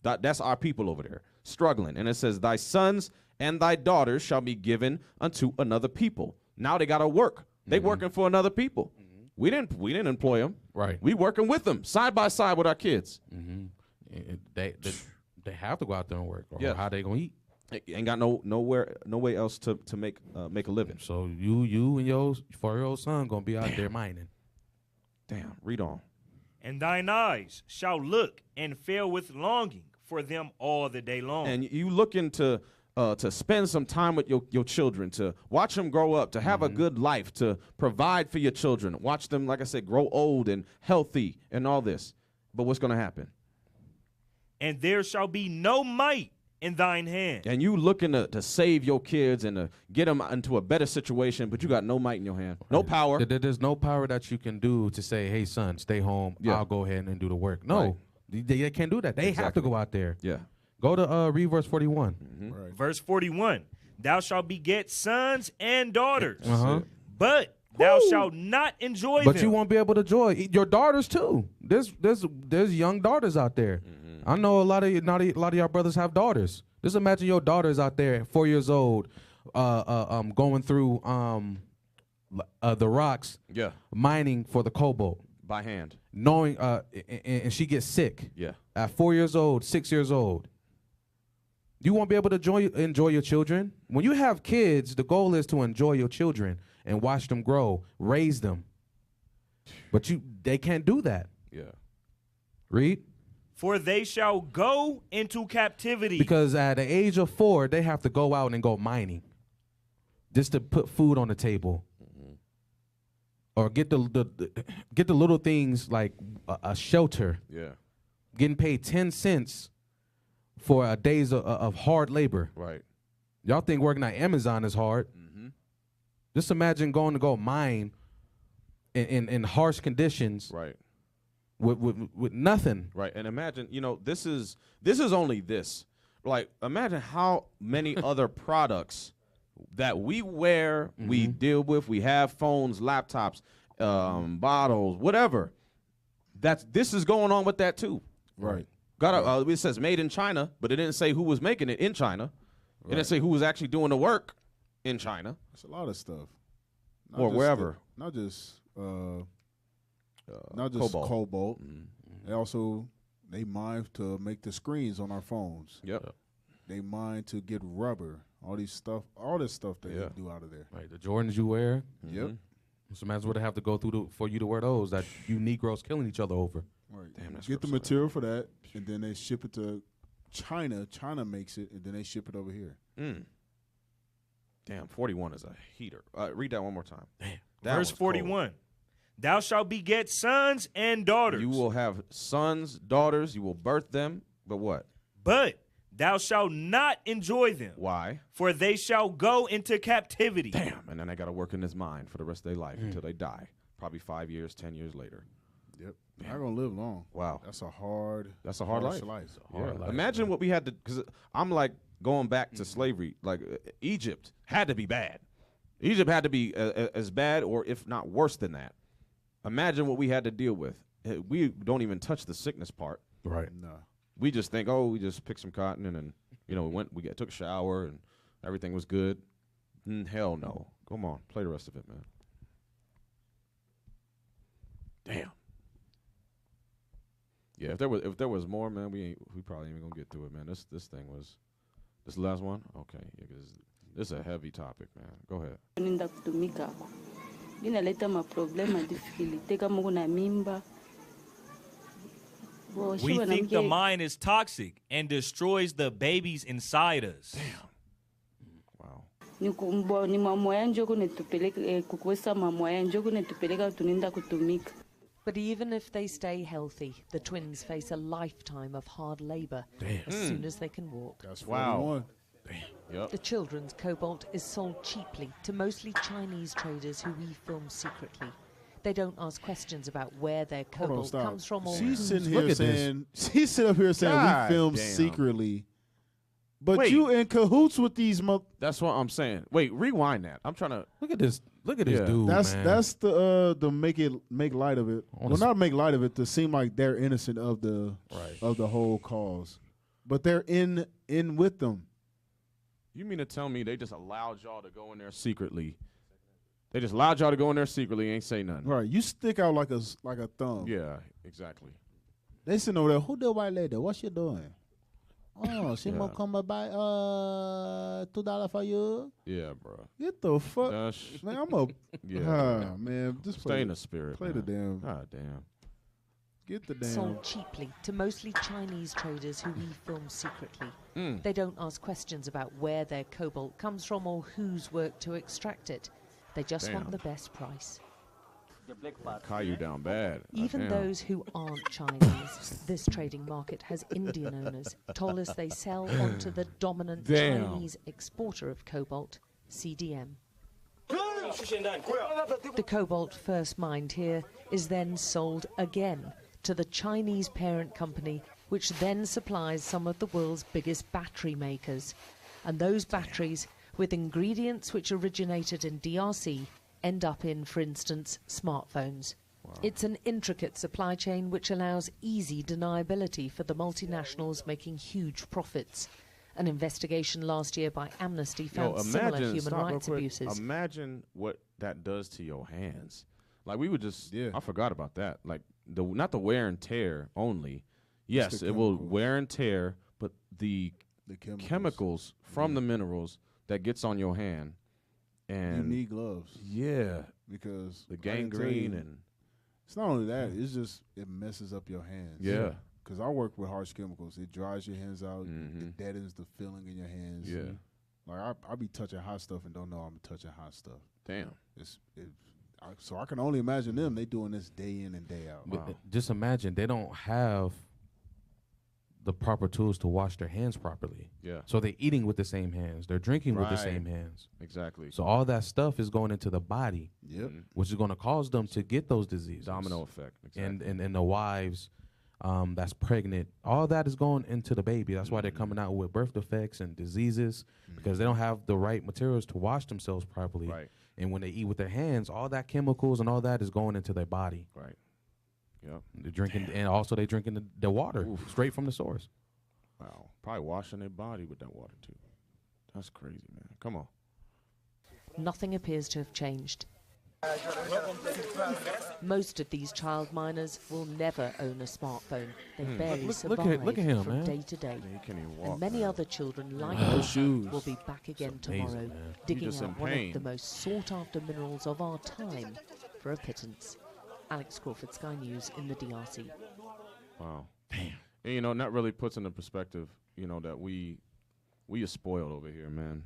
That's our people over there, struggling. And it says, thy sons and thy daughters shall be given unto another people. Now they got to work. They working for another people. We didn't employ them. Right. We working with them, side by side with our kids. They have to go out there and work. Or Yeah. how they gonna eat? Ain't got no way else to make a living. So you and your 4-year-old son gonna be out there mining. Damn. Read on. And thine eyes shall look and fail with longing for them all the day long. And you looking to spend some time with your children, to watch them grow up, to have a good life, to provide for your children. Watch them, like I said, grow old and healthy and all this. But what's going to happen? And there shall be no might in thine hand. And you looking to save your kids and to get them into a better situation, but you got no might in your hand, no power. There's no power that you can do to say, hey, son, stay home. Yeah. I'll go ahead and do the work. No, they can't do that. They have to go out there. Yeah. Go to read verse 41. Right. Verse 41. Thou shalt beget sons and daughters, Uh-huh. but thou shalt not enjoy But them. you won't be able to enjoy your daughters too. There's young daughters out there. I know a lot of y'all brothers have daughters. Just imagine your daughters out there, 4 years old, going through the rocks, mining for the cobalt by hand, knowing, and she gets sick. Yeah, at 4 years old, 6 years old. You won't be able to enjoy your children. When you have kids, the goal is to enjoy your children and watch them grow, raise them. But they can't do that. Yeah. Read. For they shall go into captivity. Because at the age of 4, they have to go out and go mining just to put food on the table. Or get the little things like a shelter. Yeah. Getting paid 10 cents for a days of hard labor. Right. Y'all think working at Amazon is hard. Just imagine going to go mine in harsh conditions. Right. With nothing. Right. And imagine, this is only this. Like, imagine how many other products that we wear, we deal with, we have phones, laptops, bottles, whatever. This is going on with that too. Right. It says made in China, but it didn't say who was making it in China. It didn't say who was actually doing the work in China. It's a lot of stuff. Or wherever. Not just cobalt. They mine to make the screens on our phones. Yep. They mine to get rubber. All this stuff that they do out of there. Right. The Jordans you wear. Yep. So imagine what they have to go through for you to wear those that you Negroes killing each other over. Right. Damn, get the material for that, and then they ship it to China. China makes it, and then they ship it over here. Damn, 41 is a heater. Read that one more time. Damn. Verse 41. Thou shalt beget sons and daughters. You will have sons, daughters. You will birth them. But what? But thou shalt not enjoy them. Why? For they shall go into captivity. Damn. And then they got to work in this mine for the rest of their life until they die. Probably 5 years, 10 years later. Yep. They're not going to live long. Wow. That's a hard life. It's a hard life. Imagine what we had to, because I'm like going back to slavery. Like Egypt had to be bad. Egypt had to be as bad or if not worse than that. Imagine what we had to deal with. We don't even touch the sickness part. Right. No. We just think, we just picked some cotton and then, we took a shower and everything was good. Hell no. Come on, play the rest of it, man. Damn. Yeah, if there was more, man, we probably ain't even gonna get through it, man. This thing was this last one? Okay, yeah, 'cause this is a heavy topic, man. Go ahead. Nenda kutumika ako. Inaleta maproblema difficulty kama kuna mimba. Bo, We shiva think the namke- mind is toxic and destroys the babies inside us. ni mamoya njo kunetupeleka kukuwesa mamoya njo kunetupeleka tunaenda kutumika. But even if they stay healthy, the twins face a lifetime of hard labor Damn. as soon as they can walk. That's Wow. 41. Yep. The children's cobalt is sold cheaply to mostly Chinese traders who we film secretly. They don't ask questions about where their Hold on, cobalt stop. comes from or She's who's sitting Look here at this. saying, she's sitting up here saying God we film damn. secretly. But Wait. you in cahoots with these That's what I'm saying. Wait, rewind that. I'm trying to Look at this. Look at this Yeah. dude, That's man. that's the make light of it. On Well, the not make light of it to seem like they're innocent of the whole cause, but they're in with them. You mean to tell me they just allowed y'all to go in there secretly? They just allowed y'all to go in there secretly, ain't say nothing. Right, you stick out like a thumb. Yeah, exactly. They sitting over there. Who the white lady? What she doing? Oh, she Yeah. gonna come and buy $2 for you. Yeah, bro. Get the fuck, That's- man. I'm a Yeah, man. Just Stay play in the spirit. Play man. the damn. God damn. Get the damn. sold cheaply to mostly Chinese traders who we film secretly. They don't ask questions about where their cobalt comes from or who's worked to extract it. They just want Damn. the best price. Caillou down bad. Even Damn. those who aren't Chinese, this trading market has Indian owners, told us they sell onto the dominant Damn. Chinese exporter of cobalt, CDM. The cobalt first mined here is then sold again to the Chinese parent company, which then supplies some of the world's biggest battery makers. And those batteries, with ingredients which originated in DRC, end up in, for instance, smartphones. It's an intricate supply chain which allows easy deniability for the multinationals making huge profits. An investigation last year by Amnesty found similar human stop real rights quick. abuses. Imagine what that does to your hands. Like we would just, I forgot about that. Like not the wear and tear only. Yes, the it will chemicals. wear and tear, but the chemicals from the minerals that gets on your hand, and You need gloves. Yeah, because the I can tell gangrene you, and it's not only that, it's just it messes up your hands. Yeah. Because I work with harsh chemicals. It dries your hands out. It deadens the feeling in your hands. Yeah. Like I be touching hot stuff and don't know I'm touching hot stuff. Damn. So I can only imagine them. They doing this day in and day out. But just imagine they don't have the proper tools to wash their hands properly. Yeah. So they're eating with the same hands. They're drinking with the Right. same hands. Exactly. So all that stuff is going into the body. Yep. Which is going to cause them to get those diseases. Domino effect. And the wives that's pregnant, all that is going into the baby. That's why they're coming out with birth defects and diseases because they don't have the right materials to wash themselves properly. Right. And when they eat with their hands, all that chemicals and all that is going into their body. Right. Yep. They're drinking, and also they're drinking the water straight from the source. Wow. Probably washing their body with that water too. That's crazy, man. Come on. Nothing appears to have changed. Most of these child miners will never own a smartphone. They barely survive look at him, from man. day to day. He can't even walk. And many other children like Wow. him Shoes. will be back again It's amazing, tomorrow, man. digging just in out one pain. of the most sought-after minerals of our time for a pittance. Alex Crawford, Sky News in the DRC. Wow. Damn. And, you know, that really puts into perspective, you know, that we are spoiled over here, man.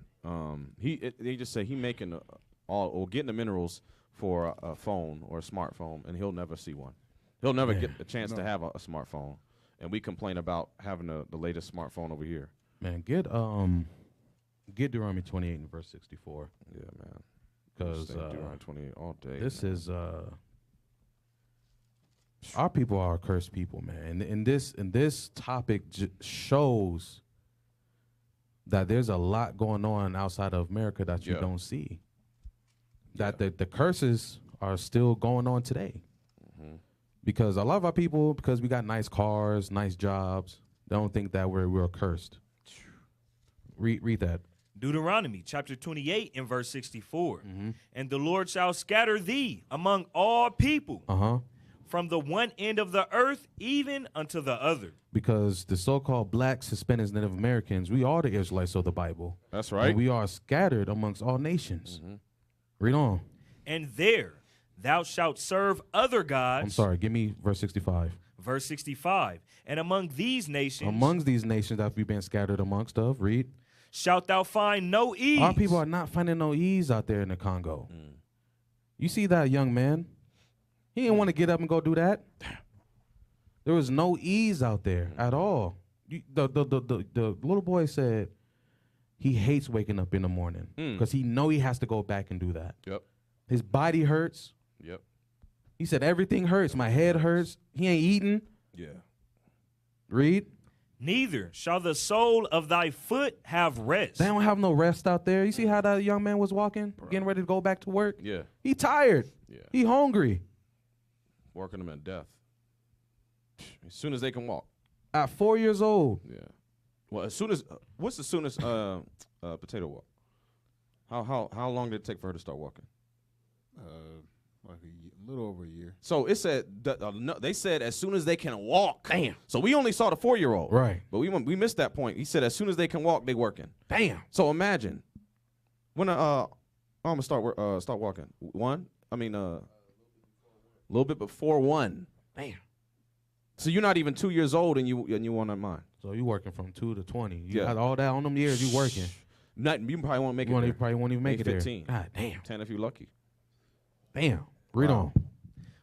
They just say he making getting the minerals for a phone or a smartphone, and he'll never see one. He'll never get a chance to have a smartphone, and we complain about having the latest smartphone over here. Man, get Deuteronomy 28 and verse 64. Yeah, man. Because Deuteronomy 28 all day. This man. is our people are a cursed people, man. And this topic shows that there's a lot going on outside of America that you don't see. That the curses are still going on today. Because a lot of our people, because we got nice cars, nice jobs, they don't think that we're cursed. Read that. Deuteronomy chapter 28 and verse 64. And the Lord shall scatter thee among all people from the one end of the earth even unto the other. Because the so-called blacks, Hispanics, Native Americans, we are the Israelites of the Bible. That's right. And we are scattered amongst all nations. Read on. And there thou shalt serve other gods. I'm sorry, give me verse 65. Verse 65. And among these nations. Amongst these nations that we've been scattered amongst of, read. Shalt thou find no ease. Our people are not finding no ease out there in the Congo. You see that young man? He didn't want to get up and go do that. There was no ease out there at all. The little boy said he hates waking up in the morning because he know he has to go back and do that. Yep. His body hurts. Yep. He said everything hurts. My head hurts. He ain't eating. Yeah. Read. Neither shall the sole of thy foot have rest. They don't have no rest out there. You see how that young man was walking, getting ready to go back to work? Yeah. He tired. Yeah. He hungry. Working them at death. As soon as they can walk. At 4 years old. Yeah. Well, as soon as what's the soonest potato walk? How long did it take for her to start walking? Like a little over a year. So it said they said as soon as they can walk. Damn. So we only saw the 4-year-old. Right. But we missed that point. He said as soon as they can walk, they working. Damn. So imagine when I'm gonna start walking. A little bit before 1. Damn. So you're not even 2 years old and you want that mind. So you working from 2 to 20. You Yeah. got all that on them years you working. You probably won't make it. You probably won't even make it 15. there. God damn. 10 if you're lucky. Damn. Read on.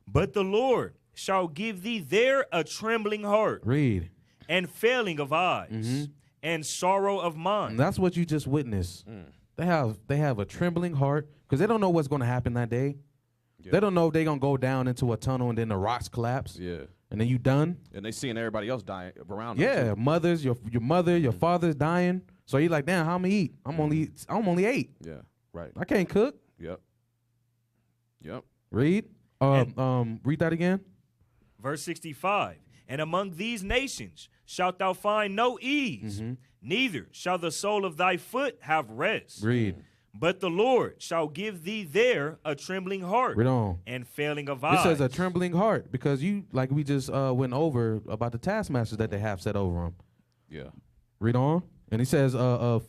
But the Lord shall give thee there a trembling heart. Read. And failing of eyes. And sorrow of mind. And that's what you just witnessed. They have a trembling heart because they don't know what's going to happen that day. Yeah. They don't know if they're going to go down into a tunnel and then the rocks collapse. Yeah. And then you done. And they seeing everybody else dying around them. Yeah, mothers, your mother, your father's dying. So you're like, damn, how I'm gonna eat? I'm only 8. Yeah, right. I can't cook. Yep. Read. Read that again. Verse 65. And among these nations shalt thou find no ease, neither shall the sole of thy foot have rest. Read. But the Lord shall give thee there a trembling heart. Read on. And failing of eyes. It says a trembling heart because you, like we just went over about the taskmasters that they have set over them. Yeah. Read on. And he says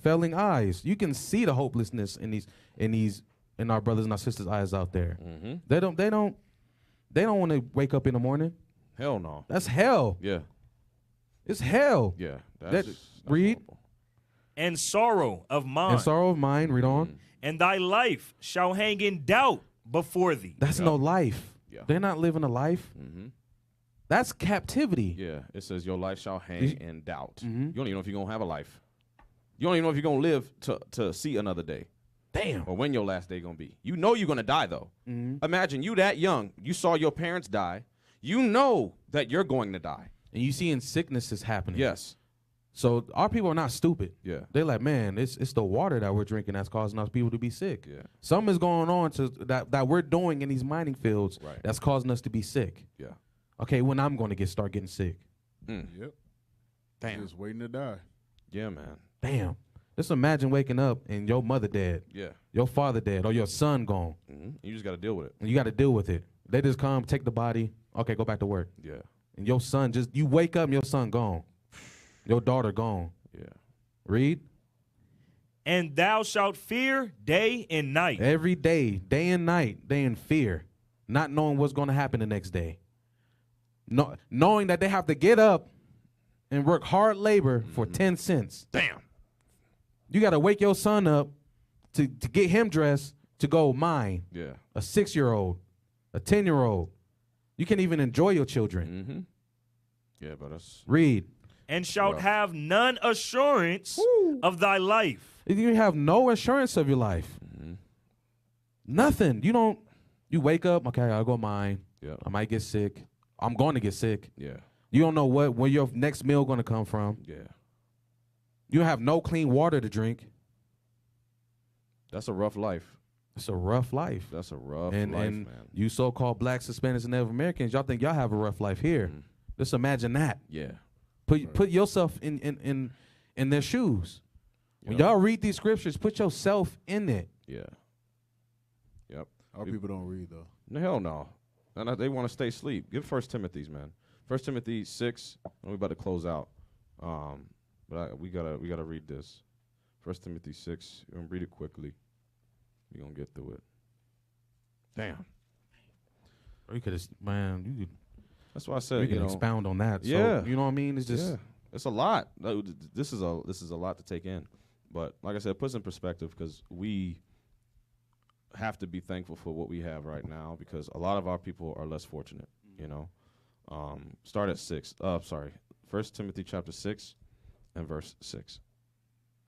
failing eyes. You can see the hopelessness in our brothers and our sisters' eyes out there. They don't want to wake up in the morning. Hell no. That's hell. Yeah. It's hell. Yeah. Read. Horrible. And sorrow of mind. And sorrow of mind. Read on. And thy life shall hang in doubt before thee. That's no life. Yeah. They're not living a life. That's captivity. Yeah. It says your life shall hang in doubt. You don't even know if you're going to have a life. You don't even know if you're going to live to see another day. Damn. Or when your last day going to be. You know you're going to die, though. Imagine you that young. You saw your parents die. You know that you're going to die. And you seeing sicknesses happening. Yes. So our people are not stupid. Yeah. They're like, man, it's the water that we're drinking that's causing us people to be sick. Yeah. Something is going on that we're doing in these mining fields that's causing us to be sick. Yeah. Okay, when I'm going to start getting sick. Yep. Damn. Just waiting to die. Yeah, man. Damn. Just imagine waking up and your mother dead. Yeah. Your father dead or your son gone. You just got to deal with it. And you got to deal with it. They just come, take the body. Okay, go back to work. Yeah. And your son you wake up and your son gone. Your daughter gone. Yeah. Read. And thou shalt fear day and night. Every day and night, they in fear, not knowing what's going to happen the next day. Knowing that they have to get up and work hard labor for 10 cents. Damn. You got to wake your son up to get him dressed to go mine. Yeah. A 6-year-old, a 10-year-old. You can't even enjoy your children. Yeah, but that's... Read. And shalt have none assurance of thy life. You have no assurance of your life. Nothing. You wake up, okay, I'll go mine. Yeah. I might get sick. I'm going to get sick. Yeah. You don't know where your next meal going to come from. Yeah. You have no clean water to drink. That's a rough life. It's a rough life. That's a rough life, and man. You so-called blacks, Hispanics, and Native Americans, y'all think y'all have a rough life here. Just imagine that. Yeah. Put yourself in their shoes. When y'all read these scriptures, put yourself in it. Yeah. Yep. Our people don't read, though. No, hell no. And they want to stay asleep. Give 1 Timothy's, man. 1 Timothy 6, and we're about to close out. But we gotta read this. 1 Timothy 6. We're gonna read it quickly. We're gonna get through it. Damn. You could have, man. That's why I said we can expound on that. Yeah, so, you know what I mean. It's just it's a lot. This is a lot to take in. But like I said, it puts in perspective because we have to be thankful for what we have right now because a lot of our people are less fortunate. You know, start at 1 Timothy chapter 6 and verse 6.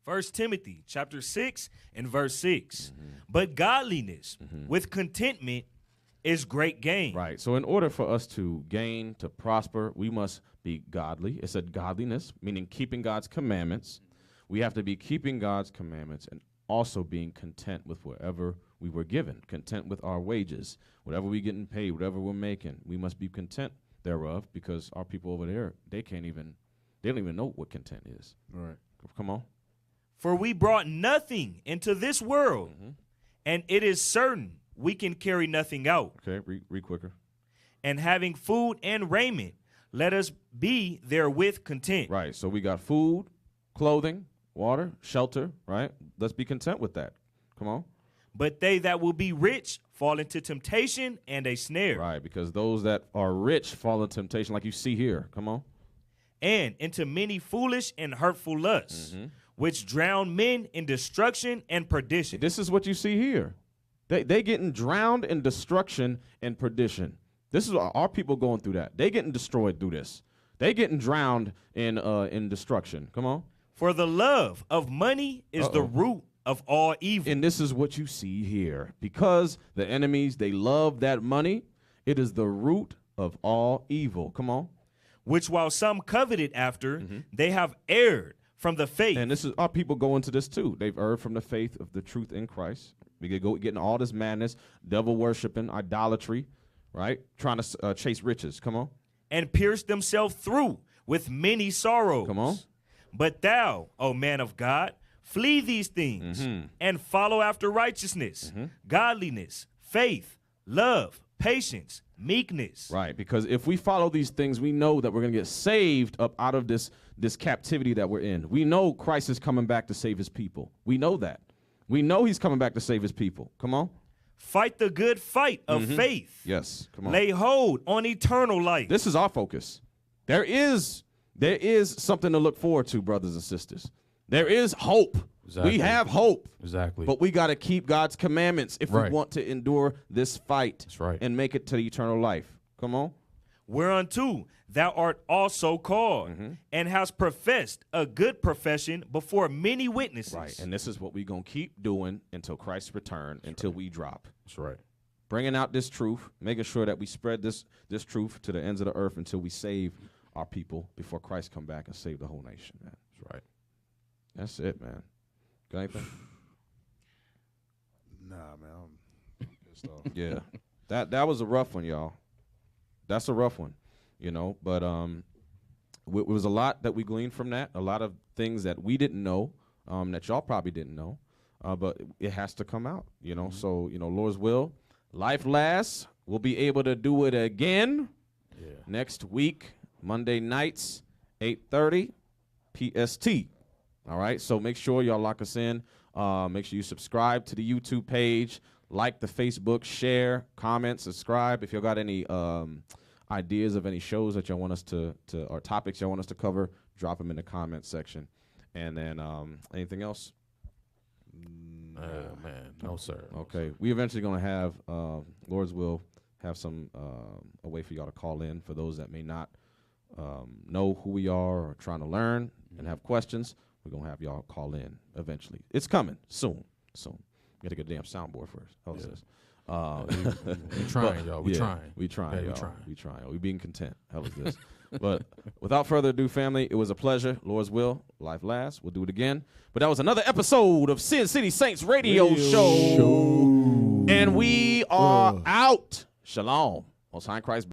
1 Timothy chapter 6 and verse 6. But godliness with contentment is great gain. Right. So in order for us to gain, to prosper, we must be godly. It said godliness, meaning keeping God's commandments. We have to be keeping God's commandments and also being content with whatever we were given, content with our wages, whatever we're getting paid, whatever we're making. We must be content thereof because our people over there, they don't even know what content is. Right. Come on. For we brought nothing into this world, and it is certain we can carry nothing out. Okay, read quicker. And having food and raiment, let us be therewith content. Right, so we got food, clothing, water, shelter, right? Let's be content with that. Come on. But they that will be rich fall into temptation and a snare. Right, because those that are rich fall into temptation like you see here. Come on. And into many foolish and hurtful lusts, which drown men in destruction and perdition. This is what you see here. They getting drowned in destruction and perdition. This is our people going through that. They getting destroyed through this. They getting drowned in destruction. Come on. For the love of money is the root of all evil. And this is what you see here. Because the enemies, they love that money, it is the root of all evil. Come on. Which while some coveted after, they have erred from the faith. And this is our people go into this too. They've erred from the faith of the truth in Christ. We could go getting all this madness, devil worshiping, idolatry, right? Trying to chase riches. Come on. And pierce themselves through with many sorrows. Come on. But thou, O man of God, flee these things and follow after righteousness, godliness, faith, love, patience, meekness. Right, because if we follow these things, we know that we're going to get saved up out of this captivity that we're in. We know Christ is coming back to save his people. We know that. We know he's coming back to save his people. Come on. Fight the good fight of faith. Yes, come on. Lay hold on eternal life. This is our focus. There is something to look forward to, brothers and sisters. There is hope. Exactly. We have hope. Exactly. But we got to keep God's commandments if we want to endure this fight. That's right. And make it to eternal life. Come on. Whereunto thou art also called, and hast professed a good profession before many witnesses. Right. And this is what we're going to keep doing until Christ's return, until we drop. That's right. Bringing out this truth, making sure that we spread this truth to the ends of the earth until we save our people before Christ come back and save the whole nation, man. That's right. That's it, man. Got anything? Nah, man. I'm pissed off. Yeah. That was a rough one, y'all. That's a rough one, you know. But it was a lot that we gleaned from that, a lot of things that we didn't know, that y'all probably didn't know. But it has to come out, you know. So, you know, Lord's will, life lasts. We'll be able to do it again next week, Monday nights, 8:30 PST. All right, so make sure y'all lock us in. Make sure you subscribe to the YouTube page, like the Facebook, share, comment, subscribe. If y'all got any ideas of any shows that y'all want us to or topics y'all want us to cover, drop them in the comment section. And then anything else? Man, no, sir. Okay, we eventually going to have, Lord's will, have some a way for y'all to call in for those that may not know who we are or trying to learn and have questions. We're going to have y'all call in eventually. It's coming soon. Got to get a damn soundboard first. How's this? We trying, y'all. We trying. We trying, Yeah, y'all. We trying. We being content. Hell is this? But without further ado, family, it was a pleasure. Lord's will, life lasts. We'll do it again. But that was another episode of Sin City Saints Radio Show. And we are out. Shalom. Most High in Christ.